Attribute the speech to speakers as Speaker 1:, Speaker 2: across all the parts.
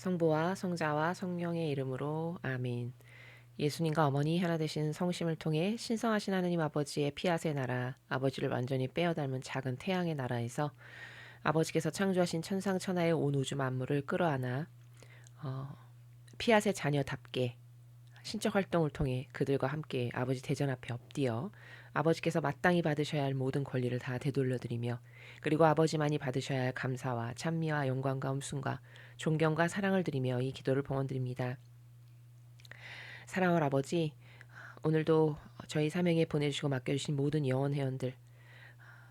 Speaker 1: 성부와 성자와 성령의 이름으로 아멘. 예수님과 어머니 하나 되신 성심을 통해 신성하신 하느님 아버지의 피아세 나라, 아버지를 완전히 빼어 닮은 작은 태양의 나라에서 아버지께서 창조하신 천상천하의 온 우주 만물을 끌어안아 피아세 자녀답게 신적 활동을 통해 그들과 함께 아버지 대전 앞에 엎드려 아버지께서 마땅히 받으셔야 할 모든 권리를 다 되돌려드리며, 그리고 아버지만이 받으셔야 할 감사와 찬미와 영광과 음순과 존경과 사랑을 드리며 이 기도를 봉헌드립니다. 사랑할 아버지, 오늘도 저희 사명에 보내주시고 맡겨주신 모든 영혼 회원들,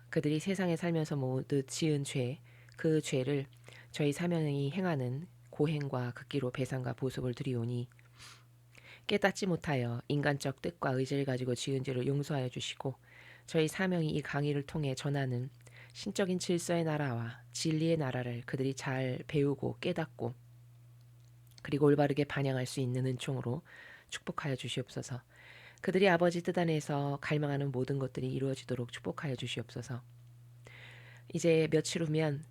Speaker 1: 그들이 세상에 살면서 모두 지은 죄, 그 죄를 저희 사명이 행하는 고행과 극기로 배상과 보습을 드리오니, 깨닫지 못하여 인간적 뜻과 의지를 가지고 지은 죄를 용서하여 주시고, 저희 사명이 이 강의를 통해 전하는 신적인 질서의 나라와 진리의 나라를 그들이 잘 배우고 깨닫고 그리고 올바르게 반영할 수 있는 은총으로 축복하여 주시옵소서. 그들이 아버지 뜻 안에서 갈망하는 모든 것들이 이루어지도록 축복하여 주시옵소서. 이제 며칠 후면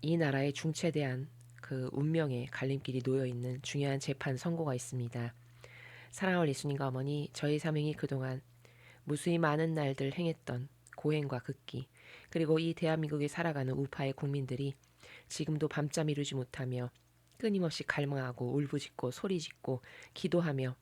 Speaker 1: 이 나라의 중체대한 그 운명의 갈림길이 놓여있는 중요한 재판 선고가 있습니다. 사랑할 예수님과 어머니, 저희 사명이 그동안 무수히 많은 날들 행했던 고행과 극기, 그리고 이 대한민국에 살아가는 우파의 국민들이 지금도 밤잠 이루지 못하며 끊임없이 갈망하고 울부짖고 소리짓고 기도하며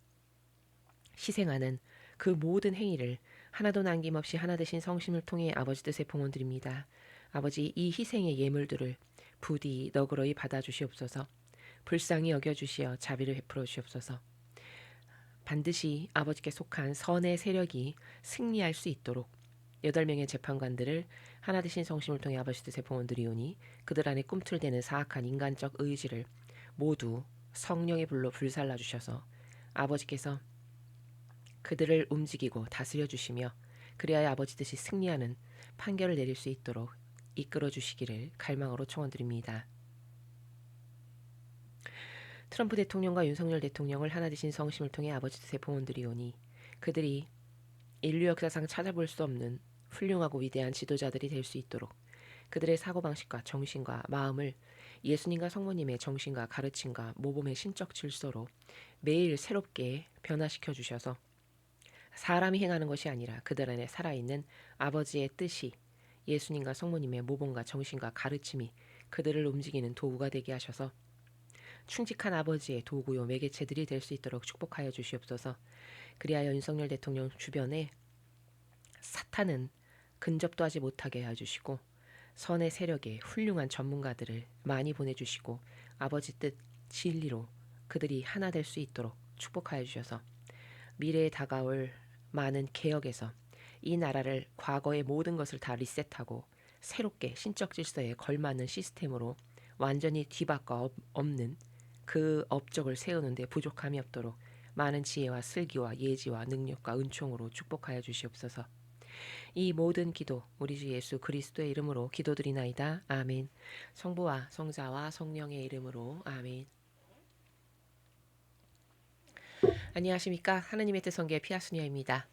Speaker 1: 희생하는 그 모든 행위를 하나도 남김없이 하나 되신 성심을 통해 아버지 뜻에 봉헌드립니다. 아버지, 이 희생의 예물들을 부디 너그러이 받아주시옵소서. 불쌍히 여겨주시어 자비를 베풀어 주시옵소서. 반드시 아버지께 속한 선의 세력이 승리할 수 있도록 8명의 재판관들을 하나 되신 성심을 통해 아버지 뜻에 봉헌드리오니, 그들 안에 꿈틀대는 사악한 인간적 의지를 모두 성령의 불로 불살라 주셔서 아버지께서 그들을 움직이고 다스려 주시며, 그리하여 아버지 뜻이 승리하는 판결을 내릴 수 있도록 이끌어 주시기를 갈망으로 청원드립니다. 트럼프 대통령과 윤석열 대통령을 하나 되신 성심을 통해 아버지 뜻에 봉헌드리오니, 그들이 인류 역사상 찾아볼 수 없는 훌륭하고 위대한 지도자들이 될 수 있도록 그들의 사고방식과 정신과 마음을 예수님과 성모님의 정신과 가르침과 모범의 신적 질서로 매일 새롭게 변화시켜 주셔서 사람이 행하는 것이 아니라 그들 안에 살아있는 아버지의 뜻이 예수님과 성모님의 모범과 정신과 가르침이 그들을 움직이는 도구가 되게 하셔서 충직한 아버지의 도구요 매개체들이 될 수 있도록 축복하여 주시옵소서. 그리하여 윤석열 대통령 주변에 사탄은 근접도 하지 못하게 해주시고, 선의 세력의 훌륭한 전문가들을 많이 보내주시고 아버지 뜻 진리로 그들이 하나 될 수 있도록 축복하여 주셔서 미래에 다가올 많은 개혁에서 이 나라를 과거의 모든 것을 다 리셋하고 새롭게 신적 질서에 걸맞는 시스템으로 완전히 뒤바꿔 엎는 그 업적을 세우는 데 부족함이 없도록 많은 지혜와 슬기와 예지와 능력과 은총으로 축복하여 주시옵소서. 이 모든 기도 우리 주 예수 그리스도의 이름으로 기도드리나이다. 아멘. 성부와 성자와 성령의 이름으로 아멘. 안녕하십니까. 하느님의 뜻 성교의 피아수녀입니다.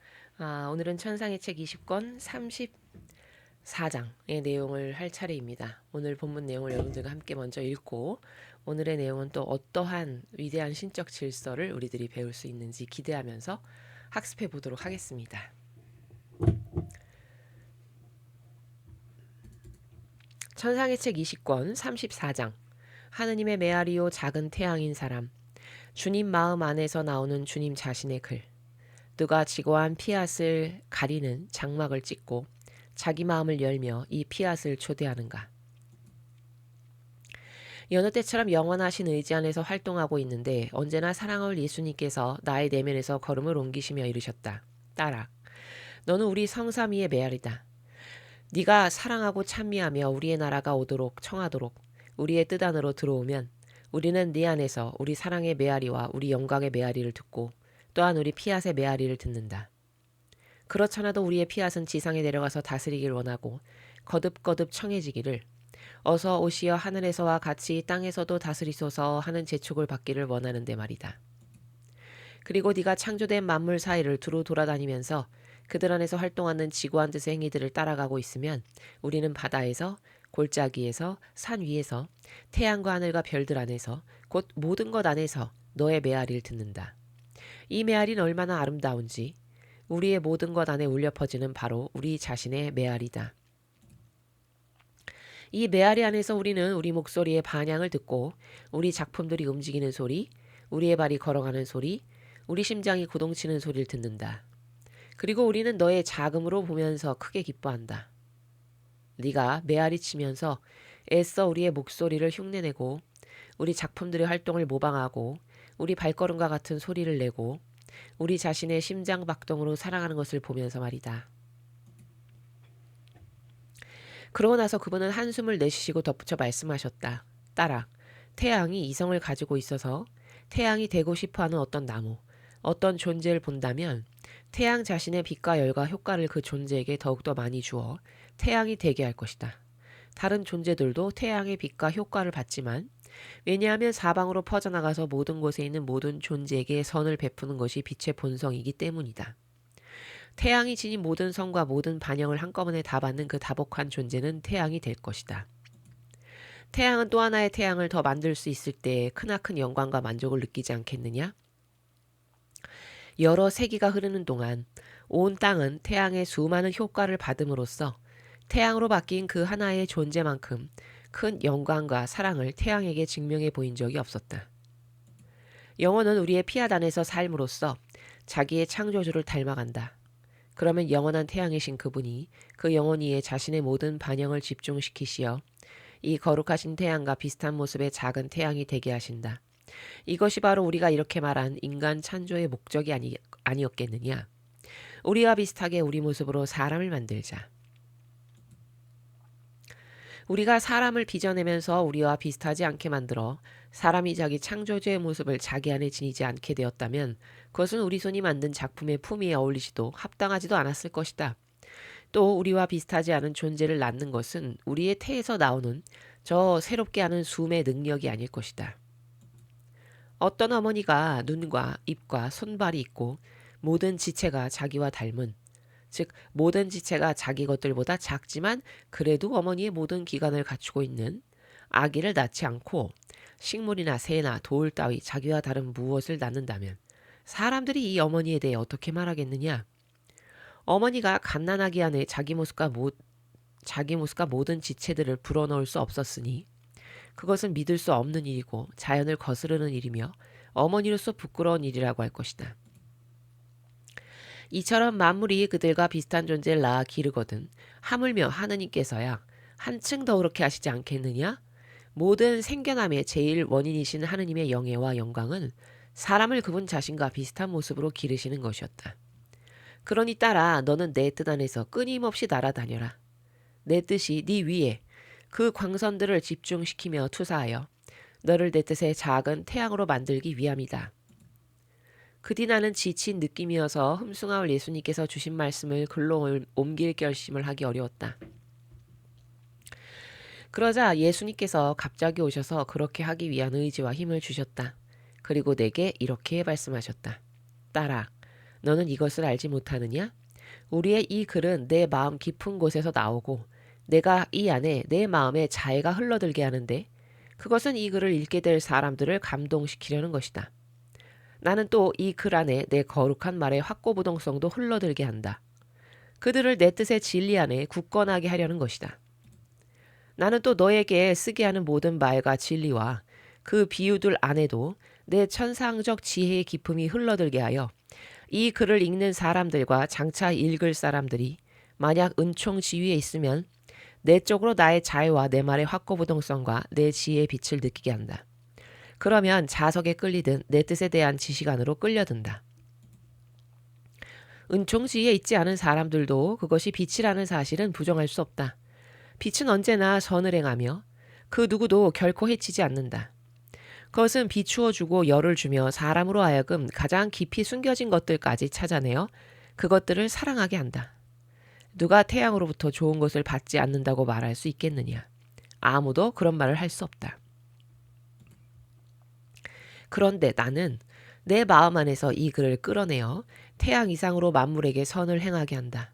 Speaker 1: 오늘은 천상의 책 20권 34장의 내용을 할 차례입니다. 오늘 본문 내용을 여러분들과 함께 먼저 읽고, 오늘의 내용은 또 어떠한 위대한 신적 질서를 우리들이 배울 수 있는지 기대하면서 학습해 보도록 하겠습니다. 천상의 책 20권 34장. 하느님의 메아리요 작은 태양인 사람. 주님 마음 안에서 나오는 주님 자신의 글. 누가 지고한 피앗을 가리는 장막을 찢고 자기 마음을 열며 이 피앗을 초대하는가. 여느 때처럼 영원하신 의지 안에서 활동하고 있는데 언제나 사랑할 예수님께서 나의 내면에서 걸음을 옮기시며 이르셨다. 딸아, 너는 우리 성삼위의 메아리다. 네가 사랑하고 찬미하며 우리의 나라가 오도록 청하도록 우리의 뜻 안으로 들어오면 우리는 네 안에서 우리 사랑의 메아리와 우리 영광의 메아리를 듣고 또한 우리 피앗의 메아리를 듣는다. 그렇잖아도 우리의 피앗은 지상에 내려가서 다스리길 원하고 거듭거듭 청해지기를 어서 오시어 하늘에서와 같이 땅에서도 다스리소서 하는 재촉을 받기를 원하는데 말이다. 그리고 네가 창조된 만물 사이를 두루 돌아다니면서 그들 안에서 활동하는 지고한 뜻의 행위들을 따라가고 있으면 우리는 바다에서 골짜기에서, 산 위에서, 태양과 하늘과 별들 안에서, 곧 모든 것 안에서 너의 메아리를 듣는다. 이 메아리는 얼마나 아름다운지 우리의 모든 것 안에 울려 퍼지는 바로 우리 자신의 메아리다. 이 메아리 안에서 우리는 우리 목소리의 반향을 듣고 우리 작품들이 움직이는 소리, 우리의 발이 걸어가는 소리, 우리 심장이 구동치는 소리를 듣는다. 그리고 우리는 너의 자금으로 보면서 크게 기뻐한다. 네가 메아리 치면서 애써 우리의 목소리를 흉내내고 우리 작품들의 활동을 모방하고 우리 발걸음과 같은 소리를 내고 우리 자신의 심장 박동으로 살아가는 것을 보면서 말이다. 그러고 나서 그분은 한숨을 내쉬시고 덧붙여 말씀하셨다. 딸아, 태양이 이성을 가지고 있어서 태양이 되고 싶어하는 어떤 나무, 어떤 존재를 본다면 태양 자신의 빛과 열과 효과를 그 존재에게 더욱더 많이 주어 태양이 되게 할 것이다. 다른 존재들도 태양의 빛과 효과를 받지만 왜냐하면 사방으로 퍼져나가서 모든 곳에 있는 모든 존재에게 선을 베푸는 것이 빛의 본성이기 때문이다. 태양이 지닌 모든 성과 모든 반영을 한꺼번에 다 받는 그 다복한 존재는 태양이 될 것이다. 태양은 또 하나의 태양을 더 만들 수 있을 때 크나큰 영광과 만족을 느끼지 않겠느냐? 여러 세기가 흐르는 동안 온 땅은 태양의 수많은 효과를 받음으로써 태양으로 바뀐 그 하나의 존재만큼 큰 영광과 사랑을 태양에게 증명해 보인 적이 없었다. 영혼은 우리의 피앗 안에서 삶으로써 자기의 창조주를 닮아간다. 그러면 영원한 태양이신 그분이 그 영혼 위에 자신의 모든 반영을 집중시키시어 이 거룩하신 태양과 비슷한 모습의 작은 태양이 되게 하신다. 이것이 바로 우리가 이렇게 말한 인간 창조의 목적이 아니었겠느냐. 우리와 비슷하게 우리 모습으로 사람을 만들자. 우리가 사람을 빚어내면서 우리와 비슷하지 않게 만들어 사람이 자기 창조주의 모습을 자기 안에 지니지 않게 되었다면 그것은 우리 손이 만든 작품의 품위에 어울리지도 합당하지도 않았을 것이다. 또 우리와 비슷하지 않은 존재를 낳는 것은 우리의 태에서 나오는 저 새롭게 하는 숨의 능력이 아닐 것이다. 어떤 어머니가 눈과 입과 손발이 있고 모든 지체가 자기와 닮은, 즉 모든 지체가 자기 것들보다 작지만 그래도 어머니의 모든 기관을 갖추고 있는 아기를 낳지 않고 식물이나 새나 돌 따위 자기와 다른 무엇을 낳는다면 사람들이 이 어머니에 대해 어떻게 말하겠느냐? 어머니가 갓난아기 안에 자기 모습과 모든 지체들을 불어넣을 수 없었으니 그것은 믿을 수 없는 일이고 자연을 거스르는 일이며 어머니로서 부끄러운 일이라고 할 것이다. 이처럼 만물이 그들과 비슷한 존재를 낳아 기르거든 하물며 하느님께서야 한층 더 그렇게 하시지 않겠느냐? 모든 생겨남의 제일 원인이신 하느님의 영예와 영광은 사람을 그분 자신과 비슷한 모습으로 기르시는 것이었다. 그러니 따라 너는 내 뜻 안에서 끊임없이 날아다녀라. 내 뜻이 네 위에 그 광선들을 집중시키며 투사하여 너를 내 뜻의 작은 태양으로 만들기 위함이다. 그뒤 나는 지친 느낌이어서 흠숭아올 예수님께서 주신 말씀을 글로 옮길 결심을 하기 어려웠다. 그러자 예수님께서 갑자기 오셔서 그렇게 하기 위한 의지와 힘을 주셨다. 그리고 내게 이렇게 말씀하셨다. 딸아, 너는 이것을 알지 못하느냐? 우리의 이 글은 내 마음 깊은 곳에서 나오고 내가 이 안에 내 마음에 자애가 흘러들게 하는데 그것은 이 글을 읽게 될 사람들을 감동시키려는 것이다. 나는 또 이 글 안에 내 거룩한 말의 확고부동성도 흘러들게 한다. 그들을 내 뜻의 진리 안에 굳건하게 하려는 것이다. 나는 또 너에게 쓰게 하는 모든 말과 진리와 그 비유들 안에도 내 천상적 지혜의 기품이 흘러들게 하여 이 글을 읽는 사람들과 장차 읽을 사람들이 만약 은총 지위에 있으면 내 쪽으로 나의 자애와 내 말의 확고부동성과 내 지혜의 빛을 느끼게 한다. 그러면 자석에 끌리든 내 뜻에 대한 지식 안으로 끌려든다. 은총 지위에 있지 않은 사람들도 그것이 빛이라는 사실은 부정할 수 없다. 빛은 언제나 선을 행하며 그 누구도 결코 해치지 않는다. 그것은 비추어 주고 열을 주며 사람으로 하여금 가장 깊이 숨겨진 것들까지 찾아내어 그것들을 사랑하게 한다. 누가 태양으로부터 좋은 것을 받지 않는다고 말할 수 있겠느냐? 아무도 그런 말을 할 수 없다. 그런데 나는 내 마음 안에서 이 글을 끌어내어 태양 이상으로 만물에게 선을 행하게 한다.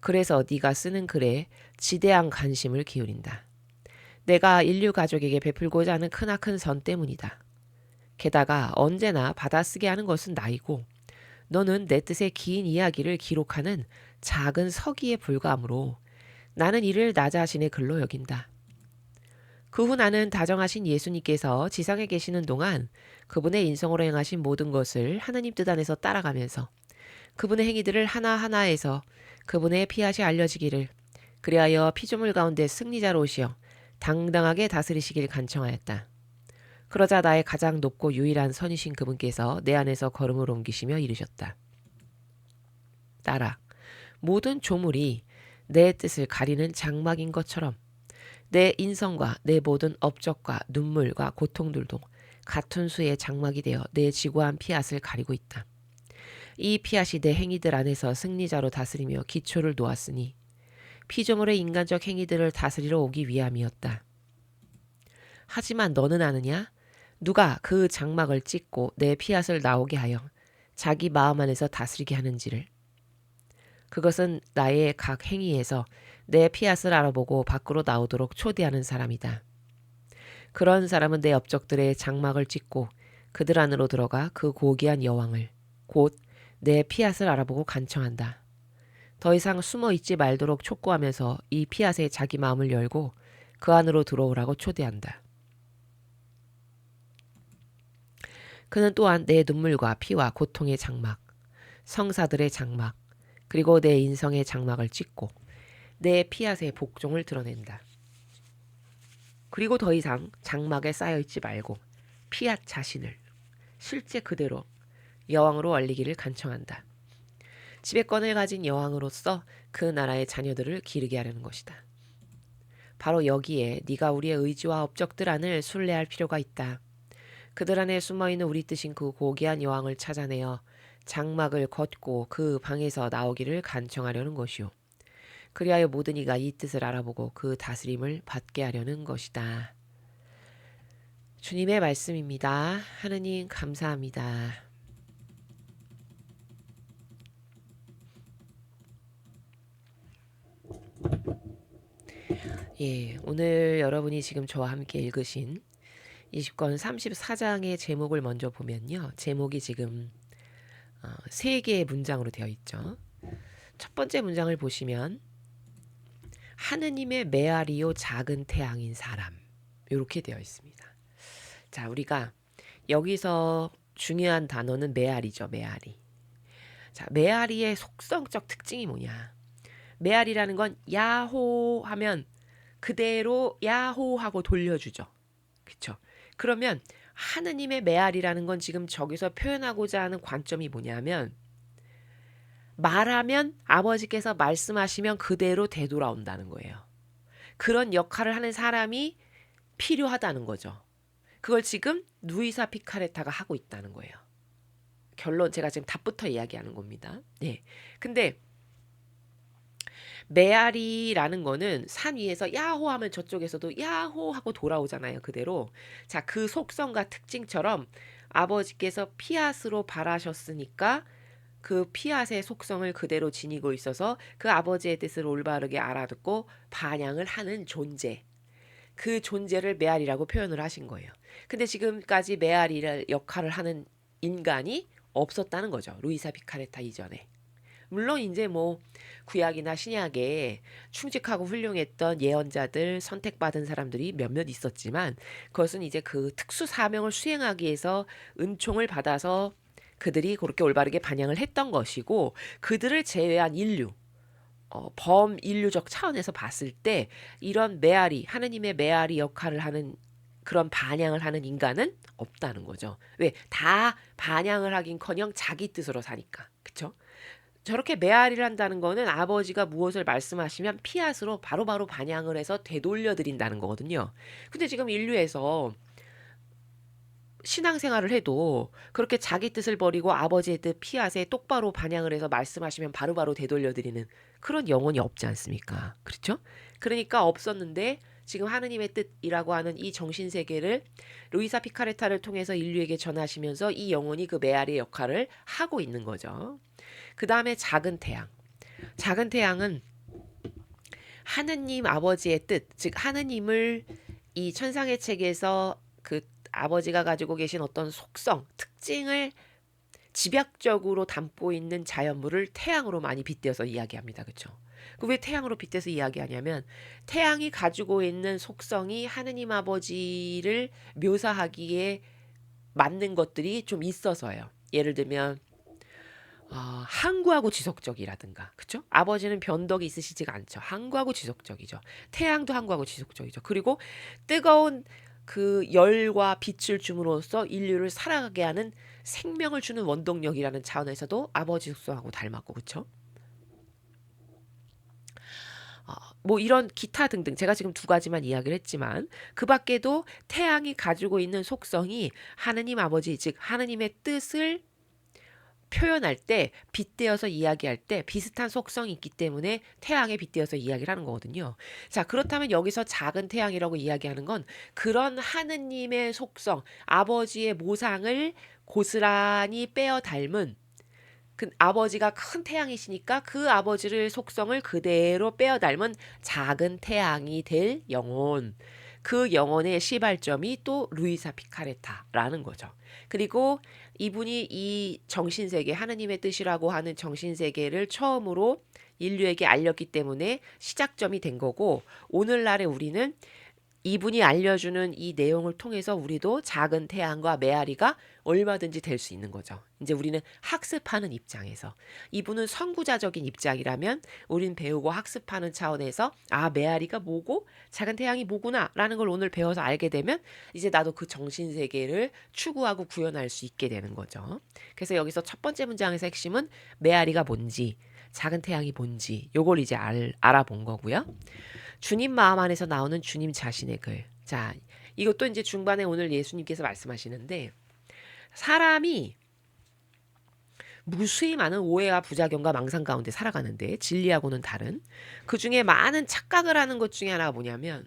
Speaker 1: 그래서 네가 쓰는 글에 지대한 관심을 기울인다. 내가 인류 가족에게 베풀고자 하는 크나큰 선 때문이다. 게다가 언제나 받아쓰게 하는 것은 나이고 너는 내 뜻의 긴 이야기를 기록하는 작은 서기에 불과하므로 나는 이를 나 자신의 글로 여긴다. 그 후 나는 다정하신 예수님께서 지상에 계시는 동안 그분의 인성으로 행하신 모든 것을 하나님 뜻 안에서 따라가면서 그분의 행위들을 하나하나에서 그분의 피앗이 알려지기를 그리하여 피조물 가운데 승리자로 오시어 당당하게 다스리시길 간청하였다. 그러자 나의 가장 높고 유일한 선이신 그분께서 내 안에서 걸음을 옮기시며 이르셨다. 딸아, 모든 조물이 내 뜻을 가리는 장막인 것처럼 내 인성과 내 모든 업적과 눈물과 고통들도 같은 수의 장막이 되어 내 지고한 피앗을 가리고 있다. 이 피앗이 내 행위들 안에서 승리자로 다스리며 기초를 놓았으니 피조물의 인간적 행위들을 다스리러 오기 위함이었다. 하지만 너는 아느냐? 누가 그 장막을 찢고 내 피앗을 나오게 하여 자기 마음 안에서 다스리게 하는지를. 그것은 나의 각 행위에서 내 피앗을 알아보고 밖으로 나오도록 초대하는 사람이다. 그런 사람은 내 업적들의 장막을 찢고 그들 안으로 들어가 그 고귀한 여왕을 곧 내 피앗을 알아보고 간청한다. 더 이상 숨어 있지 말도록 촉구하면서 이 피앗에 자기 마음을 열고 그 안으로 들어오라고 초대한다. 그는 또한 내 눈물과 피와 고통의 장막, 성사들의 장막, 그리고 내 인성의 장막을 찢고 내 피앗의 복종을 드러낸다. 그리고 더 이상 장막에 쌓여있지 말고 피앗 자신을 실제 그대로 여왕으로 올리기를 간청한다. 지배권을 가진 여왕으로서 그 나라의 자녀들을 기르게 하려는 것이다. 바로 여기에 네가 우리의 의지와 업적들 안을 순례할 필요가 있다. 그들 안에 숨어있는 우리 뜻인 그 고귀한 여왕을 찾아내어 장막을 걷고 그 방에서 나오기를 간청하려는 것이요. 그리하여 모든 이가 이 뜻을 알아보고 그 다스림을 받게 하려는 것이다. 주님의 말씀입니다. 하느님 감사합니다. 오늘 여러분이 지금 저와 함께 읽으신 20권 34장의 제목을 먼저 보면요. 제목이 지금 3개의 문장으로 되어 있죠. 첫 번째 문장을 보시면 하느님의 메아리요 작은 태양인 사람 이렇게 되어 있습니다. 자, 우리가 여기서 중요한 단어는 메아리죠. 메아리. 자, 메아리의 속성적 특징이 뭐냐? 메아리라는 건 야호 하면 그대로 야호 하고 돌려주죠. 그렇죠? 그러면 하느님의 메아리라는 건 지금 저기서 표현하고자 하는 관점이 뭐냐면 말하면 아버지께서 말씀하시면 그대로 되돌아온다는 거예요. 그런 역할을 하는 사람이 필요하다는 거죠. 그걸 지금 루이사 피카레타가 하고 있다는 거예요. 결론 제가 지금 답부터 이야기하는 겁니다. 네. 근데 메아리라는 거는 산 위에서 야호 하면 저쪽에서도 야호 하고 돌아오잖아요. 그대로. 자, 그 속성과 특징처럼 아버지께서 피앗으로 바라셨으니까 그 피앗의 속성을 그대로 지니고 있어서 그 아버지의 뜻을 올바르게 알아듣고 반영을 하는 존재. 그 존재를 메아리라고 표현을 하신 거예요. 근데 지금까지 메아리를 역할을 하는 인간이 없었다는 거죠. 루이사 피카레타 이전에. 물론 이제 뭐 구약이나 신약에 충직하고 훌륭했던 예언자들 선택받은 사람들이 몇몇 있었지만 그것은 이제 그 특수 사명을 수행하기 위해서 은총을 받아서 그들이 그렇게 올바르게 반영을 했던 것이고 그들을 제외한 인류 범인류적 차원에서 봤을 때 이런 메아리 하느님의 메아리 역할을 하는 그런 반향을 하는 인간은 없다는 거죠. 왜? 다 반향을 하긴커녕 자기 뜻으로 사니까. 그렇죠? 저렇게 메아리를 한다는 거는 아버지가 무엇을 말씀하시면 피앗으로 바로바로 반향을 해서 되돌려 드린다는 거거든요. 근데 지금 인류에서 신앙생활을 해도 그렇게 자기 뜻을 버리고 아버지의 뜻 피앗에 똑바로 반향을 해서 말씀하시면 바로바로 되돌려 드리는 그런 영혼이 없지 않습니까? 그렇죠? 그러니까 없었는데 지금 하느님의 뜻이라고 하는 이 정신세계를 루이사 피카레타를 통해서 인류에게 전하시면서 이 영혼이 그 메아리의 역할을 하고 있는 거죠. 그 다음에 작은 태양. 작은 태양은 하느님 아버지의 뜻, 즉 하느님을 이 천상의 책에서 그 아버지가 가지고 계신 어떤 속성, 특징을 집약적으로 담고 있는 자연물을 태양으로 많이 빗대어서 이야기합니다. 그렇죠? 왜 태양으로 빗대서 이야기하냐면 태양이 가지고 있는 속성이 하느님 아버지를 묘사하기에 맞는 것들이 좀 있어서요. 예를 들면 항구하고 지속적이라든가, 그쵸? 아버지는 변덕이 있으시지가 않죠. 항구하고 지속적이죠. 태양도 항구하고 지속적이죠. 그리고 뜨거운 그 열과 빛을 줌으로써 인류를 살아가게 하는 생명을 주는 원동력이라는 차원에서도 아버지 속성하고 닮았고, 그쵸? 뭐 이런 기타 등등 제가 지금 두 가지만 이야기를 했지만 그 밖에도 태양이 가지고 있는 속성이 하느님 아버지, 즉 하느님의 뜻을 표현할 때 빗대어서 이야기할 때 비슷한 속성이 있기 때문에 태양에 빗대어서 이야기를 하는 거거든요. 자, 그렇다면 여기서 작은 태양이라고 이야기하는 건 그런 하느님의 속성, 아버지의 모상을 고스란히 빼어 닮은 그 아버지가 큰 태양이시니까 그 아버지를 속성을 그대로 빼어 닮은 작은 태양이 될 영혼. 그 영혼의 시발점이 또 루이사 피카레타라는 거죠. 그리고 이분이 이 정신세계, 하느님의 뜻이라고 하는 정신세계를 처음으로 인류에게 알렸기 때문에 시작점이 된 거고, 오늘날에 우리는 이분이 알려주는 이 내용을 통해서 우리도 작은 태양과 메아리가 얼마든지 될 수 있는 거죠. 이제 우리는 학습하는 입장에서, 이분은 선구자적인 입장이라면 우린 배우고 학습하는 차원에서 메아리가 뭐고 작은 태양이 뭐구나 라는 걸 오늘 배워서 알게 되면 이제 나도 그 정신세계를 추구하고 구현할 수 있게 되는 거죠. 그래서 여기서 첫 번째 문장에서 핵심은 메아리가 뭔지, 작은 태양이 뭔지 요걸 이제 알아본 거고요. 주님 마음 안에서 나오는 주님 자신의 글. 자, 이것도 이제 중반에 오늘 예수님께서 말씀하시는데 사람이 무수히 많은 오해와 부작용과 망상 가운데 살아가는데 진리하고는 다른 그 중에 많은 착각을 하는 것 중에 하나가 뭐냐면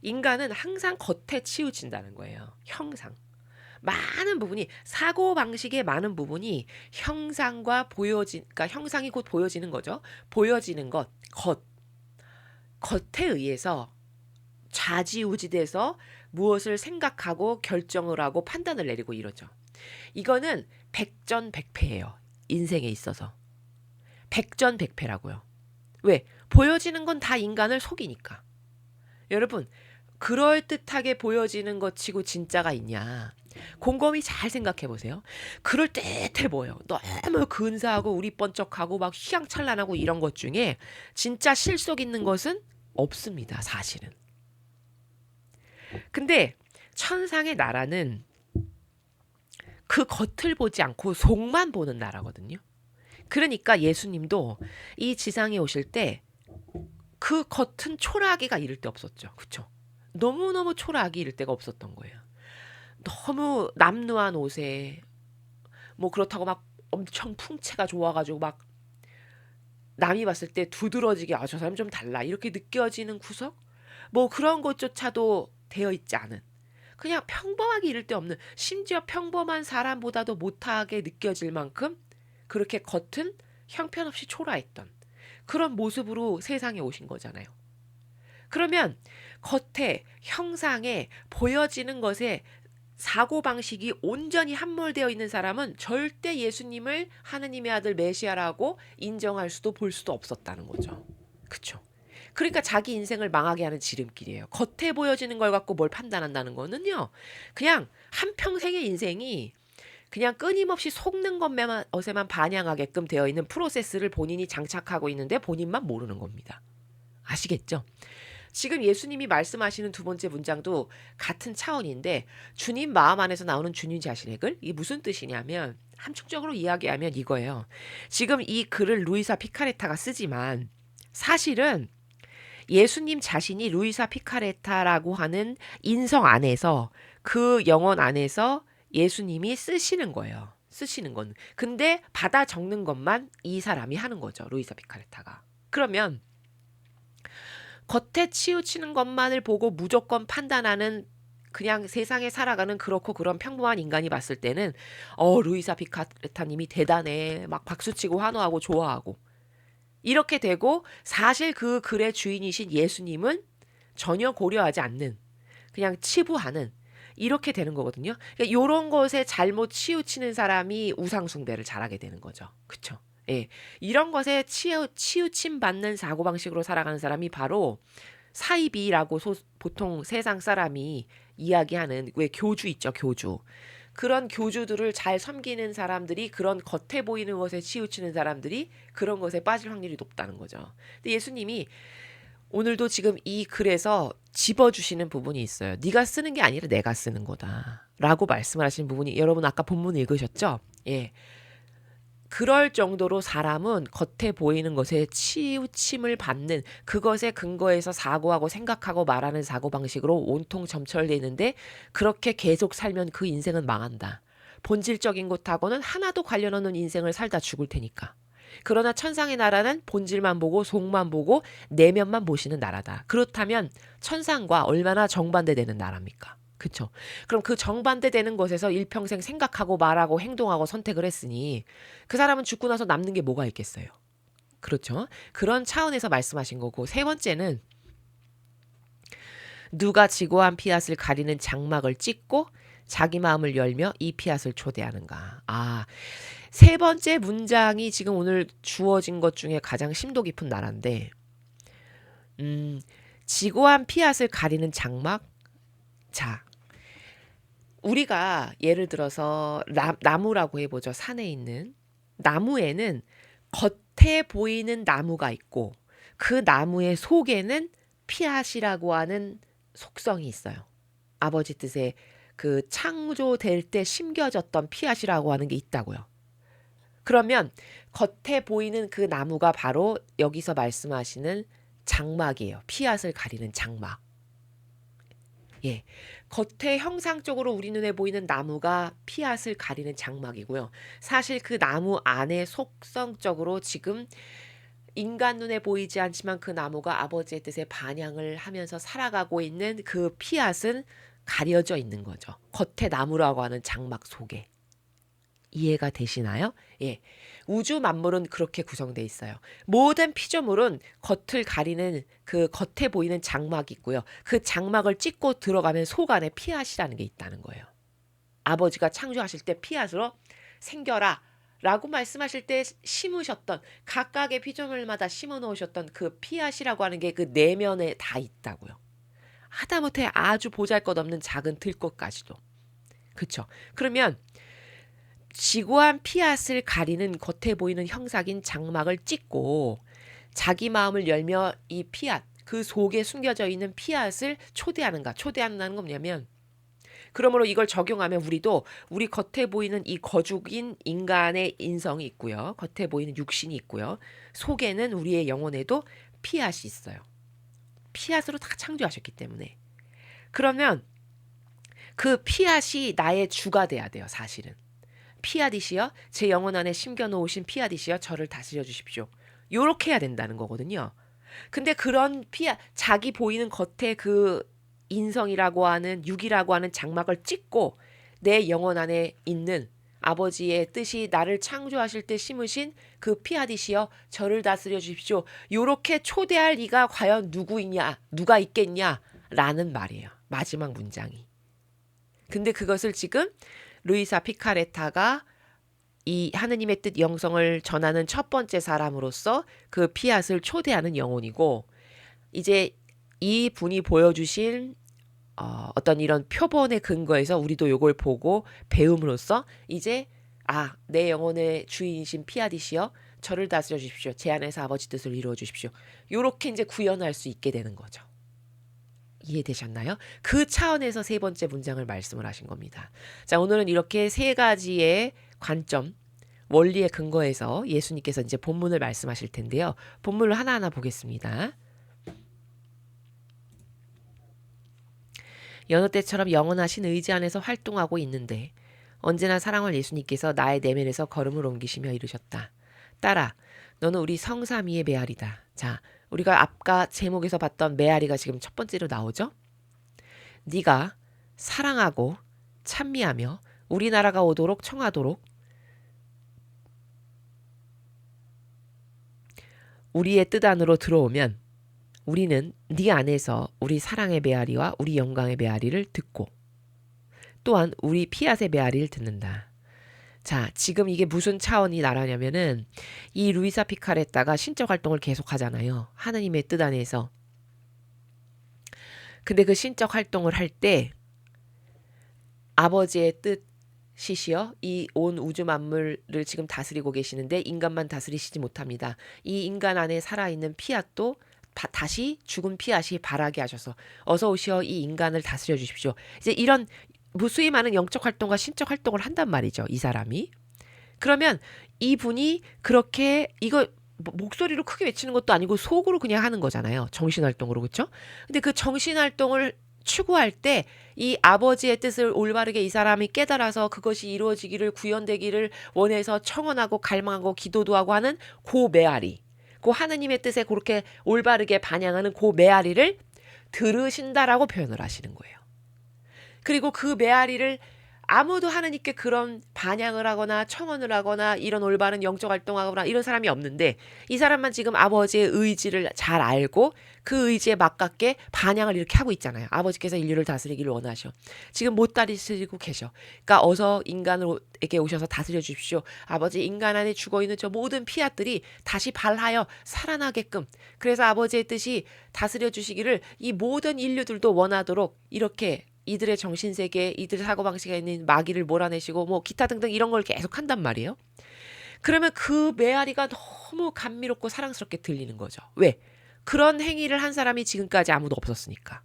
Speaker 1: 인간은 항상 겉에 치우친다는 거예요. 형상. 많은 부분이 사고 방식의 많은 부분이 형상과 그러니까 형상이 곧 보여지는 거죠. 보여지는 것, 겉에 의해서 좌지우지돼서 무엇을 생각하고 결정을 하고 판단을 내리고 이러죠. 이거는 백전백패예요. 인생에 있어서. 백전백패라고요. 왜? 보여지는 건 다 인간을 속이니까. 여러분, 그럴듯하게 보여지는 것 치고 진짜가 있냐? 곰곰이 잘 생각해 보세요. 그럴듯해 보여. 너무 근사하고 우리 번쩍하고 막 휘황찬란하고 이런 것 중에 진짜 실속 있는 것은 없습니다. 사실은. 근데 천상의 나라는 그 겉을 보지 않고 속만 보는 나라거든요. 그러니까 예수님도 이 지상에 오실 때 그 겉은 초라하기가 이를 데 없었죠. 그렇죠? 너무너무 초라하기 이를 데가 없었던 거예요. 너무 남루한 옷에 뭐 그렇다고 막 엄청 풍채가 좋아가지고 막 남이 봤을 때 두드러지게 저 사람 좀 달라 이렇게 느껴지는 구석? 뭐 그런 것조차도 되어 있지 않은 그냥 평범하게 이를 데 없는 심지어 평범한 사람보다도 못하게 느껴질 만큼 그렇게 겉은 형편없이 초라했던 그런 모습으로 세상에 오신 거잖아요. 그러면 겉에 형상에 보여지는 것에 사고방식이 온전히 함몰되어 있는 사람은 절대 예수님을 하느님의 아들 메시아라고 인정할 수도 볼 수도 없었다는 거죠. 그쵸? 그러니까 자기 인생을 망하게 하는 지름길이에요. 겉에 보여지는 걸 갖고 뭘 판단한다는 거는요. 그냥 한평생의 인생이 그냥 끊임없이 속는 것에만 반영하게끔 되어 있는 프로세스를 본인이 장착하고 있는데 본인만 모르는 겁니다. 아시겠죠? 지금 예수님이 말씀하시는 두 번째 문장도 같은 차원인데 주님 마음 안에서 나오는 주님 자신의 글? 이게 무슨 뜻이냐면 함축적으로 이야기하면 이거예요. 지금 이 글을 루이사 피카레타가 쓰지만 사실은 예수님 자신이 루이사 피카레타라고 하는 인성 안에서 그 영혼 안에서 예수님이 쓰시는 거예요. 쓰시는 건. 근데 받아 적는 것만 이 사람이 하는 거죠. 루이사 피카레타가. 그러면 겉에 치우치는 것만을 보고 무조건 판단하는 그냥 세상에 살아가는 그렇고 그런 평범한 인간이 봤을 때는 루이사 피카레타님이 대단해. 막 박수치고 환호하고 좋아하고. 이렇게 되고 사실 그 글의 주인이신 예수님은 전혀 고려하지 않는 그냥 치부하는 이렇게 되는 거거든요. 그러니까 요런 것에 잘못 치우치는 사람이 우상숭배를 잘하게 되는 거죠. 그쵸? 예. 이런 것에 치우침 받는 사고방식으로 살아가는 사람이 바로 사이비라고 보통 세상 사람이 이야기하는 왜 교주 있죠, 교주. 그런 교주들을 잘 섬기는 사람들이 그런 겉에 보이는 것에 치우치는 사람들이 그런 것에 빠질 확률이 높다는 거죠. 근데 예수님이 오늘도 지금 이 글에서 집어주시는 부분이 있어요. 네가 쓰는 게 아니라 내가 쓰는 거다 라고 말씀을 하시는 부분이 여러분 아까 본문 읽으셨죠? 예. 그럴 정도로 사람은 겉에 보이는 것에 치우침을 받는 그것에 근거해서 사고하고 생각하고 말하는 사고방식으로 온통 점철되는데 그렇게 계속 살면 그 인생은 망한다. 본질적인 것하고는 하나도 관련 없는 인생을 살다 죽을 테니까. 그러나 천상의 나라는 본질만 보고 속만 보고 내면만 보시는 나라다. 그렇다면 천상과 얼마나 정반대되는 나라입니까? 그쵸? 그럼 그 정반대되는 것에서 일평생 생각하고 말하고 행동하고 선택을 했으니 그 사람은 죽고 나서 남는 게 뭐가 있겠어요? 그렇죠? 그런 차원에서 말씀하신 거고 세 번째는 누가 지고한 피앗을 가리는 장막을 찢고 자기 마음을 열며 이 피앗을 초대하는가. 세 번째 문장이 지금 오늘 주어진 것 중에 가장 심도 깊은 나라인데 지고한 피앗을 가리는 장막. 자, 우리가 예를 들어서 나무라고 해보죠. 산에 있는 나무에는 겉에 보이는 나무가 있고 그 나무의 속에는 피앗이라고 하는 속성이 있어요. 아버지 뜻에 그 창조될 때 심겨졌던 피앗이라고 하는 게 있다고요. 그러면 겉에 보이는 그 나무가 바로 여기서 말씀하시는 장막이에요. 피앗을 가리는 장막. 예. 겉에 형상적으로 우리 눈에 보이는 나무가 피앗을 가리는 장막이고요. 사실 그 나무 안에 속성적으로 지금 인간 눈에 보이지 않지만 그 나무가 아버지의 뜻에 반영을 하면서 살아가고 있는 그 피앗은 가려져 있는 거죠. 겉에 나무라고 하는 장막 속에. 이해가 되시나요? 예. 우주 만물은 그렇게 구성되어 있어요. 모든 피조물은 겉을 가리는 그 겉에 보이는 장막이 있고요. 그 장막을 찢고 들어가면 속 안에 피앗이라는 게 있다는 거예요. 아버지가 창조하실 때 피앗으로 생겨라 라고 말씀하실 때 심으셨던 각각의 피조물마다 심어 놓으셨던 그 피앗이라고 하는 게 그 내면에 다 있다고요. 하다못해 아주 보잘것없는 작은 들꽃까지도. 그렇죠? 그러면 지고한 피앗을 가리는 겉에 보이는 형상인 장막을 찢고 자기 마음을 열며 이 피앗, 그 속에 숨겨져 있는 피앗을 초대하는가. 초대한다는 건 뭐냐면 그러므로 이걸 적용하면 우리도 우리 겉에 보이는 이 거죽인 인간의 인성이 있고요. 겉에 보이는 육신이 있고요. 속에는 우리의 영혼에도 피앗이 있어요. 피앗으로 다 창조하셨기 때문에. 그러면 그 피앗이 나의 주가 돼야 돼요. 사실은. 피앗이시여 제 영혼 안에 심겨놓으신 피앗이시여 저를 다스려 주십시오. 요렇게 해야 된다는 거거든요. 근데 그런 피앗, 자기 보이는 겉에 그 인성이라고 하는 육이라고 하는 장막을 찢고 내 영혼 안에 있는 아버지의 뜻이 나를 창조하실 때 심으신 그 피앗이시여 저를 다스려 주십시오. 요렇게 초대할 이가 과연 누구이냐, 누가 있겠냐라는 말이에요. 마지막 문장이. 근데 그것을 지금 루이사 피카레타가 이 하느님의 뜻 영성을 전하는 첫 번째 사람으로서 그 피앗을 초대하는 영혼이고 이제 이 분이 보여주신 어떤 이런 표본의 근거에서 우리도 요걸 보고 배움으로써 이제 내 영혼의 주인이신 피앗이시여 저를 다스려 주십시오. 제 안에서 아버지 뜻을 이루어 주십시오. 요렇게 이제 구현할 수 있게 되는 거죠. 이해되셨나요? 그 차원에서 세 번째 문장을 말씀을 하신 겁니다. 자, 오늘은 이렇게 세 가지의 관점, 원리에 근거해서 예수님께서 이제 본문을 말씀하실 텐데요. 본문을 하나하나 보겠습니다. 여느 때처럼 영원하신 의지 안에서 활동하고 있는데 언제나 사랑할 예수님께서 나의 내면에서 걸음을 옮기시며 이르셨다. 딸아, 너는 우리 성삼위의 메아리다. 자, 우리가 아까 제목에서 봤던 메아리가 지금 첫 번째로 나오죠. 네가 사랑하고 찬미하며 우리나라가 오도록 청하도록 우리의 뜻 안으로 들어오면 우리는 네 안에서 우리 사랑의 메아리와 우리 영광의 메아리를 듣고 또한 우리 피앗의 메아리를 듣는다. 자, 지금 이게 무슨 차원이 나라냐면은 이 루이사 피카레타가 신적 활동을 계속 하잖아요. 하느님의 뜻 안에서. 근데 그 신적 활동을 할 때 아버지의 뜻이시여 이 온 우주 만물을 지금 다스리고 계시는데 인간만 다스리시지 못합니다. 이 인간 안에 살아있는 피앗도 다시 죽은 피앗이 발하게 하셔서 어서 오시어 이 인간을 다스려 주십시오. 이제 이런 무수히 많은 영적 활동과 신적 활동을 한단 말이죠. 이 사람이. 그러면 이분이 그렇게 이거 목소리로 크게 외치는 것도 아니고 속으로 그냥 하는 거잖아요. 정신활동으로. 그렇죠? 근데 그 정신활동을 추구할 때 이 아버지의 뜻을 올바르게 이 사람이 깨달아서 그것이 이루어지기를 구현되기를 원해서 청원하고 갈망하고 기도도 하고 하는 그 메아리. 그 하느님의 뜻에 그렇게 올바르게 반영하는 그 메아리를 들으신다라고 표현을 하시는 거예요. 그리고 그 메아리를 아무도 하느님께 그런 반향을 하거나 청원을 하거나 이런 올바른 영적 활동하거나 이런 사람이 없는데 이 사람만 지금 아버지의 의지를 잘 알고 그 의지에 맞게 반향을 이렇게 하고 있잖아요. 아버지께서 인류를 다스리기를 원하셔. 지금 못 다스리고 계셔. 그러니까 어서 인간에게 오셔서 다스려 주십시오. 아버지 인간 안에 죽어있는 저 모든 피앗들이 다시 발하여 살아나게끔 그래서 아버지의 뜻이 다스려 주시기를 이 모든 인류들도 원하도록 이렇게 이들의 정신세계, 이들의 사고방식에 있는 마귀를 몰아내시고 뭐 기타 등등 이런 걸 계속 한단 말이에요. 그러면 그 메아리가 너무 감미롭고 사랑스럽게 들리는 거죠. 왜? 그런 행위를 한 사람이 지금까지 아무도 없었으니까.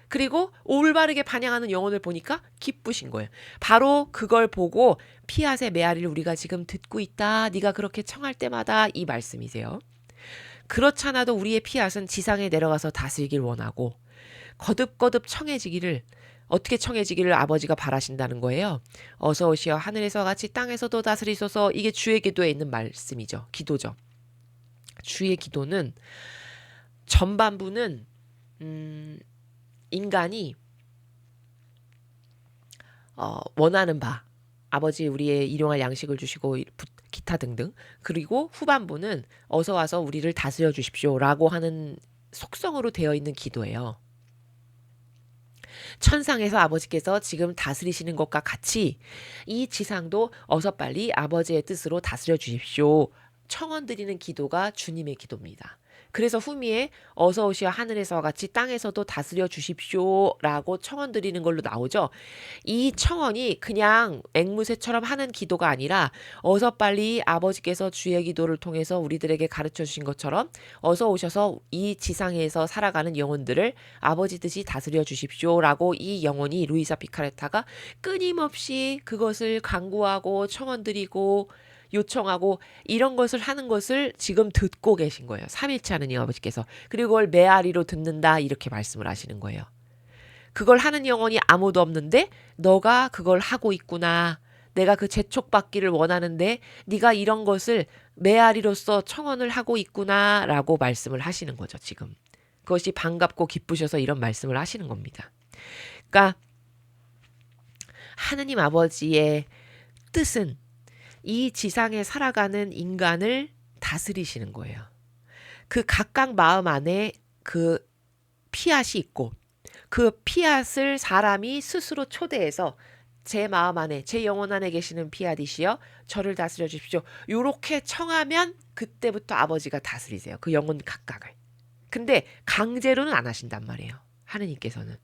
Speaker 1: 그리고 올바르게 반영하는 영혼을 보니까 기쁘신 거예요. 바로 그걸 보고 피앗의 메아리를 우리가 지금 듣고 있다. 네가 그렇게 청할 때마다 이 말씀이세요. 그렇잖아도 우리의 피앗은 지상에 내려가서 다스리길 원하고 거듭거듭 청해지기를 어떻게 청해지기를 아버지가 바라신다는 거예요. 어서 오시어 하늘에서 같이 땅에서도 다스리소서. 이게 주의 기도에 있는 말씀이죠. 기도죠. 주의 기도는 전반부는 인간이 원하는 바 아버지 우리의 일용할 양식을 주시고 기타 등등 그리고 후반부는 어서 와서 우리를 다스려 주십시오라고 하는 속성으로 되어 있는 기도예요. 천상에서 아버지께서 지금 다스리시는 것과 같이 이 지상도 어서 빨리 아버지의 뜻으로 다스려 주십시오. 청원 드리는 기도가 주님의 기도입니다. 그래서 후미에 어서 오시어 하늘에서와 같이 땅에서도 다스려 주십시오라고 청원 드리는 걸로 나오죠. 이 청원이 그냥 앵무새처럼 하는 기도가 아니라 어서 빨리 아버지께서 주의 기도를 통해서 우리들에게 가르쳐 주신 것처럼 어서 오셔서 이 지상에서 살아가는 영혼들을 아버지 뜻이 다스려 주십시오라고 이 영혼이 루이사 피카레타가 끊임없이 그것을 간구하고 청원 드리고 요청하고 이런 것을 하는 것을 지금 듣고 계신 거예요. 3일째 하느님 아버지께서. 그리고 그걸 메아리로 듣는다 이렇게 말씀을 하시는 거예요. 그걸 하는 영혼이 아무도 없는데 너가 그걸 하고 있구나. 내가 그 재촉받기를 원하는데 네가 이런 것을 메아리로서 청원을 하고 있구나 라고 말씀을 하시는 거죠. 지금. 그것이 반갑고 기쁘셔서 이런 말씀을 하시는 겁니다. 그러니까 하느님 아버지의 뜻은 이 지상에 살아가는 인간을 다스리시는 거예요. 그 각각 마음 안에 그 피앗이 있고 그 피앗을 사람이 스스로 초대해서 제 마음 안에 제 영혼 안에 계시는 피앗이시여 저를 다스려 주십시오. 요렇게 청하면 그때부터 아버지가 다스리세요. 그 영혼 각각을. 근데 강제로는 안 하신단 말이에요. 하느님께서는.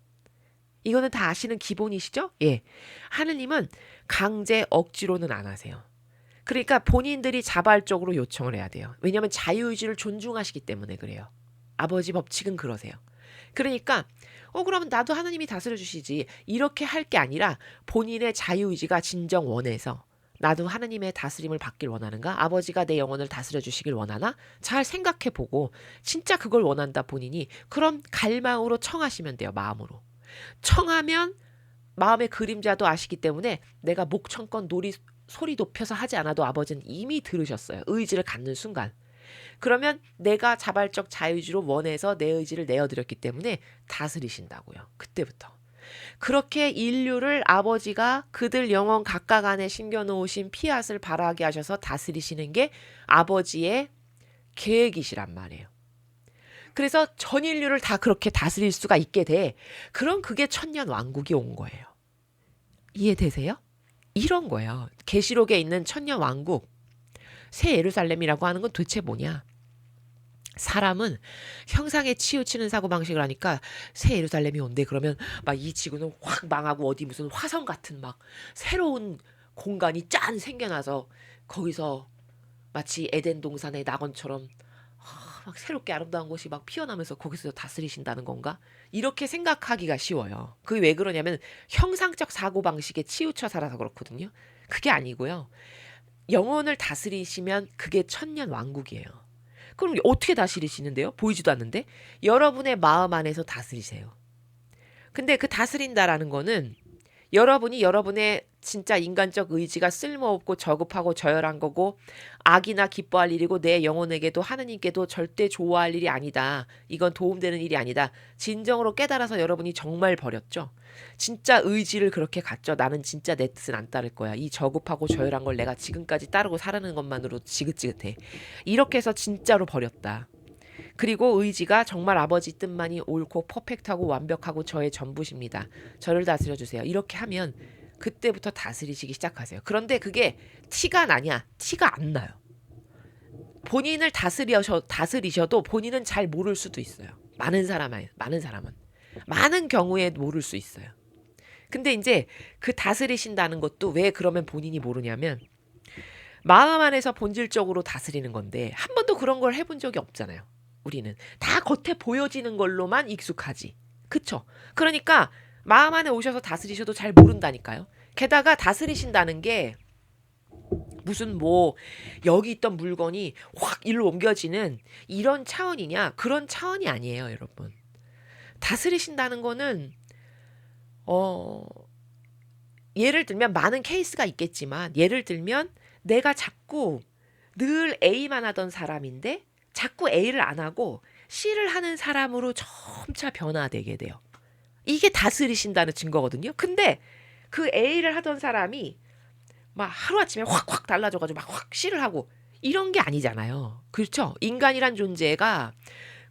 Speaker 1: 이거는 다 아시는 기본이시죠? 예. 하느님은 강제 억지로는 안 하세요. 그러니까 본인들이 자발적으로 요청을 해야 돼요. 왜냐하면 자유의지를 존중하시기 때문에 그래요. 아버지 법칙은 그러세요. 그러니까 그러면 나도 하나님이 다스려 주시지 이렇게 할 게 아니라 본인의 자유의지가 진정 원해서 나도 하나님의 다스림을 받길 원하는가? 아버지가 내 영혼을 다스려 주시길 원하나? 잘 생각해보고 진짜 그걸 원한다 본인이 그럼 갈망으로 청하시면 돼요. 마음으로. 청하면 마음의 그림자도 아시기 때문에 내가 목청껏 소리 높여서 하지 않아도 아버지는 이미 들으셨어요. 의지를 갖는 순간. 그러면 내가 자발적 자유의지로 원해서 내 의지를 내어드렸기 때문에 다스리신다고요. 그때부터. 그렇게 인류를 아버지가 그들 영혼 각각 안에 심겨놓으신 피앗을 발하게 하셔서 다스리시는 게 아버지의 계획이시란 말이에요. 그래서 전 인류를 다 그렇게 다스릴 수가 있게 돼. 그럼 그게 천년 왕국이 온 거예요. 이해되세요? 이런 거예요. 계시록에 있는 천년 왕국, 새 예루살렘이라고 하는 건 도대체 뭐냐? 사람은 형상에 치우치는 사고방식을 하니까 새 예루살렘이 온대. 그러면 막 이 지구는 확 망하고 어디 무슨 화성 같은 막 새로운 공간이 짠 생겨나서 거기서 마치 에덴 동산의 낙원처럼 막 새롭게 아름다운 곳이 막 피어나면서 거기서 다스리신다는 건가? 이렇게 생각하기가 쉬워요. 그게 왜 그러냐면 형상적 사고방식에 치우쳐 살아서 그렇거든요. 그게 아니고요. 영혼을 다스리시면 그게 천년 왕국이에요. 그럼 어떻게 다스리시는데요? 보이지도 않는데? 여러분의 마음 안에서 다스리세요. 근데 그 다스린다라는 거는 여러분이 여러분의 진짜 인간적 의지가 쓸모없고 저급하고 저열한 거고 악이나 기뻐할 일이고 내 영혼에게도 하느님께도 절대 좋아할 일이 아니다. 이건 도움되는 일이 아니다. 진정으로 깨달아서 여러분이 정말 버렸죠. 진짜 의지를 그렇게 갖죠. 나는 진짜 내 뜻은 안 따를 거야. 이 저급하고 저열한 걸 내가 지금까지 따르고 살아는 것만으로 지긋지긋해. 이렇게 해서 진짜로 버렸다. 그리고 의지가 정말 아버지 뜻만이 옳고 퍼펙트하고 완벽하고 저의 전부십니다. 저를 다스려 주세요. 이렇게 하면 그때부터 다스리시기 시작하세요. 그런데 그게 티가 나냐? 티가 안 나요. 본인을 다스리셔도 본인은 잘 모를 수도 있어요. 많은 사람은 많은 경우에 모를 수 있어요. 근데 이제 그 다스리신다는 것도 왜 그러면 본인이 모르냐면 마음 안에서 본질적으로 다스리는 건데 한 번도 그런 걸 해본 적이 없잖아요. 우리는 다 겉에 보여지는 걸로만 익숙하지. 그쵸? 그러니까 마음 안에 오셔서 다스리셔도 잘 모른다니까요. 게다가 다스리신다는 게 무슨 뭐 여기 있던 물건이 확 일로 옮겨지는 이런 차원이냐? 그런 차원이 아니에요, 여러분. 다스리신다는 거는 예를 들면 많은 케이스가 있겠지만 예를 들면 내가 자꾸 늘 A만 하던 사람인데 자꾸 A를 안 하고 C를 하는 사람으로 점차 변화되게 돼요. 이게 다스리신다는 증거거든요. 근데 그 A를 하던 사람이 막 하루아침에 확 달라져가지고 막 확 C를 하고 이런 게 아니잖아요. 그렇죠? 인간이란 존재가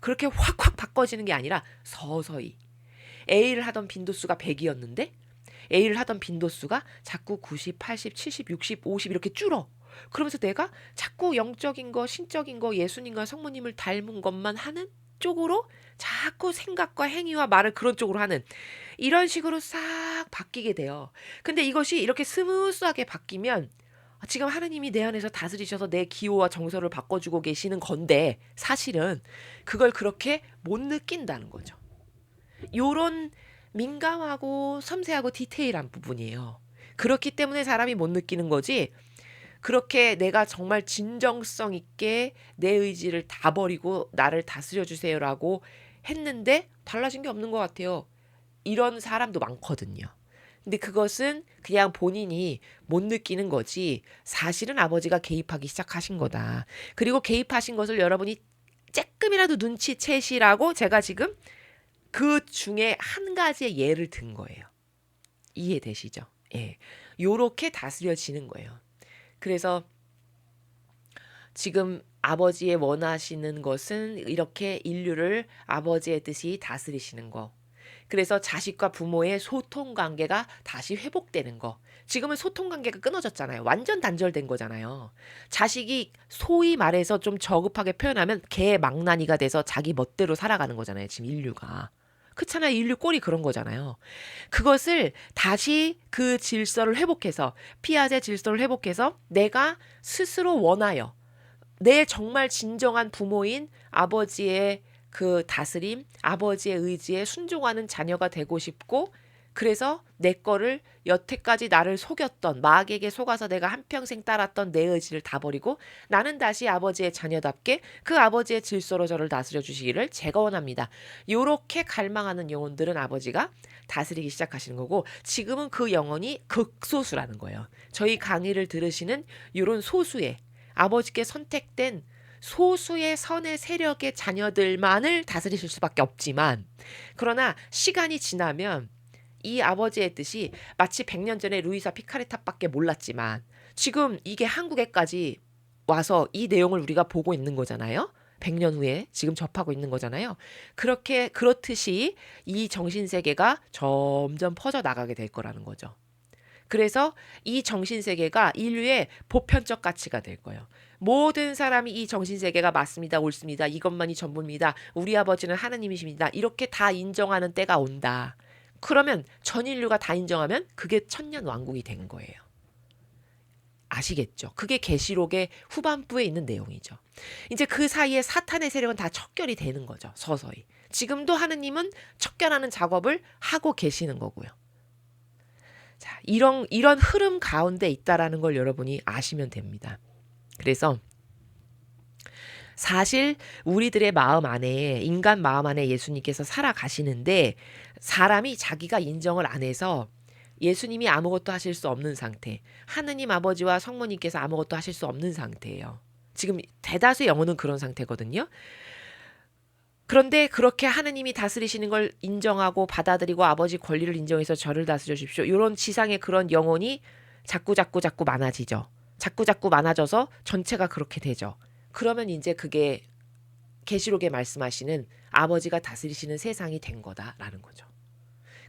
Speaker 1: 그렇게 확 바꿔지는 게 아니라 서서히 A를 하던 빈도수가 100이었는데 A를 하던 빈도수가 자꾸 90, 80, 70, 60, 50 이렇게 줄어. 그러면서 내가 자꾸 영적인 거, 신적인 거, 예수님과 성모님을 닮은 것만 하는 쪽으로 자꾸 생각과 행위와 말을 그런 쪽으로 하는 이런 식으로 싹 바뀌게 돼요. 근데 이것이 이렇게 스무스하게 바뀌면 지금 하느님이 내 안에서 다스리셔서 내 기호와 정서를 바꿔주고 계시는 건데 사실은 그걸 그렇게 못 느낀다는 거죠. 요런 민감하고 섬세하고 디테일한 부분이에요. 그렇기 때문에 사람이 못 느끼는 거지 그렇게 내가 정말 진정성 있게 내 의지를 다 버리고 나를 다스려 주세요라고 했는데 달라진 게 없는 것 같아요. 이런 사람도 많거든요. 근데 그것은 그냥 본인이 못 느끼는 거지 사실은 아버지가 개입하기 시작하신 거다. 그리고 개입하신 것을 여러분이 조금이라도 눈치채시라고 제가 지금 그 중에 한 가지의 예를 든 거예요. 이해되시죠? 예. 요렇게 다스려지는 거예요. 그래서 지금 아버지의 원하시는 것은 이렇게 인류를 아버지의 뜻이 다스리시는 거. 그래서 자식과 부모의 소통 관계가 다시 회복되는 거. 지금은 소통 관계가 끊어졌잖아요. 완전 단절된 거잖아요. 자식이 소위 말해서 좀 저급하게 표현하면 개 망나니가 돼서 자기 멋대로 살아가는 거잖아요. 지금 인류가. 그렇잖아요. 인류 꼴이 그런 거잖아요. 그것을 다시 그 질서를 회복해서 피아제 질서를 회복해서 내가 스스로 원하여 내 정말 진정한 부모인 아버지의 그 다스림, 아버지의 의지에 순종하는 자녀가 되고 싶고 그래서 내 거를 여태까지 나를 속였던 마귀에게 속아서 내가 한평생 따랐던 내 의지를 다 버리고 나는 다시 아버지의 자녀답게 그 아버지의 질서로 저를 다스려 주시기를 제가 원합니다. 요렇게 갈망하는 영혼들은 아버지가 다스리기 시작하시는 거고 지금은 그 영혼이 극소수라는 거예요. 저희 강의를 들으시는 요런 소수의 아버지께 선택된 소수의 선의 세력의 자녀들만을 다스리실 수밖에 없지만 그러나 시간이 지나면 이 아버지의 뜻이 마치 100년 전에 루이사 피카레탑밖에 몰랐지만 지금 이게 한국에까지 와서 이 내용을 우리가 보고 있는 거잖아요. 100년 후에 지금 접하고 있는 거잖아요. 그렇듯이 이 정신세계가 점점 퍼져 나가게 될 거라는 거죠. 그래서 이 정신세계가 인류의 보편적 가치가 될 거예요. 모든 사람이 이 정신세계가 맞습니다, 옳습니다, 이것만이 전부입니다, 우리 아버지는 하느님이십니다, 이렇게 다 인정하는 때가 온다. 그러면 전 인류가 다 인정하면 그게 천년왕국이 된 거예요. 아시겠죠? 그게 계시록의 후반부에 있는 내용이죠. 이제 그 사이에 사탄의 세력은 다 척결이 되는 거죠. 서서히. 지금도 하느님은 척결하는 작업을 하고 계시는 거고요. 자, 이런 흐름 가운데 있다라는 걸 여러분이 아시면 됩니다. 그래서 사실 우리들의 마음 안에, 인간 마음 안에 예수님께서 살아가시는데 사람이 자기가 인정을 안 해서 예수님이 아무것도 하실 수 없는 상태, 하느님 아버지와 성모님께서 아무것도 하실 수 없는 상태예요. 지금 대다수의 영혼은 그런 상태거든요. 그런데 그렇게 하느님이 다스리시는 걸 인정하고 받아들이고 아버지 권리를 인정해서 저를 다스려 주십시오, 이런 지상의 그런 영혼이 자꾸 많아지죠. 자꾸 많아져서 전체가 그렇게 되죠. 그러면 이제 그게 계시록에 말씀하시는 아버지가 다스리시는 세상이 된 거다라는 거죠.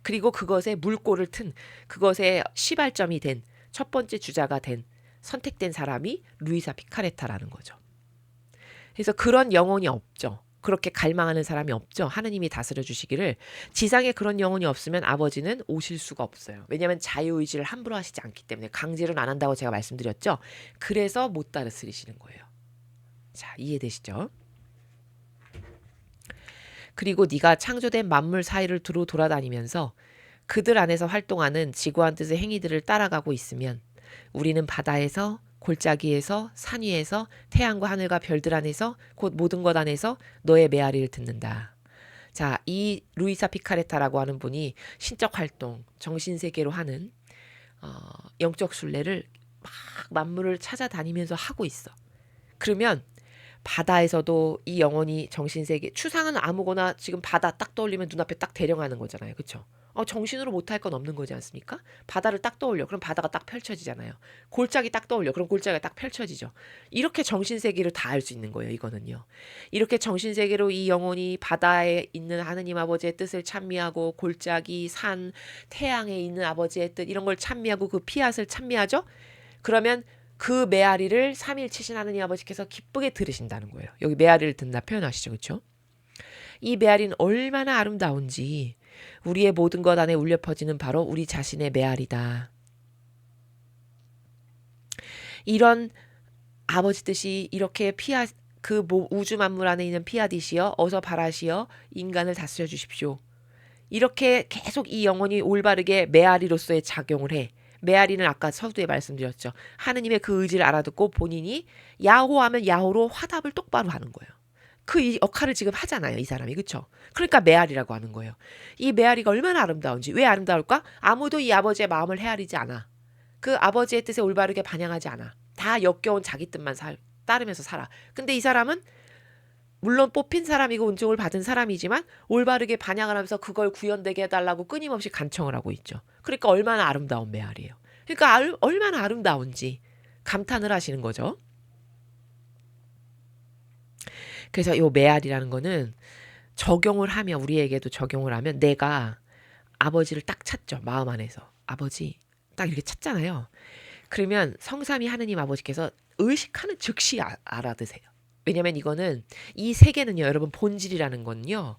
Speaker 1: 그리고 그것에 물꼬를 튼, 그것에 시발점이 된 첫 번째 주자가 된 선택된 사람이 루이사 피카레타라는 거죠. 그래서 그런 영혼이 없죠. 그렇게 갈망하는 사람이 없죠. 하느님이 다스려 주시기를. 지상에 그런 영혼이 없으면 아버지는 오실 수가 없어요. 왜냐하면 자유의지를 함부로 하시지 않기 때문에, 강제로는 안 한다고 제가 말씀드렸죠. 그래서 못 다스리시는 거예요. 자, 이해되시죠? 그리고 네가 창조된 만물 사이를 두루 돌아다니면서 그들 안에서 활동하는 지고한 뜻의 행위들을 따라가고 있으면 우리는 바다에서, 골짜기에서, 산 위에서, 태양과 하늘과 별들 안에서, 곧 모든 것 안에서 너의 메아리를 듣는다. 자, 이 루이사 피카레타라고 하는 분이 신적 활동, 정신세계로 하는 영적 순례를 막 만물을 찾아다니면서 하고 있어. 그러면 바다에서도 이 영혼이 정신세계, 추상은 아무거나 지금 바다 딱 떠올리면 눈앞에 딱 대령하는 거잖아요. 그렇죠? 정신으로 못할 건 없는 거지 않습니까? 바다를 딱 떠올려. 그럼 바다가 딱 펼쳐지잖아요. 골짜기 딱 떠올려. 그럼 골짜기가 딱 펼쳐지죠. 이렇게 정신세계를 다 알 수 있는 거예요. 이거는요. 이렇게 정신세계로 이 영혼이 바다에 있는 하느님 아버지의 뜻을 찬미하고, 골짜기, 산, 태양에 있는 아버지의 뜻, 이런 걸 찬미하고 그 피앗을 찬미하죠. 그러면 그 메아리를 삼위일체신 하느님 아버지께서 기쁘게 들으신다는 거예요. 여기 메아리를 듣는다 표현하시죠. 그렇죠? 이 메아리는 얼마나 아름다운지 우리의 모든 것 안에 울려 퍼지는 바로 우리 자신의 메아리다. 이런 아버지 뜻이 이렇게 그 우주 만물 안에 있는 피아디시여, 어서 바라시어 인간을 다스려 주십시오. 이렇게 계속 이 영혼이 올바르게 메아리로서의 작용을 해. 메아리는 아까 서두에 말씀드렸죠. 하느님의 그 의지를 알아듣고 본인이 야호하면 야호로 화답을 똑바로 하는 거예요. 그 역할을 지금 하잖아요, 이 사람이. 그렇죠? 그러니까 메아리라고 하는 거예요. 이 메아리가 얼마나 아름다운지. 왜 아름다울까? 아무도 이 아버지의 마음을 헤아리지 않아. 그 아버지의 뜻에 올바르게 반영하지 않아. 다 역겨운 자기 뜻만 따르면서 살아. 근데 이 사람은 물론 뽑힌 사람이고 은총을 받은 사람이지만 올바르게 반영을 하면서 그걸 구현되게 해달라고 끊임없이 간청을 하고 있죠. 그러니까 얼마나 아름다운 메아리예요. 그러니까 얼마나 아름다운지 감탄을 하시는 거죠. 그래서 이 메아리라는 거는 적용을 하면, 우리에게도 적용을 하면, 내가 아버지를 딱 찾죠. 마음 안에서. 아버지 딱 이렇게 찾잖아요. 그러면 성삼위 하느님 아버지께서 의식하는 즉시 알아드세요. 왜냐면 이거는, 이 세계는요, 여러분, 본질이라는 건요,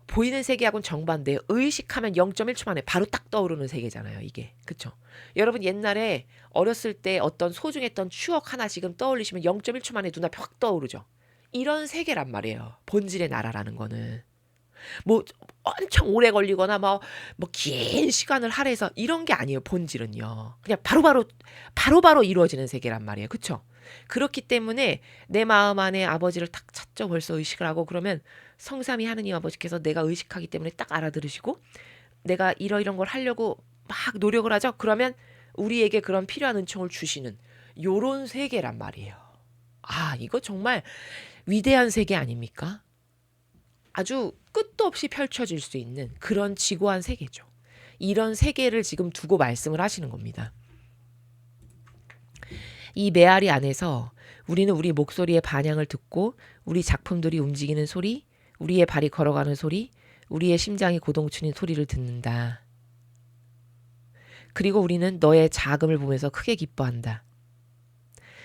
Speaker 1: 보이는 세계하고는 정반대예요. 의식하면 0.1초 만에 바로 딱 떠오르는 세계잖아요, 이게. 그쵸? 여러분 옛날에 어렸을 때 어떤 소중했던 추억 하나 지금 떠올리시면 0.1초 만에 눈앞에 확 떠오르죠. 이런 세계란 말이에요. 본질의 나라라는 거는. 뭐 엄청 오래 걸리거나 뭐 긴 시간을 할애해서 이런 게 아니에요. 본질은요. 그냥 바로바로 이루어지는 세계란 말이에요. 그쵸? 그렇기 때문에 내 마음 안에 아버지를 딱 찾죠. 벌써 의식을 하고, 그러면 성삼위 하느님 아버지께서 내가 의식하기 때문에 딱 알아들으시고, 내가 이런 걸 하려고 막 노력을 하죠. 그러면 우리에게 그런 필요한 은총을 주시는 요런 세계란 말이에요. 이거 정말 위대한 세계 아닙니까? 아주 끝도 없이 펼쳐질 수 있는 그런 지고한 세계죠. 이런 세계를 지금 두고 말씀을 하시는 겁니다. 이 메아리 안에서 우리는 우리 목소리의 반향을 듣고 우리 작품들이 움직이는 소리, 우리의 발이 걸어가는 소리, 우리의 심장이 고동치는 소리를 듣는다. 그리고 우리는 너의 자금을 보면서 크게 기뻐한다.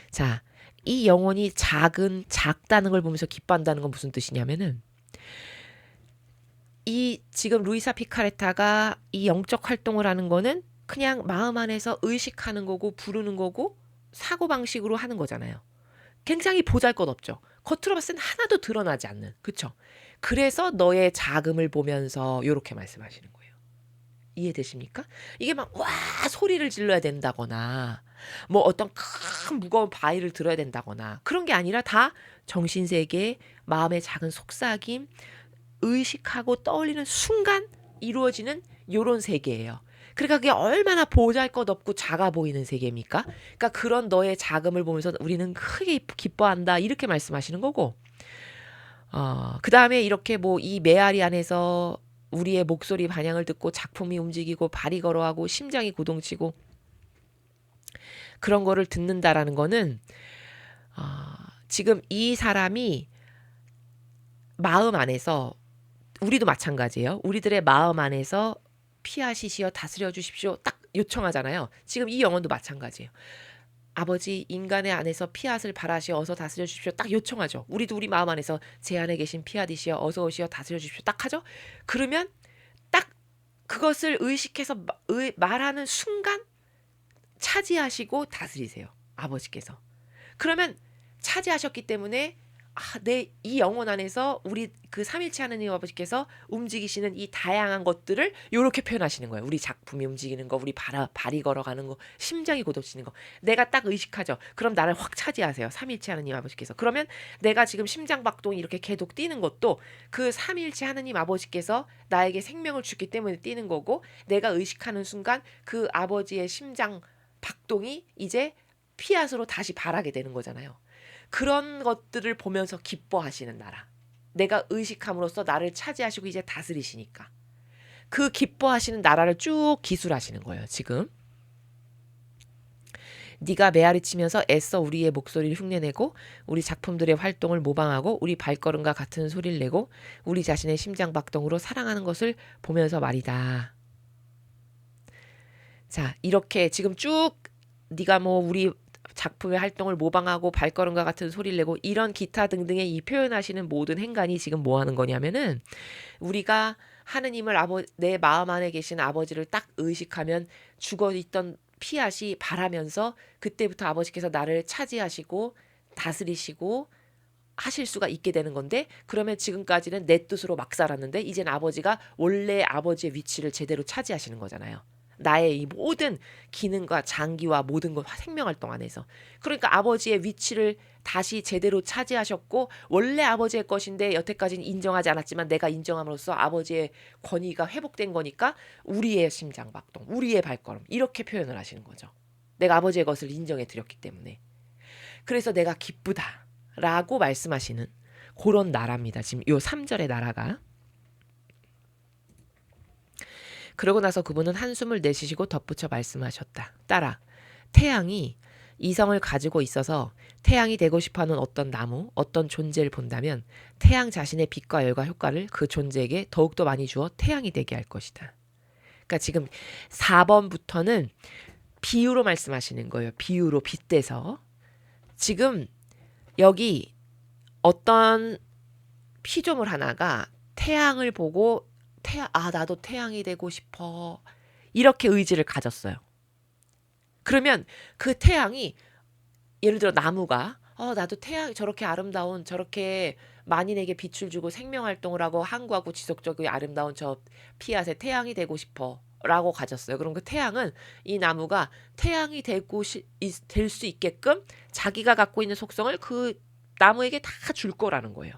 Speaker 1: 자, 이 영혼이 작다는 걸 보면서 기뻐한다는 건 무슨 뜻이냐면은 이 지금 루이사 피카레타가 이 영적 활동을 하는 거는 그냥 마음 안에서 의식하는 거고 부르는 거고 사고방식으로 하는 거잖아요. 굉장히 보잘것없죠. 겉으로 봤을 땐 하나도 드러나지 않는. 그쵸? 그래서 너의 자금을 보면서 이렇게 말씀하시는 거예요. 이해되십니까? 이게 막 와 소리를 질러야 된다거나 뭐 어떤 큰 무거운 바위를 들어야 된다거나 그런 게 아니라 다 정신세계, 마음의 작은 속삭임, 의식하고 떠올리는 순간 이루어지는 요런 세계예요. 그러니까 그게 얼마나 보잘것없고 작아 보이는 세계입니까? 그러니까 그런 너의 자금을 보면서 우리는 크게 기뻐한다 이렇게 말씀하시는 거고 그 다음에 이렇게 뭐 이 메아리 안에서 우리의 목소리 반향을 듣고 작품이 움직이고 발이 걸어가고 심장이 고동치고 그런 거를 듣는다라는 거는 지금 이 사람이 마음 안에서 우리도 마찬가지예요. 우리들의 마음 안에서 피하시시어 다스려 주십시오. 딱 요청하잖아요. 지금 이 영혼도 마찬가지예요. 아버지 인간의 안에서 피앗을 바라시어 어서 다스려 주십시오. 딱 요청하죠. 우리도 우리 마음 안에서 제 안에 계신 피앗이시여 어서 오시어 다스려 주십시오. 딱 하죠. 그러면 딱 그것을 의식해서 말하는 순간 차지하시고 다스리세요. 아버지께서. 그러면 차지하셨기 때문에 내 이 영혼 안에서 우리 그 삼일체 하느님 아버지께서 움직이시는 이 다양한 것들을 이렇게 표현하시는 거예요. 우리 작품이 움직이는 거, 우리 발이 걸어가는 거, 심장이 고도치는 거. 내가 딱 의식하죠. 그럼 나를 확 차지하세요. 삼일체 하느님 아버지께서. 그러면 내가 지금 심장 박동이 이렇게 계속 뛰는 것도 그 삼일체 하느님 아버지께서 나에게 생명을 주기 때문에 뛰는 거고 내가 의식하는 순간 그 아버지의 심장 박동이 이제 피앗으로 다시 발하게 되는 거잖아요. 그런 것들을 보면서 기뻐하시는 나라. 내가 의식함으로써 나를 차지하시고 이제 다스리시니까. 그 기뻐하시는 나라를 쭉 기술하시는 거예요. 지금. 네가 메아리치면서 애써 우리의 목소리를 흉내내고 우리 작품들의 활동을 모방하고 우리 발걸음과 같은 소리를 내고 우리 자신의 심장박동으로 사랑하는 것을 보면서 말이다. 자, 이렇게 지금 쭉 네가 뭐 우리 작품의 활동을 모방하고 발걸음과 같은 소리를 내고 이런 기타 등등의 이 표현하시는 모든 행간이 지금 뭐 하는 거냐면은 우리가 하느님을 내 마음 안에 계신 아버지를 딱 의식하면 죽어있던 피앗이 발하면서 그때부터 아버지께서 나를 차지하시고 다스리시고 하실 수가 있게 되는 건데 그러면 지금까지는 내 뜻으로 막 살았는데 이제는 아버지가 원래 아버지의 위치를 제대로 차지하시는 거잖아요. 나의 이 모든 기능과 장기와 모든 것 생명활동 안에서 그러니까 아버지의 위치를 다시 제대로 차지하셨고 원래 아버지의 것인데 여태까지는 인정하지 않았지만 내가 인정함으로써 아버지의 권위가 회복된 거니까 우리의 심장박동, 우리의 발걸음 이렇게 표현을 하시는 거죠. 내가 아버지의 것을 인정해 드렸기 때문에 그래서 내가 기쁘다라고 말씀하시는 그런 나라입니다. 지금 요 3절의 나라가 그러고 나서 그분은 한숨을 내쉬시고 덧붙여 말씀하셨다. 따라 태양이 이성을 가지고 있어서 태양이 되고 싶어하는 어떤 나무, 어떤 존재를 본다면 태양 자신의 빛과 열과 효과를 그 존재에게 더욱더 많이 주어 태양이 되게 할 것이다. 그러니까 지금 4번부터는 비유로 말씀하시는 거예요. 비유로 빗대서. 지금 여기 어떤 피조물 하나가 태양을 보고 나도 태양이 되고 싶어. 이렇게 의지를 가졌어요. 그러면 그 태양이 예를 들어 나무가 나도 태양 저렇게 아름다운 저렇게 만인에게 빛을 주고 생명활동을 하고 항구하고 지속적이고 아름다운 저 피앗의 태양이 되고 싶어. 라고 가졌어요. 그럼 그 태양은 이 나무가 태양이 될 수 있게끔 자기가 갖고 있는 속성을 그 나무에게 다 줄 거라는 거예요.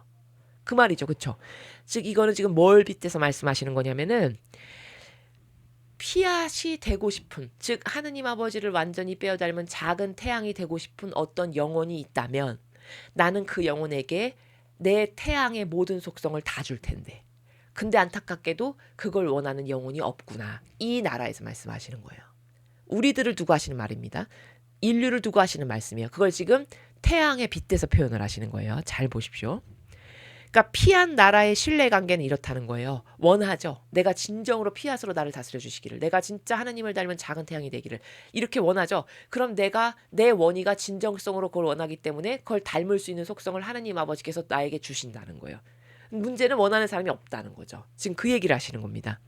Speaker 1: 그 말이죠. 그쵸? 즉 이거는 지금 뭘 빗대서 말씀하시는 거냐면은 피앗이 되고 싶은 즉 하느님 아버지를 완전히 빼어닮은 작은 태양이 되고 싶은 어떤 영혼이 있다면 나는 그 영혼에게 내 태양의 모든 속성을 다 줄 텐데 근데 안타깝게도 그걸 원하는 영혼이 없구나. 이 나라에서 말씀하시는 거예요. 우리들을 두고 하시는 말입니다. 인류를 두고 하시는 말씀이에요. 그걸 지금 태양에 빗대서 표현을 하시는 거예요. 잘 보십시오. 그러니까 피한 나라의 신뢰관계는 이렇다는 거예요. 원하죠. 내가 진정으로 피앗으로 나를 다스려 주시기를. 내가 진짜 하나님을 닮은 작은 태양이 되기를. 이렇게 원하죠. 그럼 내가 내 원의가 진정성으로 그걸 원하기 때문에 그걸 닮을 수 있는 속성을 하나님 아버지께서 나에게 주신다는 거예요. 문제는 원하는 사람이 없다는 거죠. 지금 그 얘기를 하시는 겁니다.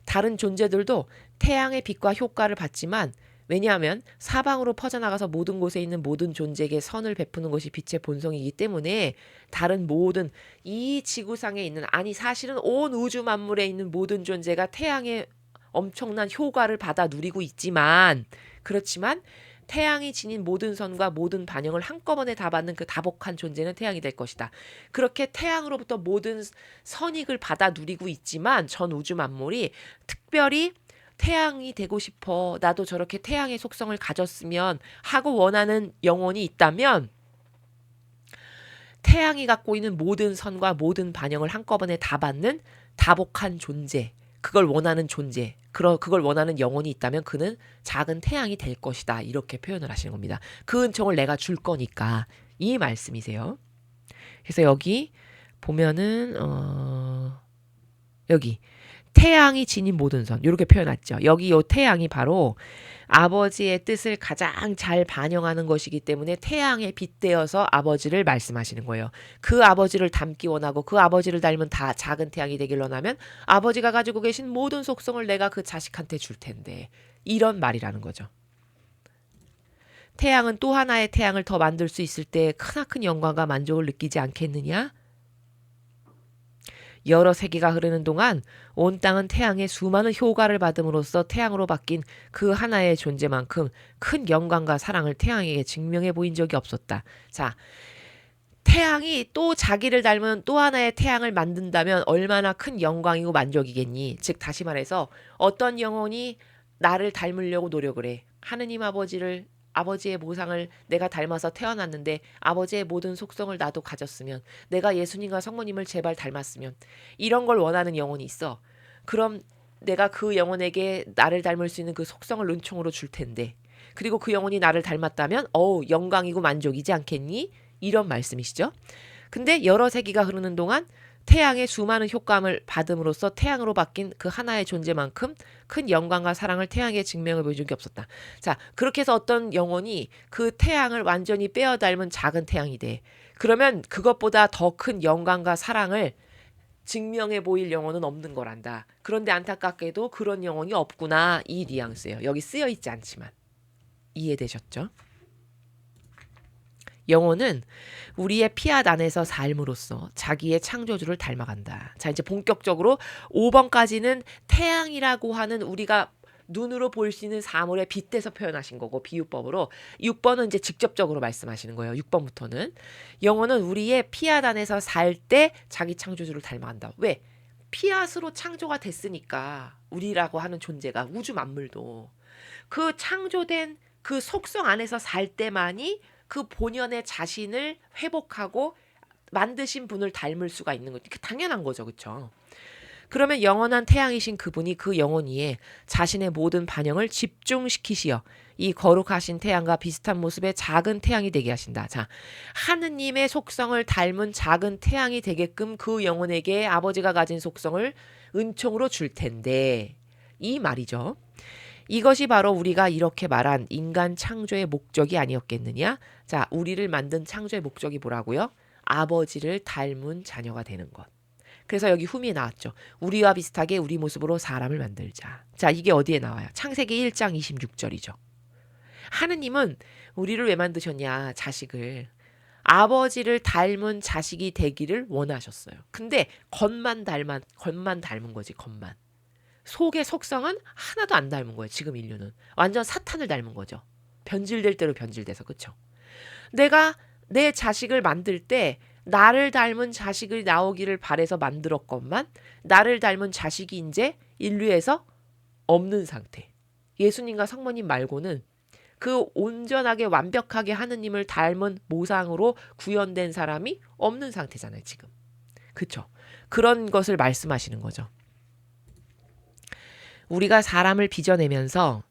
Speaker 1: 다른 존재들도 태양의 빛과 효과를 받지만 왜냐하면 사방으로 퍼져나가서 모든 곳에 있는 모든 존재에게 선을 베푸는 것이 빛의 본성이기 때문에 다른 모든 이 지구상에 있는 아니 사실은 온 우주 만물에 있는 모든 존재가 태양의 엄청난 효과를 받아 누리고 있지만 그렇지만 태양이 지닌 모든 선과 모든 반영을 한꺼번에 다 받는 그 다복한 존재는 태양이 될 것이다. 그렇게 태양으로부터 모든 선익을 받아 누리고 있지만 전 우주 만물이 특별히 태양이 되고 싶어. 나도 저렇게 태양의 속성을 가졌으면 하고 원하는 영혼이 있다면 태양이 갖고 있는 모든 선과 모든 반영을 한꺼번에 다 받는 다복한 존재. 그걸 원하는 존재. 그걸 원하는 영혼이 있다면 그는 작은 태양이 될 것이다. 이렇게 표현을 하시는 겁니다. 그 은총을 내가 줄 거니까 이 말씀이세요. 그래서 여기 보면은 여기 태양이 지닌 모든 선 이렇게 표현했죠. 여기 요 태양이 바로 아버지의 뜻을 가장 잘 반영하는 것이기 때문에 태양에 빗대어서 아버지를 말씀하시는 거예요. 그 아버지를 닮기 원하고 그 아버지를 닮은 다 작은 태양이 되길 원하면 아버지가 가지고 계신 모든 속성을 내가 그 자식한테 줄 텐데 이런 말이라는 거죠. 태양은 또 하나의 태양을 더 만들 수 있을 때 크나큰 영광과 만족을 느끼지 않겠느냐? 여러 세기가 흐르는 동안 온 땅은 태양의 수많은 효과를 받음으로써 태양으로 바뀐 그 하나의 존재만큼 큰 영광과 사랑을 태양에게 증명해 보인 적이 없었다. 자, 태양이 또 자기를 닮은 또 하나의 태양을 만든다면 얼마나 큰 영광이고 만족이겠니? 즉 다시 말해서 어떤 영혼이 나를 닮으려고 노력을 해. 하느님 아버지의 모상을 내가 닮아서 태어났는데 아버지의 모든 속성을 나도 가졌으면 내가 예수님과 성모님을 제발 닮았으면 이런 걸 원하는 영혼이 있어. 그럼 내가 그 영혼에게 나를 닮을 수 있는 그 속성을 은총으로 줄 텐데 그리고 그 영혼이 나를 닮았다면 영광이고 만족이지 않겠니? 이런 말씀이시죠. 근데 여러 세기가 흐르는 동안 태양의 수많은 효과를 받음으로써 태양으로 바뀐 그 하나의 존재만큼 큰 영광과 사랑을 태양에 증명해 보인 적이 없었다. 자, 그렇게 해서 어떤 영혼이 그 태양을 완전히 빼어 닮은 작은 태양이 돼. 그러면 그것보다 더 큰 영광과 사랑을 증명해 보일 영혼은 없는 거란다. 그런데 안타깝게도 그런 영혼이 없구나. 이 뉘앙스예요. 여기 쓰여 있지 않지만. 이해되셨죠? 영혼은 우리의 피앗 안에서 삶으로써 자기의 창조주를 닮아간다. 자, 이제 본격적으로 5번까지는 태양이라고 하는 우리가 눈으로 볼 수 있는 사물에 빗대서 표현하신 거고 비유법으로 6번은 이제 직접적으로 말씀하시는 거예요. 6번부터는 영혼은 우리의 피앗 안에서 살 때 자기 창조주를 닮아간다. 왜? 피앗으로 창조가 됐으니까 우리라고 하는 존재가 우주 만물도 그 창조된 그 속성 안에서 살 때만이 그 본연의 자신을 회복하고 만드신 분을 닮을 수가 있는 거죠. 당연한 거죠. 그렇죠? 그러면 영원한 태양이신 그분이 그 영혼 위에 자신의 모든 반영을 집중시키시어 이 거룩하신 태양과 비슷한 모습의 작은 태양이 되게 하신다. 자, 하느님의 속성을 닮은 작은 태양이 되게끔 그 영혼에게 아버지가 가진 속성을 은총으로 줄 텐데 이 말이죠. 이것이 바로 우리가 이렇게 말한 인간 창조의 목적이 아니었겠느냐? 자, 우리를 만든 창조의 목적이 뭐라고요? 아버지를 닮은 자녀가 되는 것. 그래서 여기 후미에 나왔죠. 우리와 비슷하게 우리 모습으로 사람을 만들자. 자, 이게 어디에 나와요? 창세기 1장 26절이죠. 하느님은 우리를 왜 만드셨냐? 자식을. 아버지를 닮은 자식이 되기를 원하셨어요. 근데 겉만 닮은 거지, 겉만. 속의 속성은 하나도 안 닮은 거예요. 지금 인류는. 완전 사탄을 닮은 거죠. 변질될 대로 변질돼서. 그렇죠? 내가 내 자식을 만들 때 나를 닮은 자식이 나오기를 바래서 만들었건만 나를 닮은 자식이 이제 인류에서 없는 상태. 예수님과 성모님 말고는 그 온전하게 완벽하게 하느님을 닮은 모상으로 구현된 사람이 없는 상태잖아요. 지금. 그렇죠? 그런 것을 말씀하시는 거죠. 우리가 사람을 빚어내면서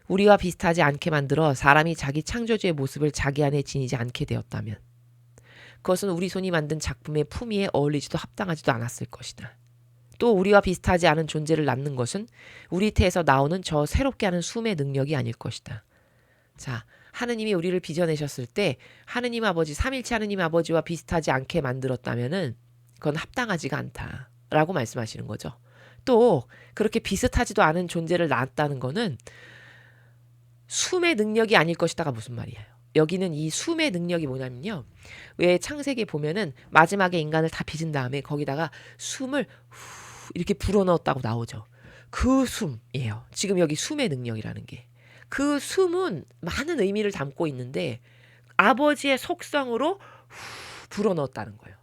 Speaker 1: 우리와 비슷하지 않게 만들어 사람이 자기 창조주의 모습을 자기 안에 지니지 않게 되었다면 그것은 우리 손이 만든 작품의 품위에 어울리지도 합당하지도 않았을 것이다. 또 우리와 비슷하지 않은 존재를 낳는 것은 우리 태에서 나오는 저 새롭게 하는 숨의 능력이 아닐 것이다. 자, 하느님이 우리를 빚어내셨을 때 하느님 아버지, 삼일체 하느님 아버지와 비슷하지 않게 만들었다면은 그건 합당하지가 않다라고 말씀하시는 거죠. 또 그렇게 비슷하지도 않은 존재를 낳았다는 거는 숨의 능력이 아닐 것이다가 무슨 말이에요. 여기는 이 숨의 능력이 뭐냐면요. 왜 창세기에 보면은 마지막에 인간을 다 빚은 다음에 거기다가 숨을 후 이렇게 불어넣었다고 나오죠. 그 숨이에요. 지금 여기 숨의 능력이라는 게. 그 숨은 많은 의미를 담고 있는데 아버지의 속성으로 후 불어넣었다는 거예요.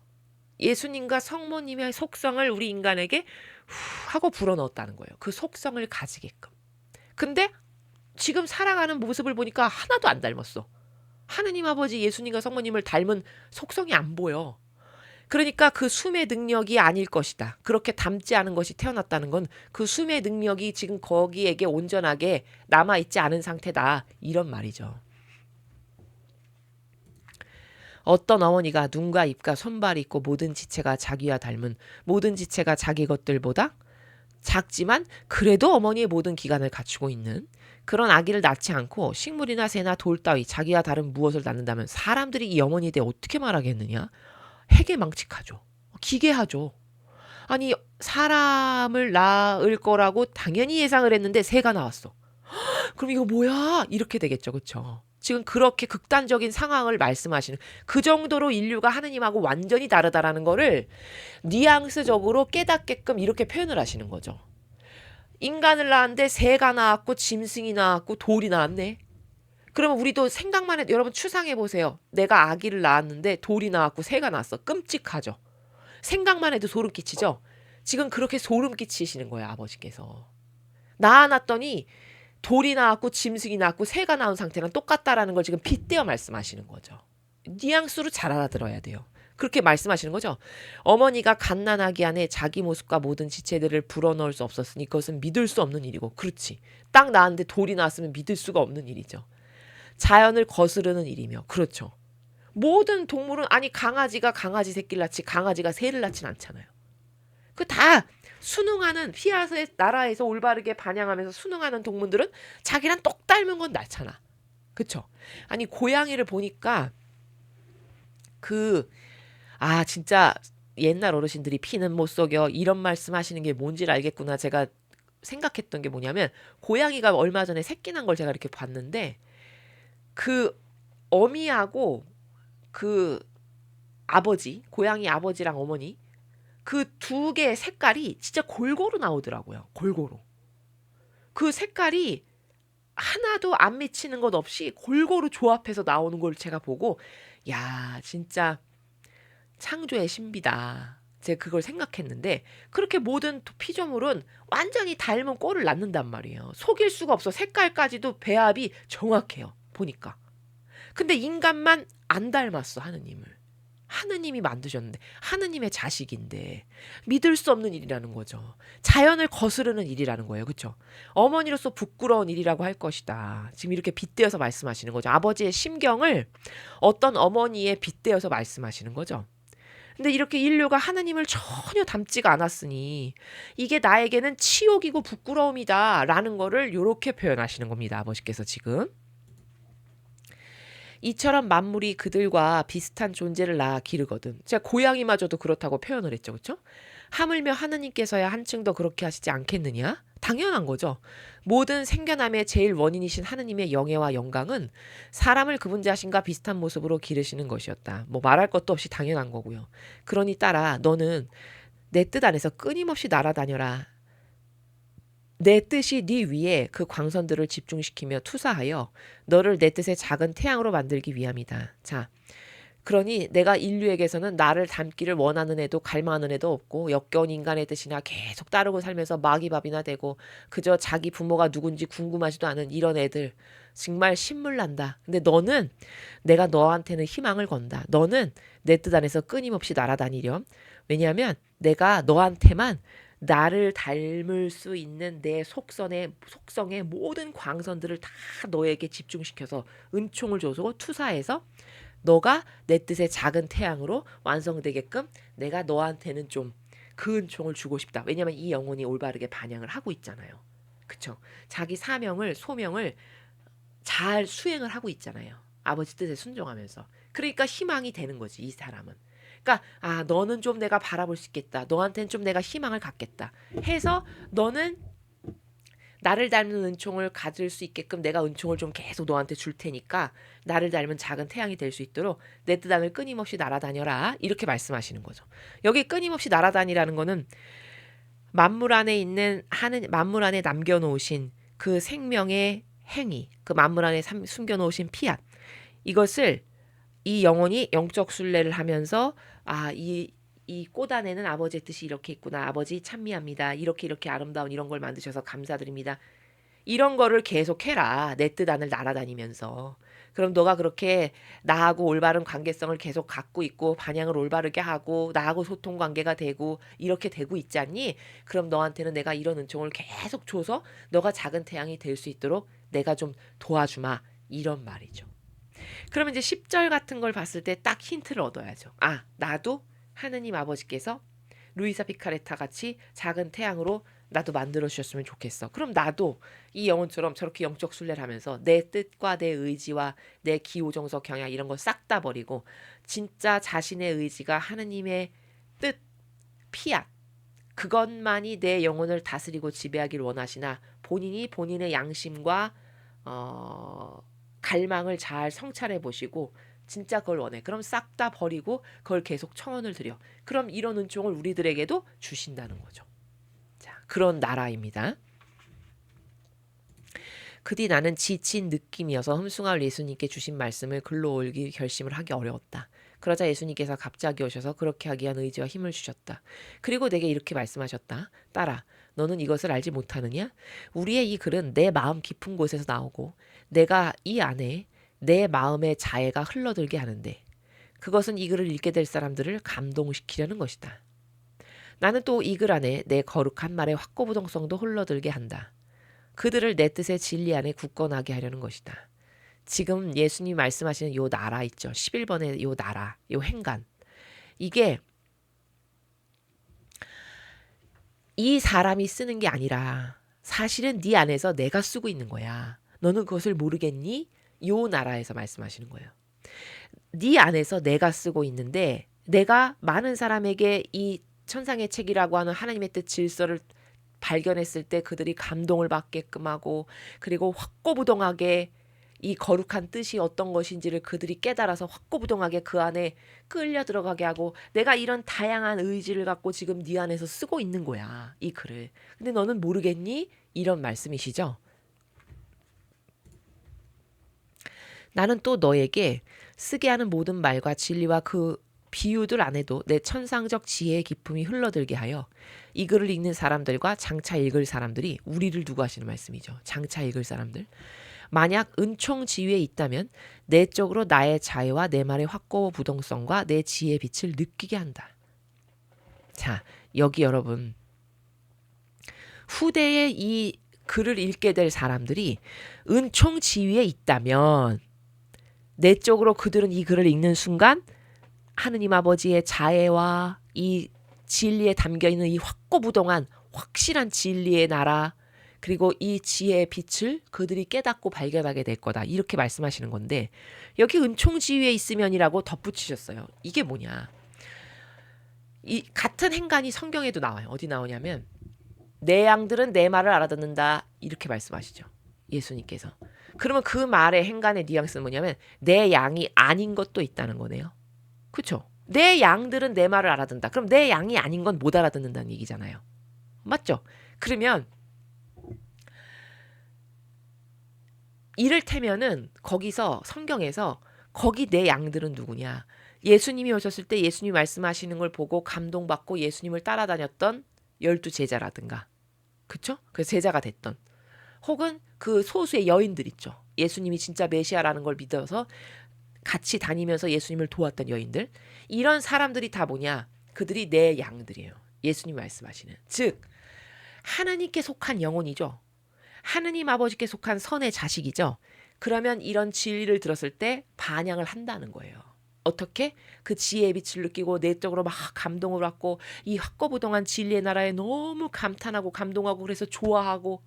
Speaker 1: 예수님과 성모님의 속성을 우리 인간에게 후 하고 불어넣었다는 거예요. 그 속성을 가지게끔. 근데 지금 살아가는 모습을 보니까 하나도 안 닮았어. 하느님 아버지 예수님과 성모님을 닮은 속성이 안 보여. 그러니까 그 숨의 능력이 아닐 것이다. 그렇게 닮지 않은 것이 태어났다는 건 그 숨의 능력이 지금 거기에게 온전하게 남아있지 않은 상태다. 이런 말이죠. 어떤 어머니가 눈과 입과 손발이 있고 모든 지체가 자기와 닮은 모든 지체가 자기 것들보다 작지만 그래도 어머니의 모든 기관을 갖추고 있는 그런 아기를 낳지 않고 식물이나 새나 돌 따위 자기와 다른 무엇을 낳는다면 사람들이 이 어머니에 대해 어떻게 말하겠느냐? 해괴망측하죠. 기괴하죠. 아니 사람을 낳을 거라고 당연히 예상을 했는데 새가 나왔어. 그럼 이거 뭐야? 이렇게 되겠죠. 그렇죠? 지금 그렇게 극단적인 상황을 말씀하시는 그 정도로 인류가 하느님하고 완전히 다르다라는 거를 뉘앙스적으로 깨닫게끔 이렇게 표현을 하시는 거죠. 인간을 낳았는데 새가 나왔고 짐승이 나왔고 돌이 나왔네. 그러면 우리도 생각만 해도 여러분 추상해 보세요. 내가 아기를 낳았는데 돌이 나왔고 새가 나왔어. 끔찍하죠. 생각만 해도 소름 끼치죠. 지금 그렇게 소름 끼치시는 거예요. 아버지께서. 낳아놨더니 돌이 나왔고 짐승이 나왔고 새가 나온 상태랑 똑같다라는 걸 지금 빗대어 말씀하시는 거죠. 뉘앙스로 잘 알아들어야 돼요. 그렇게 말씀하시는 거죠. 어머니가 갓난아기 안에 자기 모습과 모든 지체들을 불어넣을 수 없었으니 그것은 믿을 수 없는 일이고 그렇지. 딱 낳았는데 돌이 나왔으면 믿을 수가 없는 일이죠. 자연을 거스르는 일이며 그렇죠. 모든 동물은 아니 강아지가 강아지 새끼를 낳지 강아지가 새를 낳지는 않잖아요. 그 다 순응하는 피아스의 나라에서 올바르게 반영하면서 순응하는 동물들은 자기랑 똑 닮은 건 낳잖아. 그쵸? 아니 고양이를 보니까 진짜 옛날 어르신들이 피는 못 속여 이런 말씀하시는 게 뭔지를 알겠구나. 제가 생각했던 게 뭐냐면 고양이가 얼마 전에 새끼 난 걸 제가 이렇게 봤는데 그 어미하고 그 아버지, 고양이 아버지랑 어머니 그 두 개의 색깔이 진짜 골고루 나오더라고요. 골고루. 그 색깔이 하나도 안 미치는 것 없이 골고루 조합해서 나오는 걸 제가 보고 야 진짜 창조의 신비다. 제가 그걸 생각했는데 그렇게 모든 피조물은 완전히 닮은 꼴을 낳는단 말이에요. 속일 수가 없어. 색깔까지도 배합이 정확해요. 보니까. 근데 인간만 안 닮았어. 하느님이 만드셨는데 하느님의 자식인데 믿을 수 없는 일이라는 거죠. 자연을 거스르는 일이라는 거예요. 그렇죠? 어머니로서 부끄러운 일이라고 할 것이다. 지금 이렇게 빗대어서 말씀하시는 거죠. 아버지의 심경을 어떤 어머니에 빗대어서 말씀하시는 거죠. 근데 이렇게 인류가 하느님을 전혀 닮지가 않았으니 이게 나에게는 치욕이고 부끄러움이다 라는 거를 이렇게 표현하시는 겁니다. 아버지께서 지금. 이처럼 만물이 그들과 비슷한 존재를 낳아 기르거든. 제가 고양이마저도 그렇다고 표현을 했죠. 그렇죠? 하물며 하느님께서야 한층 더 그렇게 하시지 않겠느냐? 당연한 거죠. 모든 생겨남의 제일 원인이신 하느님의 영예와 영광은 사람을 그분 자신과 비슷한 모습으로 기르시는 것이었다. 뭐 말할 것도 없이 당연한 거고요. 그러니 따라 너는 내 뜻 안에서 끊임없이 날아다녀라. 내 뜻이 네 위에 그 광선들을 집중시키며 투사하여 너를 내 뜻의 작은 태양으로 만들기 위함이다. 자, 그러니 내가 인류에게서는 나를 닮기를 원하는 애도 갈망하는 애도 없고 역겨운 인간의 뜻이나 계속 따르고 살면서 마귀밥이나 되고 그저 자기 부모가 누군지 궁금하지도 않은 이런 애들 정말 신물난다. 근데 너는 내가 너한테는 희망을 건다. 너는 내 뜻 안에서 끊임없이 날아다니렴. 왜냐하면 내가 너한테만 나를 닮을 수 있는 내 속성의 모든 광선들을 다 너에게 집중시켜서 은총을 줘서 투사해서 너가 내 뜻의 작은 태양으로 완성되게끔 내가 너한테는 좀 그 은총을 주고 싶다. 왜냐면 이 영혼이 올바르게 반영을 하고 있잖아요. 그쵸? 자기 소명을 잘 수행을 하고 있잖아요. 아버지 뜻에 순종하면서. 그러니까 희망이 되는 거지, 이 사람은. 그러니까 너는 좀 내가 바라볼 수 있겠다. 너한테는 좀 내가 희망을 갖겠다. 해서 너는 나를 닮는 은총을 가질 수 있게끔 내가 은총을 좀 계속 너한테 줄 테니까 나를 닮은 작은 태양이 될 수 있도록 내 뜻 안을 끊임없이 날아다녀라. 이렇게 말씀하시는 거죠. 여기 끊임없이 날아다니라는 거는 만물 안에 남겨놓으신 그 생명의 행위, 그 만물 안에 숨겨놓으신 피앗, 이것을 이 영혼이 영적 순례를 하면서 이 꽃 안에는 아버지의 뜻이 이렇게 있구나. 아버지 찬미합니다. 이렇게 아름다운 이런 걸 만드셔서 감사드립니다. 이런 거를 계속 해라. 내 뜻 안을 날아다니면서. 그럼 너가 그렇게 나하고 올바른 관계성을 계속 갖고 있고 반향을 올바르게 하고 나하고 소통 관계가 되고 이렇게 되고 있지 않니? 그럼 너한테는 내가 이런 은총을 계속 줘서 너가 작은 태양이 될 수 있도록 내가 좀 도와주마. 이런 말이죠. 그러면 이제 10절 같은 걸 봤을 때 딱 힌트를 얻어야죠. 나도 하느님 아버지께서 루이사 피카레타 같이 작은 태양으로 나도 만들어 주셨으면 좋겠어. 그럼 나도 이 영혼처럼 저렇게 영적 순례를 하면서 내 뜻과 내 의지와 내 기호 정석 경향 이런 거 싹 다 버리고 진짜 자신의 의지가 하느님의 뜻, 피앗 그것만이 내 영혼을 다스리고 지배하길 원하시나 본인이 본인의 양심과 갈망을 잘 성찰해 보시고 진짜 그걸 원해. 그럼 싹 다 버리고 그걸 계속 청원을 드려. 그럼 이런 은총을 우리들에게도 주신다는 거죠. 자, 그런 나라입니다. 그뒤 나는 지친 느낌이어서 흠숭할 예수님께 주신 말씀을 글로 올기 결심을 하기 어려웠다. 그러자 예수님께서 갑자기 오셔서 그렇게 하기 위한 의지와 힘을 주셨다. 그리고 내게 이렇게 말씀하셨다. 딸아, 너는 이것을 알지 못하느냐? 우리의 이 글은 내 마음 깊은 곳에서 나오고 내가 이 안에 내 마음의 자애가 흘러들게 하는데 그것은 이 글을 읽게 될 사람들을 감동시키려는 것이다. 나는 또 이 글 안에 내 거룩한 말의 확고부동성도 흘러들게 한다. 그들을 내 뜻의 진리 안에 굳건하게 하려는 것이다. 지금 예수님이 말씀하시는 요 나라 있죠. 11번의 요 나라, 요 행간. 이게 이 사람이 쓰는 게 아니라 사실은 네 안에서 내가 쓰고 있는 거야. 너는 그것을 모르겠니? 요 나라에서 말씀하시는 거예요. 네 안에서 내가 쓰고 있는데 내가 많은 사람에게 이 천상의 책이라고 하는 하나님의 뜻 질서를 발견했을 때 그들이 감동을 받게끔 하고 그리고 확고부동하게 이 거룩한 뜻이 어떤 것인지를 그들이 깨달아서 확고부동하게 그 안에 끌려 들어가게 하고 내가 이런 다양한 의지를 갖고 지금 네 안에서 쓰고 있는 거야. 이 글을. 근데 너는 모르겠니? 이런 말씀이시죠. 나는 또 너에게 쓰게 하는 모든 말과 진리와 그 비유들 안에도 내 천상적 지혜의 기품이 흘러들게 하여 이 글을 읽는 사람들과 장차 읽을 사람들이 우리를 두고 하시는 말씀이죠. 장차 읽을 사람들. 만약 은총 지위에 있다면 내적으로 나의 자애와 내 말의 확고부동성과 내 지혜의 빛을 느끼게 한다. 자, 여기 여러분 후대에 이 글을 읽게 될 사람들이 은총 지위에 있다면 내적으로 그들은 이 글을 읽는 순간 하느님 아버지의 자애와 이 진리에 담겨있는 이 확고부동한 확실한 진리의 나라 그리고 이 지혜의 빛을 그들이 깨닫고 발견하게 될 거다. 이렇게 말씀하시는 건데 여기 은총 지위에 있으면이라고 덧붙이셨어요. 이게 뭐냐. 이 같은 행간이 성경에도 나와요. 어디 나오냐면 내 양들은 내 말을 알아듣는다. 이렇게 말씀하시죠. 예수님께서. 그러면 그 말의 행간의 뉘앙스는 뭐냐면 내 양이 아닌 것도 있다는 거네요. 그렇죠? 내 양들은 내 말을 알아듣는다. 그럼 내 양이 아닌 건 못 알아듣는다는 얘기잖아요. 맞죠? 그러면 이를테면은 거기서 성경에서 거기 내 양들은 누구냐? 예수님이 오셨을 때 예수님이 말씀하시는 걸 보고 감동받고 예수님을 따라다녔던 12 제자라든가. 그쵸? 그래서 제자가 됐던. 혹은 그 소수의 여인들 있죠. 예수님이 진짜 메시아라는 걸 믿어서 같이 다니면서 예수님을 도왔던 여인들. 이런 사람들이 다 뭐냐? 그들이 내 양들이에요. 예수님 말씀하시는. 즉 하나님께 속한 영혼이죠. 하느님 아버지께 속한 선의 자식이죠. 그러면 이런 진리를 들었을 때 반향을 한다는 거예요. 어떻게? 그 지혜의 빛을 느끼고 내적으로 막 감동을 받고 이 확고부동한 진리의 나라에 너무 감탄하고 감동하고 그래서 좋아하고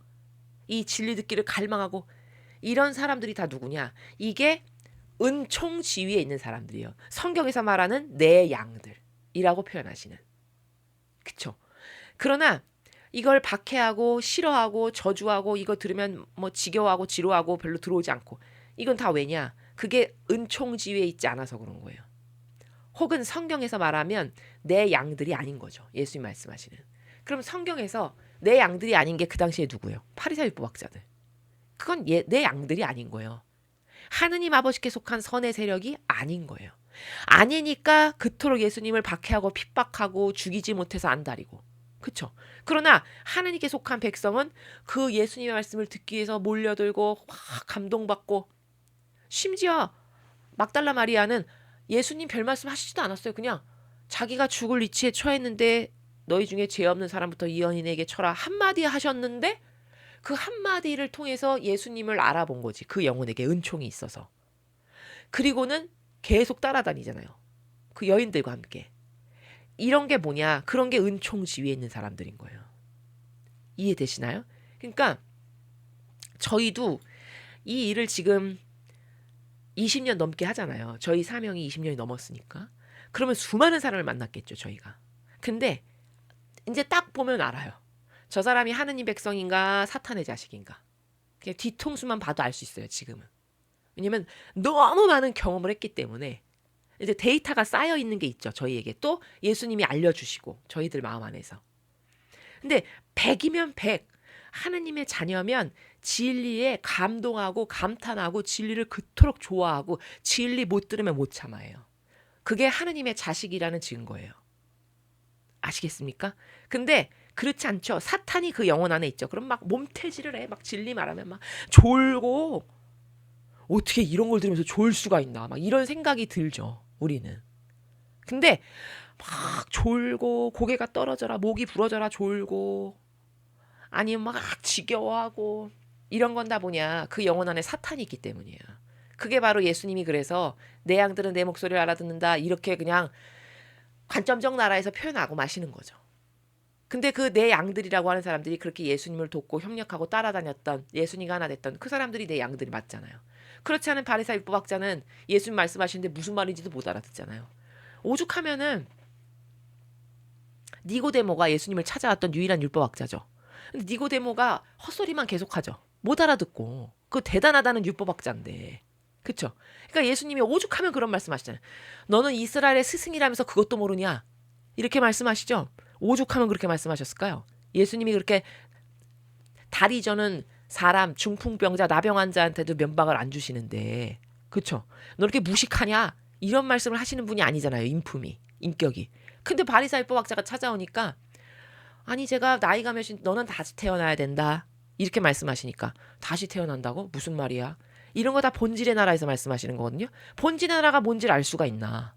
Speaker 1: 이 진리 듣기를 갈망하고 이런 사람들이 다 누구냐? 이게 은총지위에 있는 사람들이에요. 성경에서 말하는 내 양들이라고 표현하시는. 그쵸? 그러나 이걸 박해하고 싫어하고 저주하고 이거 들으면 뭐 지겨워하고 지루하고 별로 들어오지 않고 이건 다 왜냐? 그게 은총지위에 있지 않아서 그런 거예요. 혹은 성경에서 말하면 내 양들이 아닌 거죠. 예수님 말씀하시는. 그럼 성경에서 내 양들이 아닌 게 그 당시에 누구예요? 바리새인 율법학자들. 그건 내 양들이 아닌 거예요. 하느님 아버지께 속한 선의 세력이 아닌 거예요. 아니니까 그토록 예수님을 박해하고 핍박하고 죽이지 못해서 안달이고. 그렇죠? 그러나 하나님께 속한 백성은 그 예수님의 말씀을 듣기 위해서 몰려들고 막 감동받고 심지어 막달라 마리아는 예수님 별 말씀 하시지도 않았어요. 그냥 자기가 죽을 위치에 처했는데 너희 중에 죄 없는 사람부터 이 여인에게 쳐라 한마디 하셨는데 그 한마디를 통해서 예수님을 알아본 거지. 그 영혼에게 은총이 있어서. 그리고는 계속 따라다니잖아요. 그 여인들과 함께. 이런 게 뭐냐? 그런 게 은총 지위에 있는 사람들인 거예요. 이해되시나요? 그러니까 저희도 이 일을 지금 20년 넘게 하잖아요. 저희 사명이 20년이 넘었으니까. 그러면 수많은 사람을 만났겠죠, 저희가. 근데 이제 딱 보면 알아요. 저 사람이 하느님 백성인가 사탄의 자식인가. 그냥 뒤통수만 봐도 알 수 있어요, 지금은. 왜냐면 너무 많은 경험을 했기 때문에 이제 데이터가 쌓여 있는 게 있죠, 저희에게. 또 예수님이 알려주시고 저희들 마음 안에서. 근데 100이면 100. 하느님의 자녀면 진리에 감동하고 감탄하고 진리를 그토록 좋아하고 진리 못 들으면 못 참아요. 그게 하느님의 자식이라는 증거예요. 아시겠습니까? 근데 그렇지 않죠. 사탄이 그 영혼 안에 있죠. 그럼 막 몸태지를 해. 막 진리 말하면 막 졸고 어떻게 이런 걸 들으면서 졸 수가 있나. 막 이런 생각이 들죠. 우리는. 근데 막 졸고 고개가 떨어져라 목이 부러져라 졸고 아니면 막 지겨워하고 이런 건 다 뭐냐. 그 영혼 안에 사탄이 있기 때문이에요. 그게 바로 예수님이 그래서 내 양들은 내 목소리를 알아듣는다. 이렇게 그냥 관점적 나라에서 표현하고 마시는 거죠. 근데 그 내 양들이라고 하는 사람들이 그렇게 예수님을 돕고 협력하고 따라다녔던 예수님이 하나 됐던 그 사람들이 내 양들이 맞잖아요. 그렇지 않은 바리새인 율법학자는 예수님 말씀하시는데 무슨 말인지도 못 알아듣잖아요. 오죽하면은 니고데모가 예수님을 찾아왔던 유일한 율법학자죠. 근데 니고데모가 헛소리만 계속하죠. 못 알아듣고. 그 대단하다는 율법학자인데. 그쵸? 그러니까 예수님이 오죽하면 그런 말씀하시잖아요. 너는 이스라엘의 스승이라면서 그것도 모르냐? 이렇게 말씀하시죠. 오죽하면 그렇게 말씀하셨을까요? 예수님이 그렇게 다리 저는 사람, 중풍병자, 나병 환자한테도 면박을 안 주시는데 그쵸? 너 이렇게 무식하냐? 이런 말씀을 하시는 분이 아니잖아요. 인품이, 인격이. 근데 바리새인 율법학자가 찾아오니까 아니 제가 나이가 몇인 너는 다시 태어나야 된다. 이렇게 말씀하시니까 다시 태어난다고? 무슨 말이야? 이런 거 다 본질의 나라에서 말씀하시는 거거든요. 본질의 나라가 뭔지를 알 수가 있나?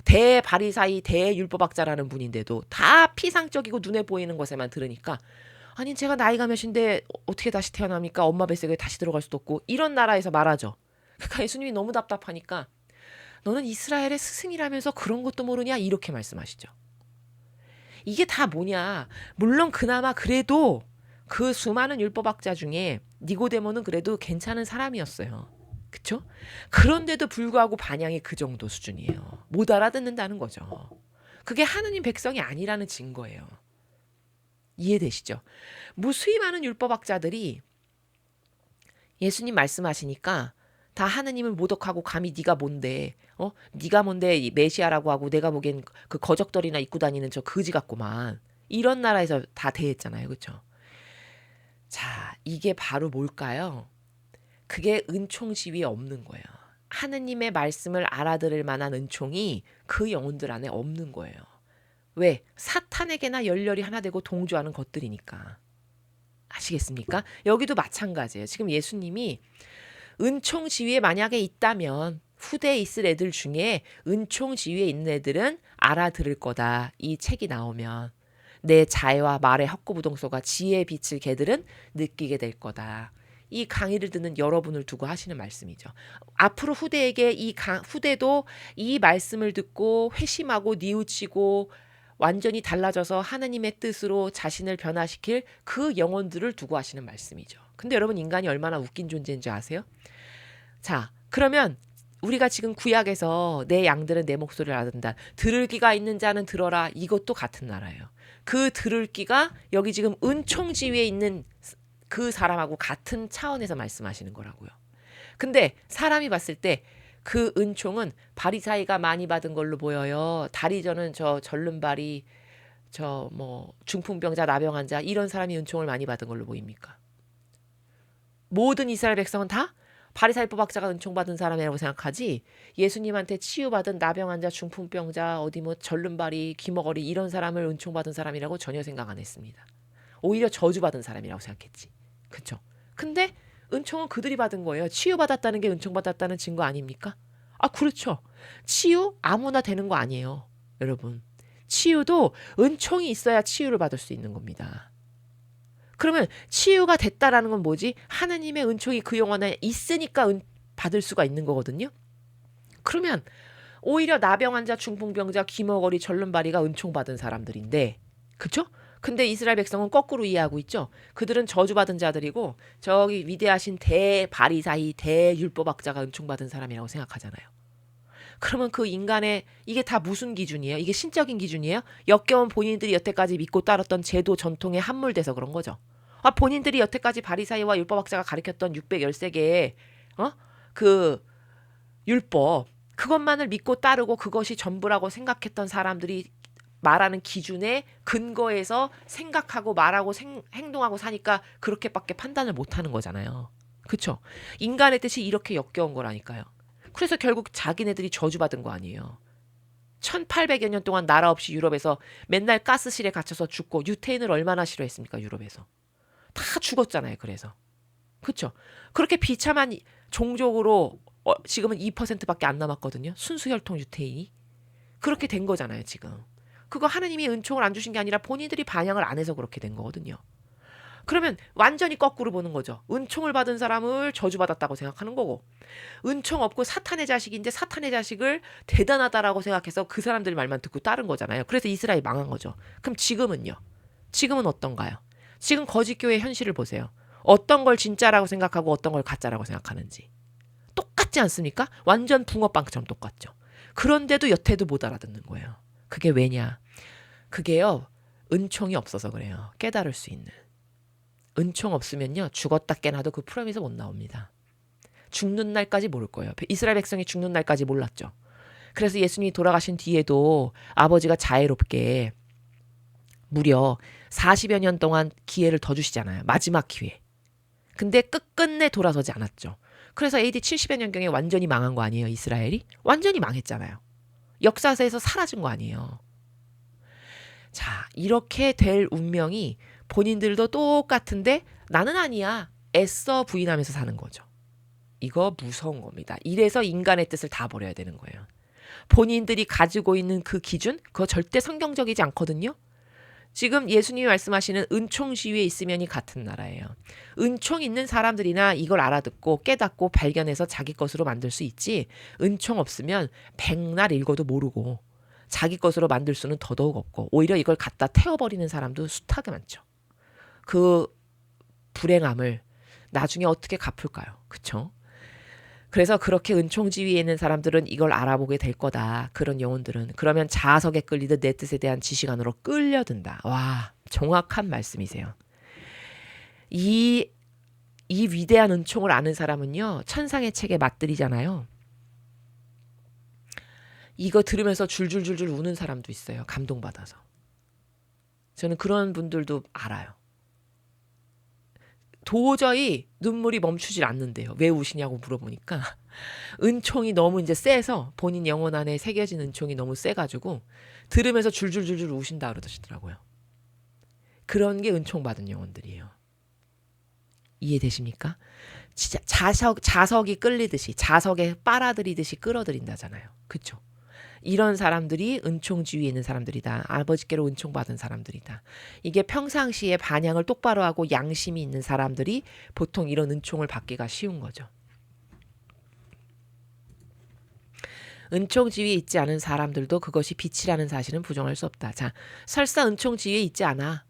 Speaker 1: 대바리사이 대율법학자라는 분인데도 다 피상적이고 눈에 보이는 것에만 들으니까 아니 제가 나이가 몇인데 어떻게 다시 태어납니까? 엄마 뱃속에 다시 들어갈 수도 없고 이런 나라에서 말하죠. 그러니까 예수님이 너무 답답하니까 너는 이스라엘의 스승이라면서 그런 것도 모르냐? 이렇게 말씀하시죠. 이게 다 뭐냐? 물론 그나마 그래도 그 수많은 율법학자 중에 니고데모는 그래도 괜찮은 사람이었어요. 그쵸? 그런데도 불구하고 반향이 그 정도 수준이에요. 못 알아듣는다는 거죠. 그게 하느님 백성이 아니라는 증거예요. 이해되시죠? 무수히 많은 율법학자들이 예수님 말씀하시니까 다 하느님을 모독하고 감히 네가 뭔데 네가 뭔데 메시아라고 하고 내가 보기엔 그 거적들이나 입고 다니는 저 거지 같구만. 이런 나라에서 다 대했잖아요. 그렇죠? 자, 이게 바로 뭘까요? 그게 은총 지위에 없는 거예요. 하느님의 말씀을 알아들을 만한 은총이 그 영혼들 안에 없는 거예요. 왜? 사탄에게나 열렬히 하나 되고 동조하는 것들이니까. 아시겠습니까? 여기도 마찬가지예요. 지금 예수님이 은총 지위에 만약에 있다면 후대에 있을 애들 중에 은총 지위에 있는 애들은 알아들을 거다. 이 책이 나오면. 내 자애와 말의 헛구부동소가 지혜의 빛을 걔들은 느끼게 될 거다. 이 강의를 듣는 여러분을 두고 하시는 말씀이죠. 앞으로 후대에게 후대도 이 말씀을 듣고 회심하고 뉘우치고 완전히 달라져서 하나님의 뜻으로 자신을 변화시킬 그 영혼들을 두고 하시는 말씀이죠. 근데 여러분, 인간이 얼마나 웃긴 존재인지 아세요? 자, 그러면 우리가 지금 구약에서 내 양들은 내 목소리를 알아듣는다. 들을 귀가 있는 자는 들어라. 이것도 같은 나라예요. 그 들을 귀가 여기 지금 은총지위에 있는 그 사람하고 같은 차원에서 말씀하시는 거라고요. 근데 사람이 봤을 때 그 은총은 바리사이가 많이 받은 걸로 보여요. 다리 저는 저 절름발이 저 뭐 중풍병자 나병 환자 이런 사람이 은총을 많이 받은 걸로 보입니까? 모든 이스라엘 백성은 다 바리사이법 학자가 은총받은 사람이라고 생각하지 예수님한테 치유받은 나병 환자 중풍병자 어디 뭐 절름발이 기머거리 이런 사람을 은총받은 사람이라고 전혀 생각 안 했습니다. 오히려 저주받은 사람이라고 생각했지. 그쵸? 근데 은총은 그들이 받은 거예요. 치유받았다는 게 은총받았다는 증거 아닙니까? 아, 그렇죠. 치유 아무나 되는 거 아니에요. 여러분. 치유도 은총이 있어야 치유를 받을 수 있는 겁니다. 그러면 치유가 됐다라는 건 뭐지? 하나님의 은총이 그 영혼에 있으니까 받을 수가 있는 거거든요. 그러면 오히려 나병 환자, 중풍병자, 기머거리, 절름발이가 은총받은 사람들인데, 그쵸? 근데 이스라엘 백성은 거꾸로 이해하고 있죠. 그들은 저주받은 자들이고 저기 위대하신 대바리사이 대율법학자가 은총받은 사람이라고 생각하잖아요. 그러면 그 인간의 이게 다 무슨 기준이에요? 이게 신적인 기준이에요? 역겨운 본인들이 여태까지 믿고 따랐던 제도 전통에 함몰돼서 그런 거죠. 아, 본인들이 여태까지 바리사이와 율법학자가 가르쳤던 613개의 그 율법 그것만을 믿고 따르고 그것이 전부라고 생각했던 사람들이 말하는 기준에 근거해서 생각하고 말하고 행동하고 사니까 그렇게밖에 판단을 못하는 거잖아요. 그렇죠? 인간의 뜻이 이렇게 역겨운 거라니까요. 그래서 결국 자기네들이 저주받은 거 아니에요. 1800여 년 동안 나라 없이 유럽에서 맨날 가스실에 갇혀서 죽고 유태인을 얼마나 싫어했습니까? 유럽에서. 다 죽었잖아요. 그래서. 그렇죠? 그렇게 비참한 종족으로 지금은 2%밖에 안 남았거든요. 순수혈통 유태인이. 그렇게 된 거잖아요. 지금. 그거 하나님이 은총을 안 주신 게 아니라 본인들이 반영을 안 해서 그렇게 된 거거든요. 그러면 완전히 거꾸로 보는 거죠. 은총을 받은 사람을 저주받았다고 생각하는 거고 은총 없고 사탄의 자식인데 사탄의 자식을 대단하다라고 생각해서 그 사람들 말만 듣고 따른 거잖아요. 그래서 이스라엘이 망한 거죠. 그럼 지금은요? 지금은 어떤가요? 지금 거짓교회의 현실을 보세요. 어떤 걸 진짜라고 생각하고 어떤 걸 가짜라고 생각하는지. 똑같지 않습니까? 완전 붕어빵처럼 똑같죠. 그런데도 여태도 못 알아듣는 거예요. 그게 왜냐? 그게요. 은총이 없어서 그래요. 깨달을 수 있는. 은총 없으면요. 죽었다 깨나도 그 프로미스 못 나옵니다. 죽는 날까지 모를 거예요. 이스라엘 백성이 죽는 날까지 몰랐죠. 그래서 예수님이 돌아가신 뒤에도 아버지가 자애롭게 무려 40여 년 동안 기회를 더 주시잖아요. 마지막 기회. 근데 끝끝내 돌아서지 않았죠. 그래서 AD 70여 년경에 완전히 망한 거 아니에요. 이스라엘이? 완전히 망했잖아요. 역사에서 사라진 거 아니에요. 자, 이렇게 될 운명이 본인들도 똑같은데 나는 아니야. 애써 부인하면서 사는 거죠. 이거 무서운 겁니다. 이래서 인간의 뜻을 다 버려야 되는 거예요. 본인들이 가지고 있는 그 기준, 그거 절대 성경적이지 않거든요. 지금 예수님이 말씀하시는 은총 지위에 있으면이 같은 나라예요. 은총 있는 사람들이나 이걸 알아듣고 깨닫고 발견해서 자기 것으로 만들 수 있지 은총 없으면 백날 읽어도 모르고 자기 것으로 만들 수는 더더욱 없고 오히려 이걸 갖다 태워버리는 사람도 숱하게 많죠. 그 불행함을 나중에 어떻게 갚을까요? 그쵸? 그래서 그렇게 은총지위에 있는 사람들은 이걸 알아보게 될 거다. 그런 영혼들은. 그러면 자아석에 끌리듯 내 뜻에 대한 지식 안으로 끌려든다. 와, 정확한 말씀이세요. 이 위대한 은총을 아는 사람은요. 천상의 책에 맞들이잖아요. 이거 들으면서 줄줄줄줄 우는 사람도 있어요. 감동받아서. 저는 그런 분들도 알아요. 도저히 눈물이 멈추질 않는데요. 왜 우시냐고 물어보니까 은총이 너무 이제 세서 본인 영혼 안에 새겨진 은총이 너무 세가지고 들으면서 줄줄줄줄 우신다 그러시더라고요. 그런 게 은총 받은 영혼들이에요. 이해되십니까? 진짜 자석이 끌리듯이 자석에 빨아들이듯이 끌어들인다잖아요. 그렇죠? 이런 사람들이 은총지위에 있는 사람들이다. 아버지께로 은총받은 사람들이다. 이게 평상시에 반향을 똑바로 하고 양심이 있는 사람들이 보통 이런 은총을 받기가 쉬운 거죠. 은총지위에 있지 않은 사람들도 그것이 빛이라는 사실은 부정할 수 없다. 자, 설사 은총지위에 있지 않아.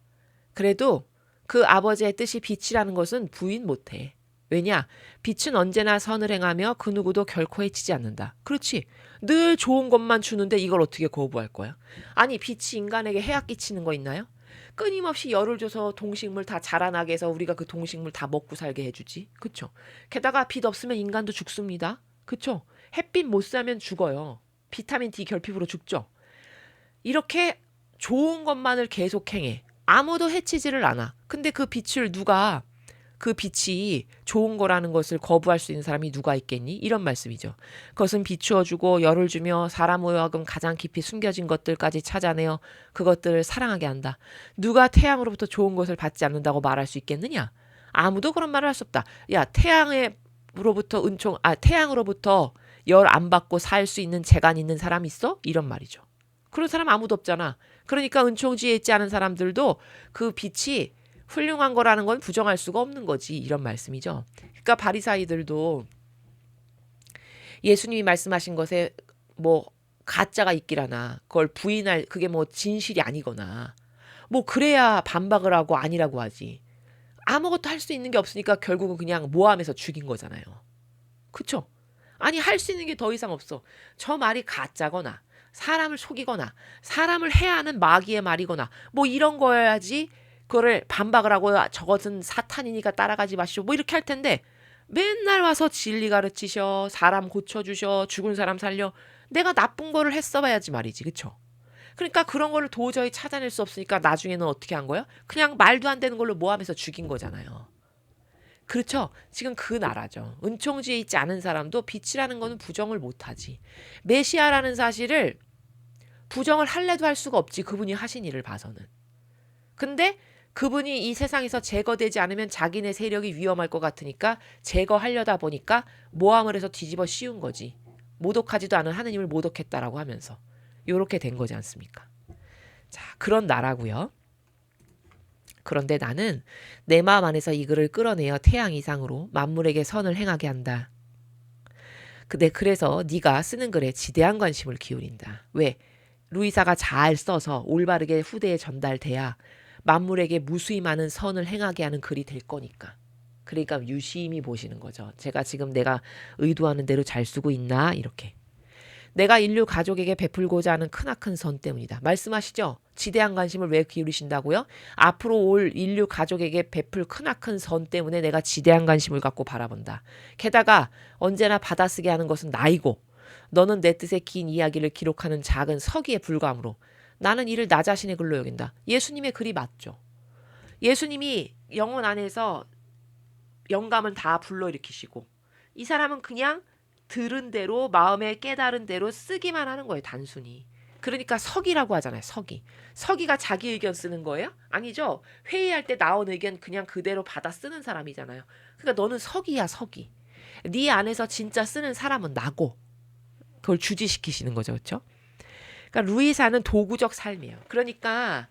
Speaker 1: 그래도 그 아버지의 뜻이 빛이라는 것은 부인 못해. 왜냐? 빛은 언제나 선을 행하며 그 누구도 결코 해치지 않는다. 그렇지. 늘 좋은 것만 주는데 이걸 어떻게 거부할 거야? 아니, 빛이 인간에게 해악 끼치는 거 있나요? 끊임없이 열을 줘서 동식물 다 자라나게 해서 우리가 그 동식물 다 먹고 살게 해주지. 그쵸? 게다가 빛 없으면 인간도 죽습니다. 그쵸? 햇빛 못 쐬면 죽어요. 비타민 D 결핍으로 죽죠. 이렇게 좋은 것만을 계속 행해. 아무도 해치지를 않아. 근데 그 빛을 누가 그 빛이 좋은 거라는 것을 거부할 수 있는 사람이 누가 있겠니? 이런 말씀이죠. 그것은 비추어주고 열을 주며 사람으로 하여금 가장 깊이 숨겨진 것들까지 찾아내어 그것들을 사랑하게 한다. 누가 태양으로부터 좋은 것을 받지 않는다고 말할 수 있겠느냐? 아무도 그런 말을 할 수 없다. 야, 태양으로부터 열 안 받고 살 수 있는 재간 있는 사람 있어? 이런 말이죠. 그런 사람 아무도 없잖아. 그러니까 은총지에 있지 않은 사람들도 그 빛이 훌륭한 거라는 건 부정할 수가 없는 거지. 이런 말씀이죠. 그러니까 바리사이들도 예수님이 말씀하신 것에 뭐 가짜가 있기라나 그걸 부인할 그게 뭐 진실이 아니거나 뭐 그래야 반박을 하고 아니라고 하지. 아무것도 할 수 있는 게 없으니까 결국은 그냥 모함해서 죽인 거잖아요. 그쵸? 아니 할 수 있는 게 더 이상 없어. 저 말이 가짜거나 사람을 속이거나 사람을 해하는 마귀의 말이거나 뭐 이런 거여야지 그거를 반박을 하고 저것은 사탄이니까 따라가지 마시오 뭐 이렇게 할 텐데 맨날 와서 진리 가르치셔 사람 고쳐주셔 죽은 사람 살려 내가 나쁜 거를 했어봐야지 말이지. 그쵸? 그러니까 그런 거를 도저히 찾아낼 수 없으니까 나중에는 어떻게 한 거야? 그냥 말도 안 되는 걸로 모함해서 죽인 거잖아요. 그렇죠? 지금 그 나라죠. 은총지에 있지 않은 사람도 빛이라는 거는 부정을 못하지. 메시아라는 사실을 부정을 할래도 할 수가 없지. 그분이 하신 일을 봐서는. 근데 그분이 이 세상에서 제거되지 않으면 자기네 세력이 위험할 것 같으니까 제거하려다 보니까 모함을 해서 뒤집어 씌운 거지. 모독하지도 않은 하느님을 모독했다라고 하면서. 요렇게 된 거지 않습니까? 자, 그런 나라고요. 그런데 나는 내 마음 안에서 이 글을 끌어내어 태양 이상으로 만물에게 선을 행하게 한다. 그래서 네가 쓰는 글에 지대한 관심을 기울인다. 왜? 루이사가 잘 써서 올바르게 후대에 전달돼야 만물에게 무수히 많은 선을 행하게 하는 글이 될 거니까. 그러니까 유심히 보시는 거죠. 제가 지금 내가 의도하는 대로 잘 쓰고 있나 이렇게. 내가 인류 가족에게 베풀고자 하는 크나큰 선 때문이다. 말씀하시죠? 지대한 관심을 왜 기울이신다고요? 앞으로 올 인류 가족에게 베풀 크나큰 선 때문에 내가 지대한 관심을 갖고 바라본다. 게다가 언제나 받아쓰게 하는 것은 나이고 너는 내 뜻의 긴 이야기를 기록하는 작은 서기에 불과하므로 나는 이를 나 자신의 글로 여긴다. 예수님의 글이 맞죠. 예수님이 영혼 안에서 영감은 다 불러일으키시고 이 사람은 그냥 들은 대로 마음에 깨달은 대로 쓰기만 하는 거예요. 단순히. 그러니까 서기라고 하잖아요. 서기. 서기가 자기 의견 쓰는 거예요? 아니죠. 회의할 때 나온 의견 그냥 그대로 받아 쓰는 사람이잖아요. 그러니까 너는 서기야 서기. 네 안에서 진짜 쓰는 사람은 나고 그걸 주지시키시는 거죠. 그렇죠? 그러니까 루이사는 도구적 삶이에요. 그러니까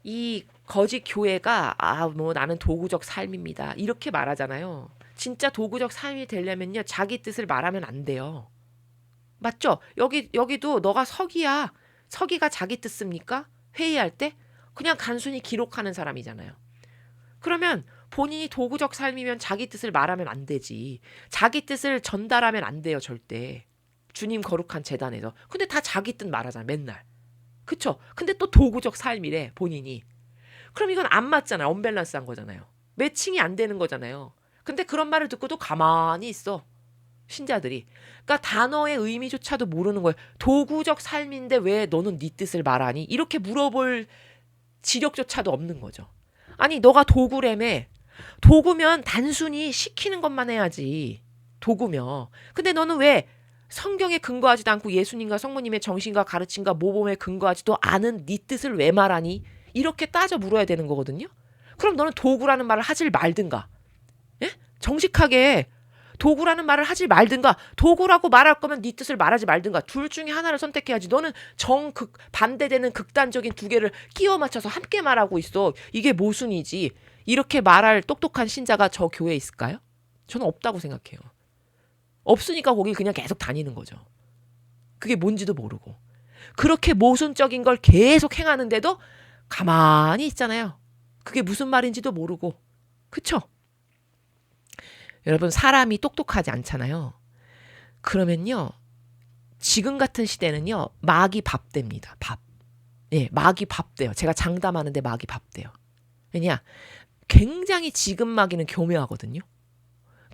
Speaker 1: 이 거짓 교회가 뭐 나는 도구적 삶입니다. 이렇게 말하잖아요. 진짜 도구적 삶이 되려면요. 자기 뜻을 말하면 안 돼요. 맞죠? 여기도 너가 서기야. 서기가 자기 뜻 씁니까? 회의할 때? 그냥 간순히 기록하는 사람이잖아요. 그러면 본인이 도구적 삶이면 자기 뜻을 말하면 안 되지. 자기 뜻을 전달하면 안 돼요. 절대. 주님 거룩한 제단에서. 근데 다 자기 뜻 말하잖아. 맨날. 그쵸? 근데 또 도구적 삶이래. 본인이. 그럼 이건 안 맞잖아요. 언밸런스한 거잖아요. 매칭이 안 되는 거잖아요. 근데 그런 말을 듣고도 가만히 있어. 신자들이. 그러니까 단어의 의미조차도 모르는 거예요. 도구적 삶인데 왜 너는 네 뜻을 말하니? 이렇게 물어볼 지력조차도 없는 거죠. 아니 너가 도구라며. 도구면 단순히 시키는 것만 해야지. 도구며. 근데 너는 왜 성경에 근거하지도 않고 예수님과 성모님의 정신과 가르침과 모범에 근거하지도 않은 네 뜻을 왜 말하니? 이렇게 따져 물어야 되는 거거든요. 그럼 너는 도구라는 말을 하질 말든가. 예? 정직하게 도구라는 말을 하지 말든가, 도구라고 말할 거면 네 뜻을 말하지 말든가, 둘 중에 하나를 선택해야지. 너는 정극 반대되는 극단적인 두 개를 끼워 맞춰서 함께 말하고 있어. 이게 모순이지. 이렇게 말할 똑똑한 신자가 저 교회에 있을까요? 저는 없다고 생각해요. 없으니까 거기 그냥 계속 다니는 거죠. 그게 뭔지도 모르고. 그렇게 모순적인 걸 계속 행하는데도 가만히 있잖아요. 그게 무슨 말인지도 모르고. 그쵸? 여러분, 사람이 똑똑하지 않잖아요. 그러면요, 지금 같은 시대는요, 마귀 밥 됩니다. 밥. 예, 마귀 밥 돼요. 제가 장담하는데 마귀 밥 돼요. 왜냐? 굉장히 지금 마귀는 교묘하거든요.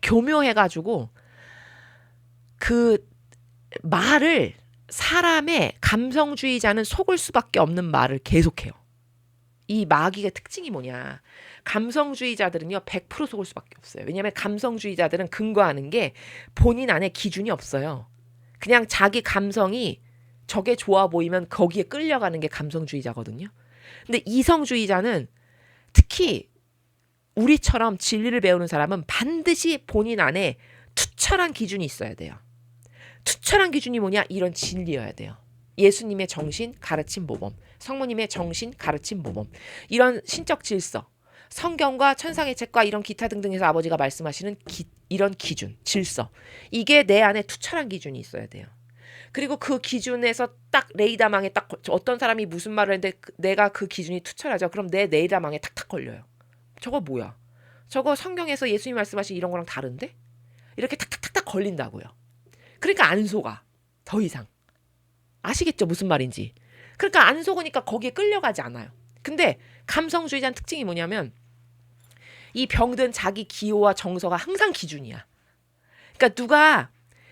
Speaker 1: 교묘해가지고 그 말을, 사람의 감성주의자는 속을 수밖에 없는 말을 계속해요. 이 마귀의 특징이 뭐냐? 감성주의자들은요 100% 속을 수밖에 없어요. 왜냐하면 감성주의자들은 근거하는 게 본인 안에 기준이 없어요. 그냥 자기 감성이 저게 좋아 보이면 거기에 끌려가는 게 감성주의자거든요. 근데 이성주의자는, 특히 우리처럼 진리를 배우는 사람은 반드시 본인 안에 투철한 기준이 있어야 돼요. 투철한 기준이 뭐냐? 이런 진리여야 돼요. 예수님의 정신, 가르침, 모범, 성모님의 정신, 가르침, 모범, 이런 신적 질서, 성경과 천상의 책과 이런 기타 등등에서 아버지가 말씀하시는 이런 기준, 질서, 이게 내 안에 투철한 기준이 있어야 돼요. 그리고 그 기준에서 딱 레이더망에 딱 어떤 사람이 무슨 말을 했는데 내가 그 기준이 투철하죠. 그럼 내 레이더망에 탁탁 걸려요. 저거 뭐야? 저거 성경에서 예수님 말씀하신 이런 거랑 다른데? 이렇게 탁탁탁탁 걸린다고요. 그러니까 안 속아. 더 이상. 아시겠죠? 무슨 말인지. 그러니까 안 속으니까 거기에 끌려가지 않아요. 근데 감성주의자는 특징이 뭐냐면 이 병든 자기 기호와 정서가 항상 기준이야. 그러니까 누가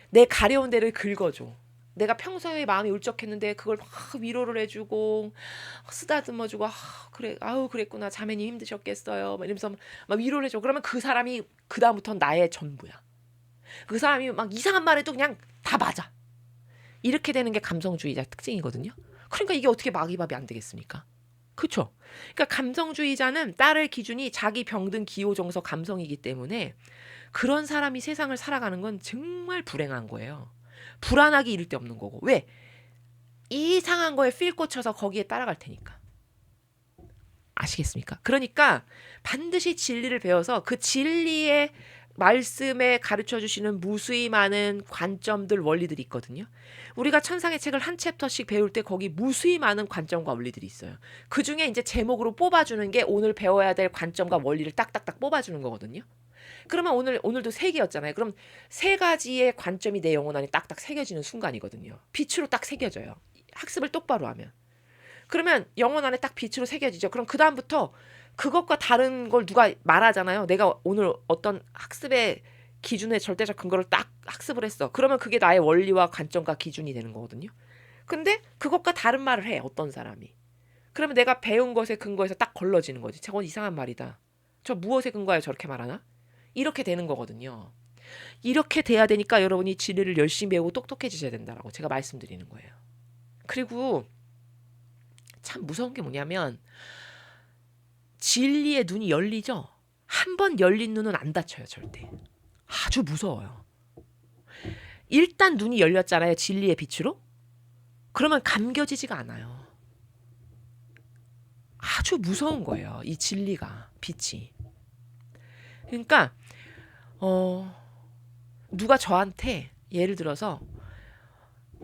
Speaker 1: 내 가려운 데를 긁어줘. 내가 평소에 마음이 울적했는데 그걸 막 위로를 해주고 쓰다듬어주고, 그래, 아우 그랬구나, 자매님 힘드셨겠어요, 막 이러면서 막 위로를 해줘. 그러면 그 사람이 그 다음부터는 나의 전부야. 그 사람이 막 이상한 말 해도 그냥 다 맞아. 이렇게 되는 게 감성주의자 특징이거든요. 그러니까 이게 어떻게 마귀밥이 안 되겠습니까? 그렇죠? 그러니까 감성주의자는 따를 기준이 자기 병든 기호, 정서, 감성이기 때문에 그런 사람이 세상을 살아가는 건 정말 불행한 거예요. 불안하기 이를 데 없는 거고. 왜? 이상한 거에 필 꽂혀서 거기에 따라갈 테니까. 아시겠습니까? 그러니까 반드시 진리를 배워서 그 진리의 말씀에 가르쳐 주시는 무수히 많은 관점들, 원리들이 있거든요. 우리가 천상의 책을 한 챕터씩 배울 때 거기 무수히 많은 관점과 원리들이 있어요. 그 중에 이제 제목으로 뽑아주는 게 오늘 배워야 될 관점과 원리를 딱딱딱 뽑아주는 거거든요. 그러면 오늘도 3개였잖아요. 그럼 3가지의 관점이 내 영혼 안에 딱딱 새겨지는 순간이거든요. 빛으로 딱 새겨져요. 학습을 똑바로 하면. 그러면 영혼 안에 딱 빛으로 새겨지죠. 그럼 그 다음부터 그것과 다른 걸 누가 말하잖아요. 내가 오늘 어떤 학습의 기준의 절대적 근거를 딱 학습을 했어. 그러면 그게 나의 원리와 관점과 기준이 되는 거거든요. 근데 그것과 다른 말을 해, 어떤 사람이. 그러면 내가 배운 것에 근거해서 딱 걸러지는 거지. 저건 이상한 말이다. 저 무엇에 근거하여 저렇게 말하나? 이렇게 되는 거거든요. 이렇게 돼야 되니까 여러분이 진리를 열심히 배우고 똑똑해지셔야 된다라고 제가 말씀드리는 거예요. 그리고 참 무서운 게 뭐냐면 진리의 눈이 열리죠. 한 번 열린 눈은 안 닫혀요, 절대. 아주 무서워요. 일단 눈이 열렸잖아요, 진리의 빛으로. 그러면 감겨지지가 않아요. 아주 무서운 거예요, 이 진리가, 빛이. 그러니까 누가 저한테 예를 들어서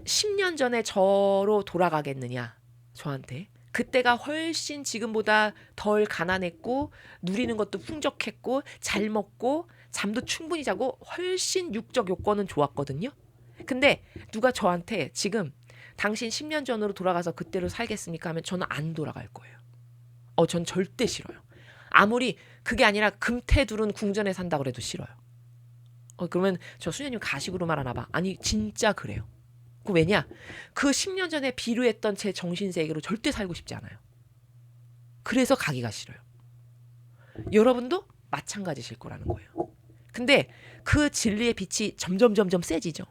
Speaker 1: 10년 전에 저로 돌아가겠느냐, 저한테. 그때가 훨씬 지금보다 덜 가난했고 누리는 것도 풍족했고 잘 먹고 잠도 충분히 자고 훨씬 육적 요건은 좋았거든요. 근데 누가 저한테 지금 당신 10년 전으로 돌아가서 그때로 살겠습니까 하면 저는 안 돌아갈 거예요. 전 절대 싫어요. 아무리 그게 아니라 금태두른 궁전에 산다고 해도 싫어요. 그러면 저 수녀님 가식으로 말하나 봐. 아니 진짜 그래요. 왜냐? 그 10년 전에 비루했던 제 정신세계로 절대 살고 싶지 않아요. 그래서 가기가 싫어요. 여러분도 마찬가지실 거라는 거예요. 근데 그 진리의 빛이 점점 세지죠.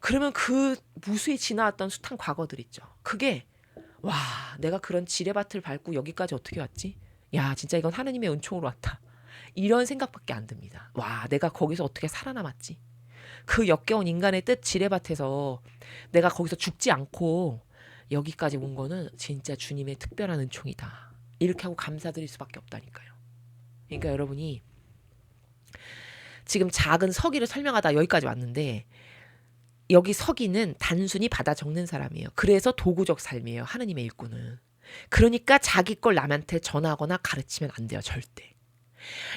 Speaker 1: 그러면 그 무수히 지나왔던 숱한 과거들 있죠. 그게 와, 내가 그런 지뢰밭을 밟고 여기까지 어떻게 왔지? 야, 진짜 이건 하느님의 은총으로 왔다. 이런 생각밖에 안 듭니다. 와, 내가 거기서 어떻게 살아남았지? 그 역겨운 인간의 뜻 지뢰밭에서 내가 거기서 죽지 않고 여기까지 온 거는 진짜 주님의 특별한 은총이다. 이렇게 하고 감사드릴 수밖에 없다니까요. 그러니까 여러분이 지금 작은 서기를 설명하다 여기까지 왔는데, 여기 서기는 단순히 받아 적는 사람이에요. 그래서 도구적 삶이에요. 하느님의 일꾼은. 그러니까 자기 걸 남한테 전하거나 가르치면 안 돼요. 절대.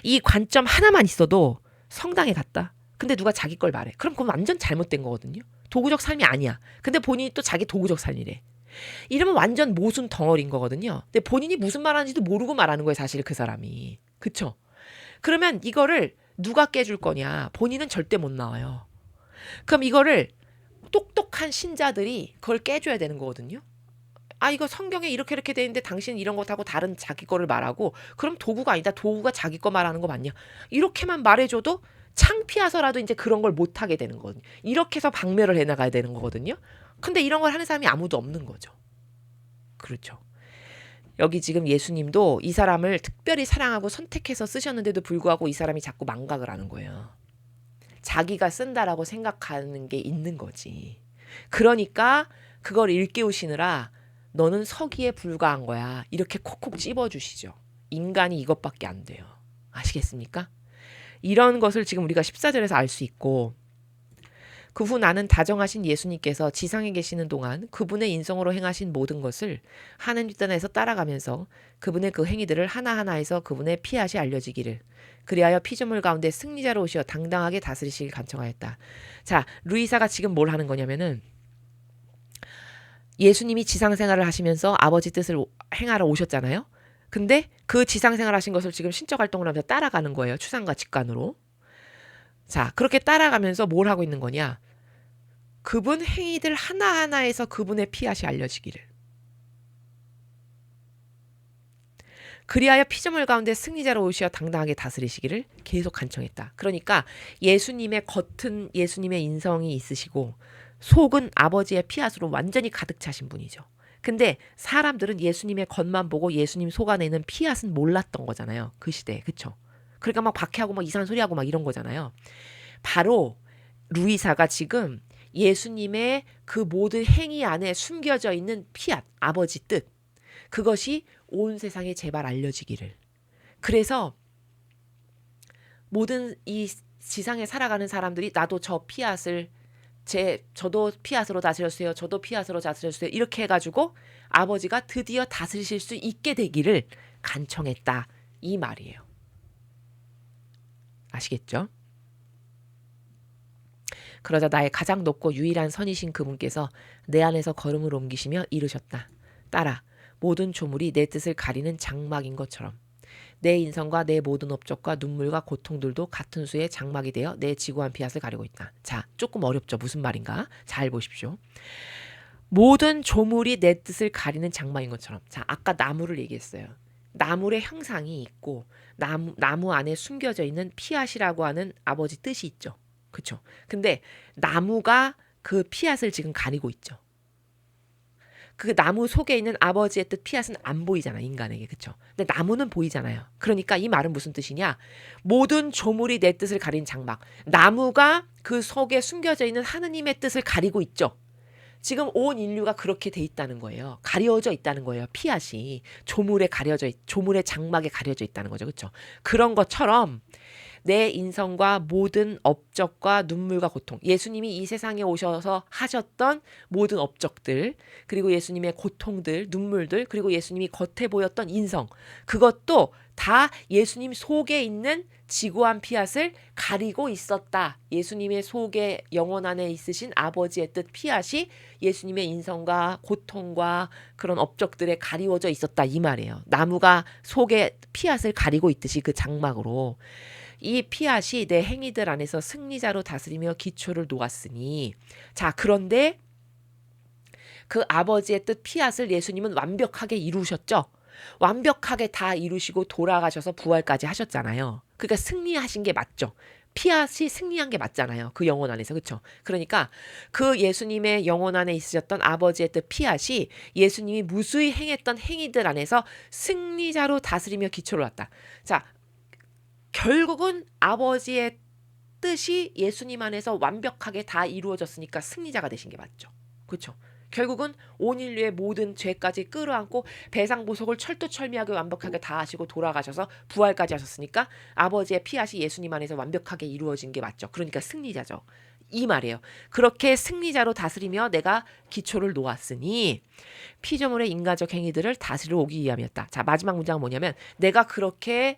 Speaker 1: 이 관점 하나만 있어도 성당에 갔다. 근데 누가 자기 걸 말해. 그럼 그건 완전 잘못된 거거든요. 도구적 삶이 아니야. 근데 본인이 또 자기 도구적 삶이래. 이러면 완전 모순 덩어리인 거거든요. 근데 본인이 무슨 말하는지도 모르고 말하는 거예요. 사실 그 사람이. 그쵸? 그러면 이거를 누가 깨줄 거냐. 본인은 절대 못 나와요. 그럼 이거를 똑똑한 신자들이 그걸 깨줘야 되는 거거든요. 아, 이거 성경에 이렇게 이렇게 돼 있는데 당신은 이런 것하고 다른 자기 거를 말하고, 그럼 도구가 아니다. 도구가 자기 거 말하는 거 맞냐. 이렇게만 말해줘도 창피해서라도 이제 그런 걸 못하게 되는 거거든요. 이렇게 해서 박멸을 해나가야 되는 거거든요. 근데 이런 걸 하는 사람이 아무도 없는 거죠. 그렇죠. 여기 지금 예수님도 이 사람을 특별히 사랑하고 선택해서 쓰셨는데도 불구하고 이 사람이 자꾸 망각을 하는 거예요. 자기가 쓴다라고 생각하는 게 있는 거지. 그러니까 그걸 일깨우시느라 너는 서기에 불과한 거야. 이렇게 콕콕 찝어주시죠. 인간이 이것밖에 안 돼요. 아시겠습니까? 이런 것을 지금 우리가 14절에서 알 수 있고, 그 후 나는 다정하신 예수님께서 지상에 계시는 동안 그분의 인성으로 행하신 모든 것을 하는 뒷단에서 따라가면서 그분의 그 행위들을 하나하나에서 그분의 피앗이 알려지기를, 그리하여 피조물 가운데 승리자로 오시어 당당하게 다스리시길 간청하였다. 자, 루이사가 지금 뭘 하는 거냐면은, 예수님이 지상생활을 하시면서 아버지 뜻을 행하러 오셨잖아요. 근데 그 지상생활 하신 것을 지금 신적 활동을 하면서 따라가는 거예요. 추상과 직관으로. 자, 그렇게 따라가면서 뭘 하고 있는 거냐. 그분 행위들 하나하나에서 그분의 피앗이 알려지기를. 그리하여 피조물 가운데 승리자로 오시어 당당하게 다스리시기를 계속 간청했다. 그러니까 예수님의 겉은 예수님의 인성이 있으시고 속은 아버지의 피앗으로 완전히 가득 차신 분이죠. 근데 사람들은 예수님의 겉만 보고 예수님 속 안에 있는 피앗은 몰랐던 거잖아요. 그 시대에. 그쵸? 그러니까 막 박해하고 막 이상한 소리하고 막 이런 거잖아요. 바로 루이사가 지금 예수님의 그 모든 행위 안에 숨겨져 있는 피앗, 아버지 뜻, 그것이 온 세상에 제발 알려지기를. 그래서 모든 이 지상에 살아가는 사람들이 나도 저 피앗을 저도 피앗으로 다스려주세요. 저도 피앗으로 다스려주세요. 이렇게 해가지고 아버지가 드디어 다스리실 수 있게 되기를 간청했다. 이 말이에요. 아시겠죠? 그러자 나의 가장 높고 유일한 선이신 그분께서 내 안에서 걸음을 옮기시며 이르셨다. 따라 모든 조물이 내 뜻을 가리는 장막인 것처럼 내 인성과 내 모든 업적과 눈물과 고통들도 같은 수의 장막이 되어 내 지고한 피앗을 가리고 있다. 자, 조금 어렵죠. 무슨 말인가? 잘 보십시오. 모든 조물이 내 뜻을 가리는 장막인 것처럼. 자, 아까 나무를 얘기했어요. 나무의 형상이 있고 나무 안에 숨겨져 있는 피앗이라고 하는 아버지 뜻이 있죠. 그렇죠? 근데 나무가 그 피앗을 지금 가리고 있죠. 그 나무 속에 있는 아버지의 뜻 피앗은 안 보이잖아, 인간에게. 그렇죠? 근데 나무는 보이잖아요. 그러니까 이 말은 무슨 뜻이냐? 모든 조물이 내 뜻을 가린 장막. 나무가 그 속에 숨겨져 있는 하느님의 뜻을 가리고 있죠. 지금 온 인류가 그렇게 돼 있다는 거예요. 가려져 있다는 거예요. 피앗이 조물의 장막에 가려져 있다는 거죠. 그렇죠? 그런 것처럼 내 인성과 모든 업적과 눈물과 고통, 예수님이 이 세상에 오셔서 하셨던 모든 업적들, 그리고 예수님의 고통들, 눈물들, 그리고 예수님이 겉에 보였던 인성, 그것도 다 예수님 속에 있는 지고한 피앗을 가리고 있었다. 예수님의 속에 영혼 안에 있으신 아버지의 뜻 피앗이 예수님의 인성과 고통과 그런 업적들에 가리워져 있었다. 이 말이에요. 나무가 속에 피앗을 가리고 있듯이 그 장막으로. 이 피앗이 내 행위들 안에서 승리자로 다스리며 기초를 놓았으니, 자, 그런데 그 아버지의 뜻 피앗을 예수님은 완벽하게 이루셨죠. 완벽하게 다 이루시고 돌아가셔서 부활까지 하셨잖아요. 그러니까 승리하신 게 맞죠. 피앗이 승리한 게 맞잖아요. 그 영혼 안에서. 그렇죠? 그러니까 그 예수님의 영혼 안에 있으셨던 아버지의 뜻 피앗이 예수님이 무수히 행했던 행위들 안에서 승리자로 다스리며 기초를 놨다. 자, 결국은 아버지의 뜻이 예수님 안에서 완벽하게 다 이루어졌으니까 승리자가 되신 게 맞죠. 그렇죠? 결국은 온 인류의 모든 죄까지 끌어안고 배상보석을 철두철미하게 완벽하게 다 하시고 돌아가셔서 부활까지 하셨으니까 아버지의 피앗이 예수님 안에서 완벽하게 이루어진 게 맞죠. 그러니까 승리자죠. 이 말이에요. 그렇게 승리자로 다스리며 내가 기초를 놓았으니 피조물의 인간적 행위들을 다스려 오기 위함이었다. 자, 마지막 문장은 뭐냐면 내가 그렇게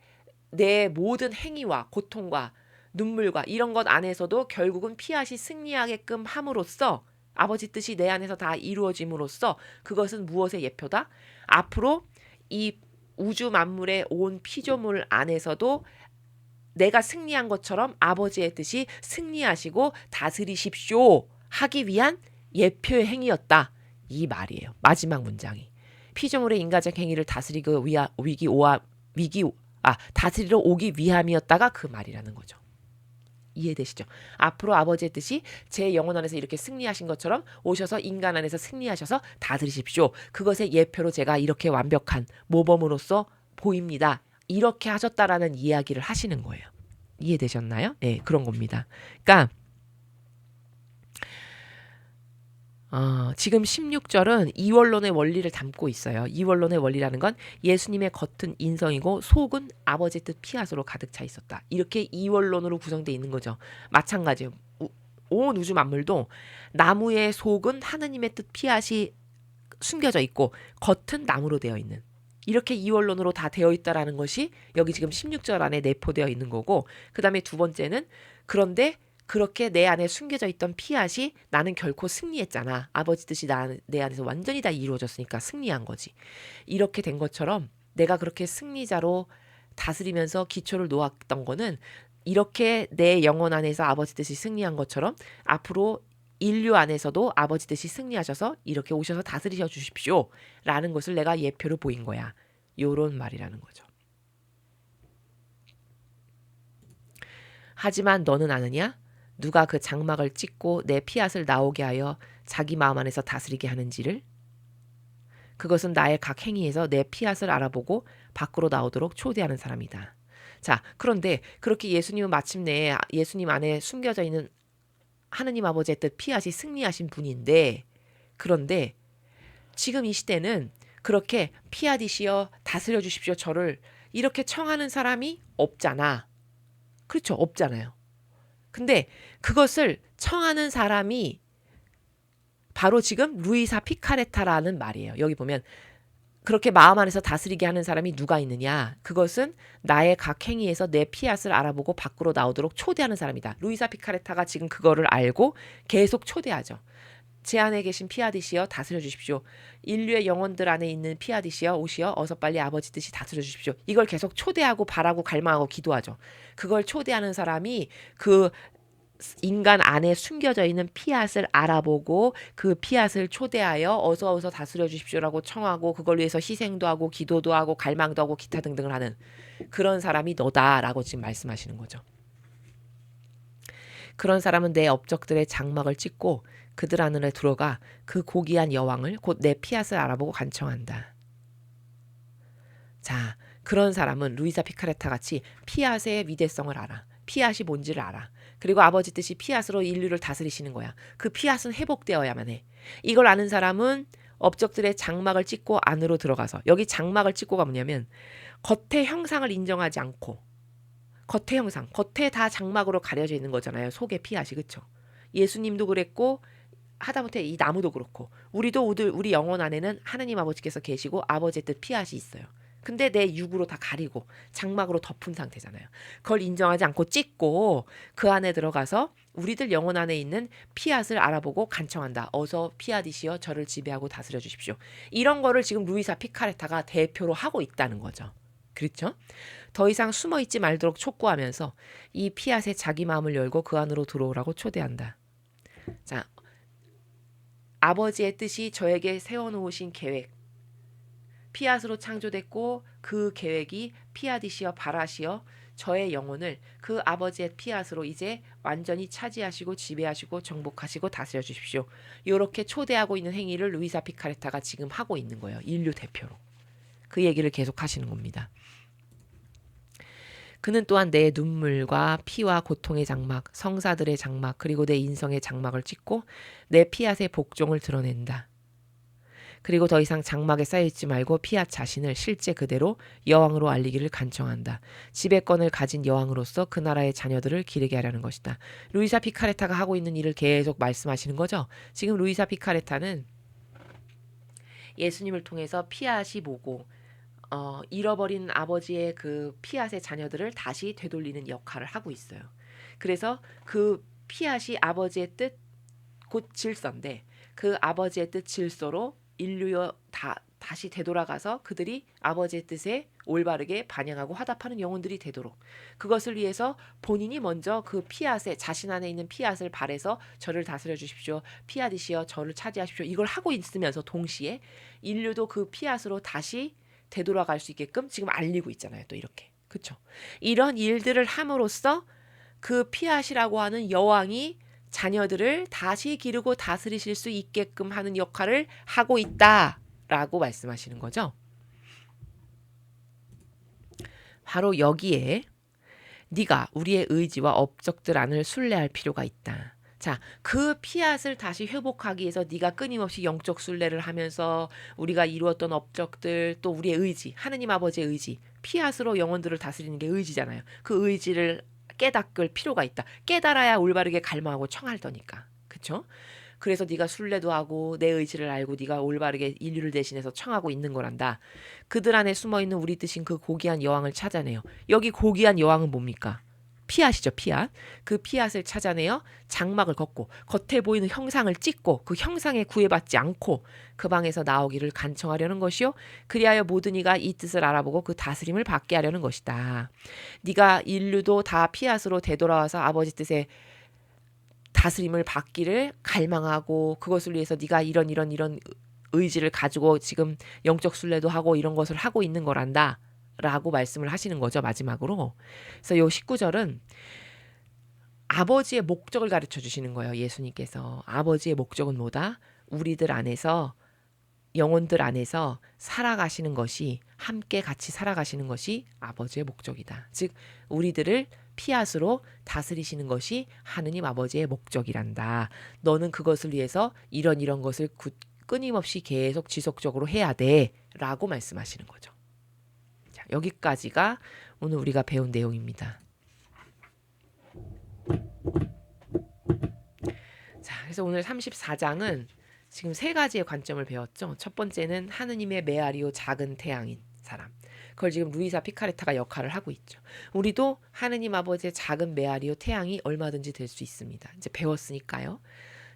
Speaker 1: 내 모든 행위와 고통과 눈물과 이런 것 안에서도 결국은 피앗이 승리하게끔 함으로써 아버지 뜻이 내 안에서 다 이루어짐으로써 그것은 무엇의 예표다? 앞으로 이 우주 만물의 온 피조물 안에서도 내가 승리한 것처럼 아버지의 뜻이 승리하시고 다스리십시오 하기 위한 예표의 행위였다. 이 말이에요. 마지막 문장이. 피조물의 인간적 행위를 다스리고 다스리러 오기 위함이었다가 그 말이라는 거죠. 이해되시죠? 앞으로 아버지의 뜻이 제 영혼 안에서 이렇게 승리하신 것처럼 오셔서 인간 안에서 승리하셔서 다스리십시오. 그것의 예표로 제가 이렇게 완벽한 모범으로서 보입니다. 이렇게 하셨다라는 이야기를 하시는 거예요. 이해되셨나요? 네, 그런 겁니다. 그러니까 지금 16절은 이원론의 원리를 담고 있어요. 이원론의 원리라는 건 예수님의 겉은 인성이고 속은 아버지 뜻 피앗으로 가득 차 있었다. 이렇게 이원론으로 구성되어 있는 거죠. 마찬가지예요. 온 우주 만물도 나무의 속은 하느님의 뜻 피앗이 숨겨져 있고 겉은 나무로 되어 있는 이렇게 이원론으로 다 되어 있다라는 것이 여기 지금 16절 안에 내포되어 있는 거고 그 다음에 두 번째는 그런데 그렇게 내 안에 숨겨져 있던 피앗이 나는 결코 승리했잖아. 아버지 뜻이 내 안에서 완전히 다 이루어졌으니까 승리한 거지. 이렇게 된 것처럼 내가 그렇게 승리자로 다스리면서 기초를 놓았던 거는 이렇게 내 영혼 안에서 아버지 뜻이 승리한 것처럼 앞으로 인류 안에서도 아버지 뜻이 승리하셔서 이렇게 오셔서 다스리셔 주십시오. 라는 것을 내가 예표로 보인 거야. 요런 말이라는 거죠. 하지만 너는 아느냐? 누가 그 장막을 찢고 내 피앗을 나오게 하여 자기 마음 안에서 다스리게 하는지를? 그것은 나의 각 행위에서 내 피앗을 알아보고 밖으로 나오도록 초대하는 사람이다. 자, 그런데 그렇게 예수님은 마침내 예수님 안에 숨겨져 있는 하느님 아버지의 뜻 피앗이 승리하신 분인데 그런데 지금 이 시대는 그렇게 피앗이시여 다스려 주십시오 저를 이렇게 청하는 사람이 없잖아. 그렇죠. 없잖아요. 근데 그것을 청하는 사람이 바로 지금 루이사 피카레타라는 말이에요. 여기 보면 그렇게 마음 안에서 다스리게 하는 사람이 누가 있느냐. 그것은 나의 각 행위에서 내 피앗을 알아보고 밖으로 나오도록 초대하는 사람이다. 루이사 피카레타가 지금 그거를 알고 계속 초대하죠. 제 안에 계신 피앗이시여 다스려 주십시오. 인류의 영혼들 안에 있는 피앗이시여 오시어 어서 빨리 아버지 뜻이 다스려 주십시오. 이걸 계속 초대하고 바라고 갈망하고 기도하죠. 그걸 초대하는 사람이 그 인간 안에 숨겨져 있는 피앗을 알아보고 그 피앗을 초대하여 어서 다스려 주십시오라고 청하고 그걸 위해서 희생도 하고 기도도 하고 갈망도 하고 기타 등등을 하는 그런 사람이 너다라고 지금 말씀하시는 거죠. 그런 사람은 내 업적들의 장막을 찢고 그들 안으로 들어가 그 고귀한 여왕을 곧 내 피앗을 알아보고 간청한다. 자, 그런 사람은 루이사 피카레타 같이 피앗의 위대성을 알아. 피앗이 뭔지를 알아. 그리고 아버지 뜻이 피앗으로 인류를 다스리시는 거야. 그 피앗은 회복되어야만 해. 이걸 아는 사람은 업적들의 장막을 찢고 안으로 들어가서 여기 장막을 찢고가 뭐냐면 겉의 형상을 인정하지 않고 겉의 형상, 겉에 다 장막으로 가려져 있는 거잖아요. 속의 피앗이 그렇죠. 예수님도 그랬고 하다못해 이 나무도 그렇고 우리도 우리 영혼 안에는 하느님 아버지께서 계시고 아버지의 뜻 피앗이 있어요. 근데 내 육으로 다 가리고 장막으로 덮은 상태잖아요. 그걸 인정하지 않고 찢고 그 안에 들어가서 우리들 영혼 안에 있는 피앗을 알아보고 간청한다. 어서 피앗이시여 저를 지배하고 다스려 주십시오. 이런 거를 지금 루이사 피카레타가 대표로 하고 있다는 거죠. 그렇죠? 더 이상 숨어있지 말도록 촉구하면서 이 피앗에 자기 마음을 열고 그 안으로 들어오라고 초대한다. 자, 아버지의 뜻이 저에게 세워놓으신 계획 피앗으로 창조됐고 그 계획이 피앗이시여 바라시어 저의 영혼을 그 아버지의 피앗으로 이제 완전히 차지하시고 지배하시고 정복하시고 다스려 주십시오. 이렇게 초대하고 있는 행위를 루이사 피카레타가 지금 하고 있는 거예요. 인류 대표로. 그 얘기를 계속 하시는 겁니다. 그는 또한 내 눈물과 피와 고통의 장막, 성사들의 장막, 그리고 내 인성의 장막을 찍고 내 피앗의 복종을 드러낸다. 그리고 더 이상 장막에 쌓여있지 말고 피앗 자신을 실제 그대로 여왕으로 알리기를 간청한다. 지배권을 가진 여왕으로서 그 나라의 자녀들을 기르게 하려는 것이다. 루이사 피카레타가 하고 있는 일을 계속 말씀하시는 거죠. 지금 루이사 피카레타는 예수님을 통해서 피앗이 뭐고 잃어버린 아버지의 그 피앗의 자녀들을 다시 되돌리는 역할을 하고 있어요. 그래서 그 피앗이 아버지의 뜻, 곧 질서인데 그 아버지의 뜻 질서로 인류여 다시 되돌아가서 그들이 아버지의 뜻에 올바르게 반영하고 화답하는 영혼들이 되도록 그것을 위해서 본인이 먼저 그 피앗에 자신 안에 있는 피앗을 발해서 저를 다스려 주십시오. 피앗이시여 저를 차지하십시오. 이걸 하고 있으면서 동시에 인류도 그 피앗으로 다시 되돌아갈 수 있게끔 지금 알리고 있잖아요. 또 이렇게. 그렇죠? 이런 일들을 함으로써 그 피앗이라고 하는 여왕이 자녀들을 다시 기르고 다스리실 수 있게끔 하는 역할을 하고 있다라고 말씀하시는 거죠. 바로 여기에 네가 우리의 의지와 업적들 안을 순례할 필요가 있다. 자, 그 피앗을 다시 회복하기 위해서 네가 끊임없이 영적 순례를 하면서 우리가 이루었던 업적들 또 우리의 의지, 하느님 아버지의 의지, 피앗으로 영혼들을 다스리는 게 의지잖아요. 그 의지를 깨닫을 필요가 있다. 깨달아야 올바르게 갈망하고 청하더니까. 그렇죠? 그래서 네가 순례도 하고 내 의지를 알고 네가 올바르게 인류를 대신해서 청하고 있는 거란다. 그들 안에 숨어있는 우리 뜻인 그 고귀한 여왕을 찾아내요. 여기 고귀한 여왕은 뭡니까? 피앗이죠. 피앗. 그 피앗을 찾아내어 장막을 걷고 겉에 보이는 형상을 찍고 그 형상에 구애받지 않고 그 방에서 나오기를 간청하려는 것이요. 그리하여 모든 이가 이 뜻을 알아보고 그 다스림을 받게 하려는 것이다. 네가 인류도 다 피앗으로 되돌아와서 아버지 뜻에 다스림을 받기를 갈망하고 그것을 위해서 네가 이런 의지를 가지고 지금 영적 순례도 하고 이런 것을 하고 있는 거란다. 라고 말씀을 하시는 거죠. 마지막으로. 그래서 요 19절은 아버지의 목적을 가르쳐 주시는 거예요. 예수님께서. 아버지의 목적은 뭐다? 우리들 안에서 영혼들 안에서 살아가시는 것이 함께 같이 살아가시는 것이 아버지의 목적이다. 즉 우리들을 피앗으로 다스리시는 것이 하느님 아버지의 목적이란다. 너는 그것을 위해서 이런 것을 끊임없이 계속 지속적으로 해야 돼. 라고 말씀하시는 거죠. 자, 여기까지가 오늘 우리가 배운 내용입니다. 자, 그래서 오늘 34장은 지금 세 가지의 관점을 배웠죠. 첫 번째는 하느님의 메아리오 작은 태양인 사람. 그걸 지금 루이사 피카레타가 역할을 하고 있죠. 우리도 하느님 아버지의 작은 메아리오 태양이 얼마든지 될 수 있습니다. 이제 배웠으니까요.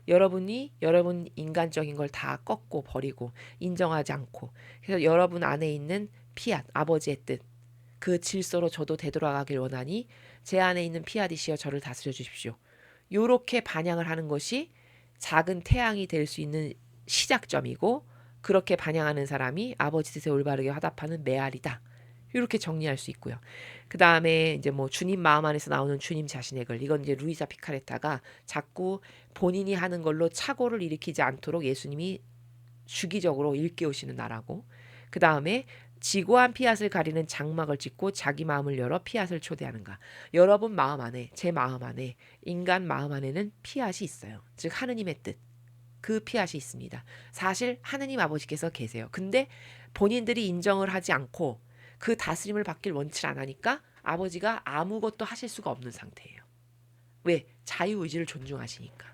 Speaker 1: 여러분이 여러분 인간적인 걸 다 꺾고 버리고 인정하지 않고 그래서 여러분 안에 있는 피앗, 아버지의 뜻, 그 질서로 저도 되돌아가길 원하니 제 안에 있는 피앗이시여 저를 다스려 주십시오. 요렇게 반향을 하는 것이 작은 태양이 될 수 있는 시작점이고 그렇게 반향하는 사람이 아버지 뜻에 올바르게 화답하는 메아리다. 이렇게 정리할 수 있고요. 그 다음에 이제 뭐 주님 마음 안에서 나오는 주님 자신의 글. 이건 이제 루이사 피카레타가 자꾸 본인이 하는 걸로 착오를 일으키지 않도록 예수님이 주기적으로 일깨우시는 나라고. 그 다음에 지고한 피앗을 가리는 장막을 짓고 자기 마음을 열어 피앗을 초대하는가. 여러분 마음 안에, 제 마음 안에, 인간 마음 안에는 피앗이 있어요. 즉 하느님의 뜻. 그 피앗이 있습니다. 사실 하느님 아버지께서 계세요. 근데 본인들이 인정을 하지 않고 그 다스림을 받길 원치 않으니까 아버지가 아무것도 하실 수가 없는 상태예요. 왜? 자유의지를 존중하시니까.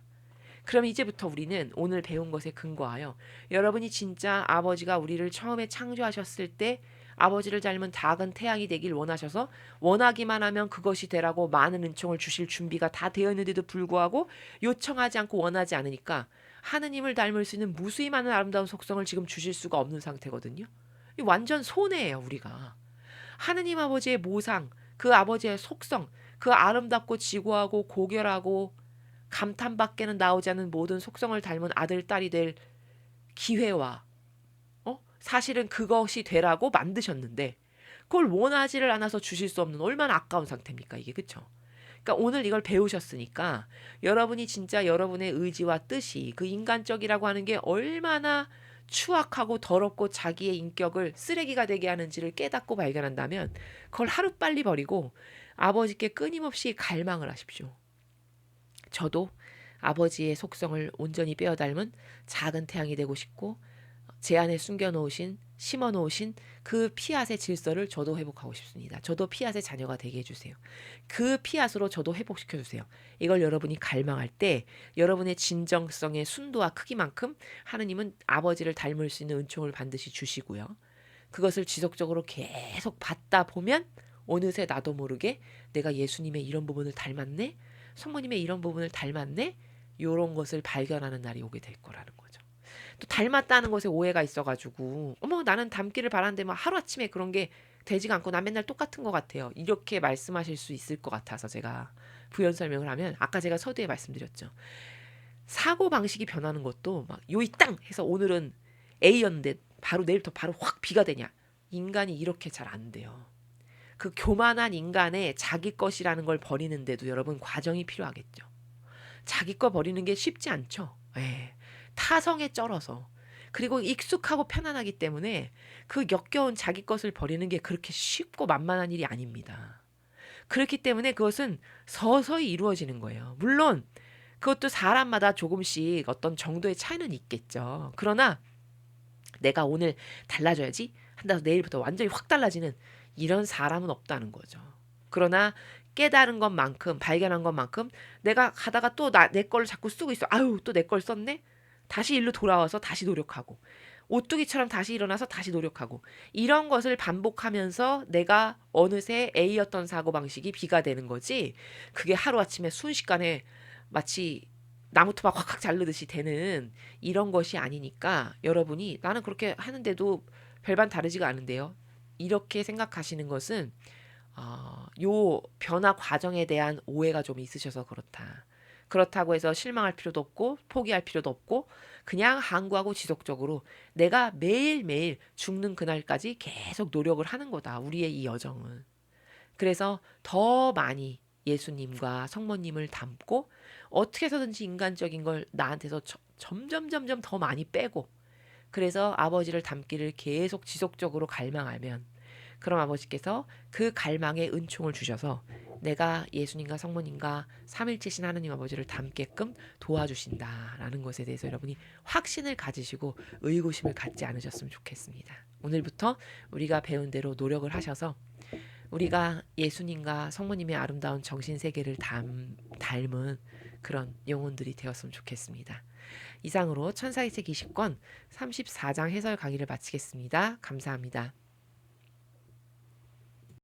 Speaker 1: 그럼 이제부터 우리는 오늘 배운 것에 근거하여 여러분이 진짜 아버지가 우리를 처음에 창조하셨을 때 아버지를 닮은 작은 태양이 되길 원하셔서 원하기만 하면 그것이 되라고 많은 은총을 주실 준비가 다 되어 있는데도 불구하고 요청하지 않고 원하지 않으니까 하느님을 닮을 수 있는 무수히 많은 아름다운 속성을 지금 주실 수가 없는 상태거든요. 완전 손해예요, 우리가. 하느님 아버지의 모상, 그 아버지의 속성, 그 아름답고 지고하고 고결하고 감탄밖에는 나오지 않는 모든 속성을 닮은 아들, 딸이 될 기회와 사실은 그것이 되라고 만드셨는데 그걸 원하지를 않아서 주실 수 없는 얼마나 아까운 상태입니까, 이게. 그렇죠? 그러니까 오늘 이걸 배우셨으니까 여러분이 진짜 여러분의 의지와 뜻이 그 인간적이라고 하는 게 얼마나 추악하고 더럽고 자기의 인격을 쓰레기가 되게 하는지를 깨닫고 발견한다면 그걸 하루빨리 버리고 아버지께 끊임없이 갈망을 하십시오. 저도 아버지의 속성을 온전히 빼어 닮은 작은 태양이 되고 싶고 제 안에 숨겨놓으신 심어놓으신 그 피앗의 질서를 저도 회복하고 싶습니다. 저도 피앗의 자녀가 되게 해주세요. 그 피앗으로 저도 회복시켜주세요. 이걸 여러분이 갈망할 때 여러분의 진정성의 순도와 크기만큼 하느님은 아버지를 닮을 수 있는 은총을 반드시 주시고요. 그것을 지속적으로 계속 받다 보면 어느새 나도 모르게 내가 예수님의 이런 부분을 닮았네? 성모님의 이런 부분을 닮았네? 이런 것을 발견하는 날이 오게 될 거라는 거죠. 또 닮았다는 것에 오해가 있어가지고 어머 나는 닮기를 바라는데 막 하루아침에 그런 게 되지가 않고 난 맨날 똑같은 것 같아요. 이렇게 말씀하실 수 있을 것 같아서 제가 부연 설명을 하면 아까 제가 서두에 말씀드렸죠. 사고방식이 변하는 것도 막 요이 땅 해서 오늘은 A였는데 바로 내일부터 바로 확 B가 되냐. 인간이 이렇게 잘 안 돼요. 그 교만한 인간의 자기 것이라는 걸 버리는데도 여러분 과정이 필요하겠죠. 자기 거 버리는 게 쉽지 않죠. 예. 타성에 쩔어서. 그리고 익숙하고 편안하기 때문에 그 역겨운 자기 것을 버리는 게 그렇게 쉽고 만만한 일이 아닙니다. 그렇기 때문에 그것은 서서히 이루어지는 거예요. 물론 그것도 사람마다 조금씩 어떤 정도의 차이는 있겠죠. 그러나 내가 오늘 달라져야지 한다고 내일부터 완전히 확 달라지는 이런 사람은 없다는 거죠. 그러나 깨달은 것만큼 발견한 것만큼 내가 가다가 또 내 걸 자꾸 쓰고 있어. 아유 또 내 걸 썼네. 다시 일로 돌아와서 다시 노력하고 오뚜기처럼 다시 일어나서 다시 노력하고 이런 것을 반복하면서 내가 어느새 A였던 사고방식이 B가 되는 거지. 그게 하루아침에 순식간에 마치 나무토막 확확 자르듯이 되는 이런 것이 아니니까 여러분이 나는 그렇게 하는데도 별반 다르지가 않은데요. 이렇게 생각하시는 것은 요 변화 과정에 대한 오해가 좀 있으셔서 그렇다. 그렇다고 해서 실망할 필요도 없고 포기할 필요도 없고 그냥 항구하고 지속적으로 내가 매일매일 죽는 그날까지 계속 노력을 하는 거다. 우리의 이 여정은. 그래서 더 많이 예수님과 성모님을 닮고 어떻게 해서든지 인간적인 걸 나한테서 점점 더 많이 빼고 그래서 아버지를 닮기를 계속 지속적으로 갈망하면 그럼 아버지께서 그 갈망에 은총을 주셔서 내가 예수님과 성모님과 삼일체신 하느님 아버지를 닮게끔 도와주신다라는 것에 대해서 여러분이 확신을 가지시고 의구심을 갖지 않으셨으면 좋겠습니다. 오늘부터 우리가 배운 대로 노력을 하셔서 우리가 예수님과 성모님의 아름다운 정신세계를 닮은 그런 영혼들이 되었으면 좋겠습니다. 이상으로 천사의 책 20권 34장 해설 강의를 마치겠습니다. 감사합니다.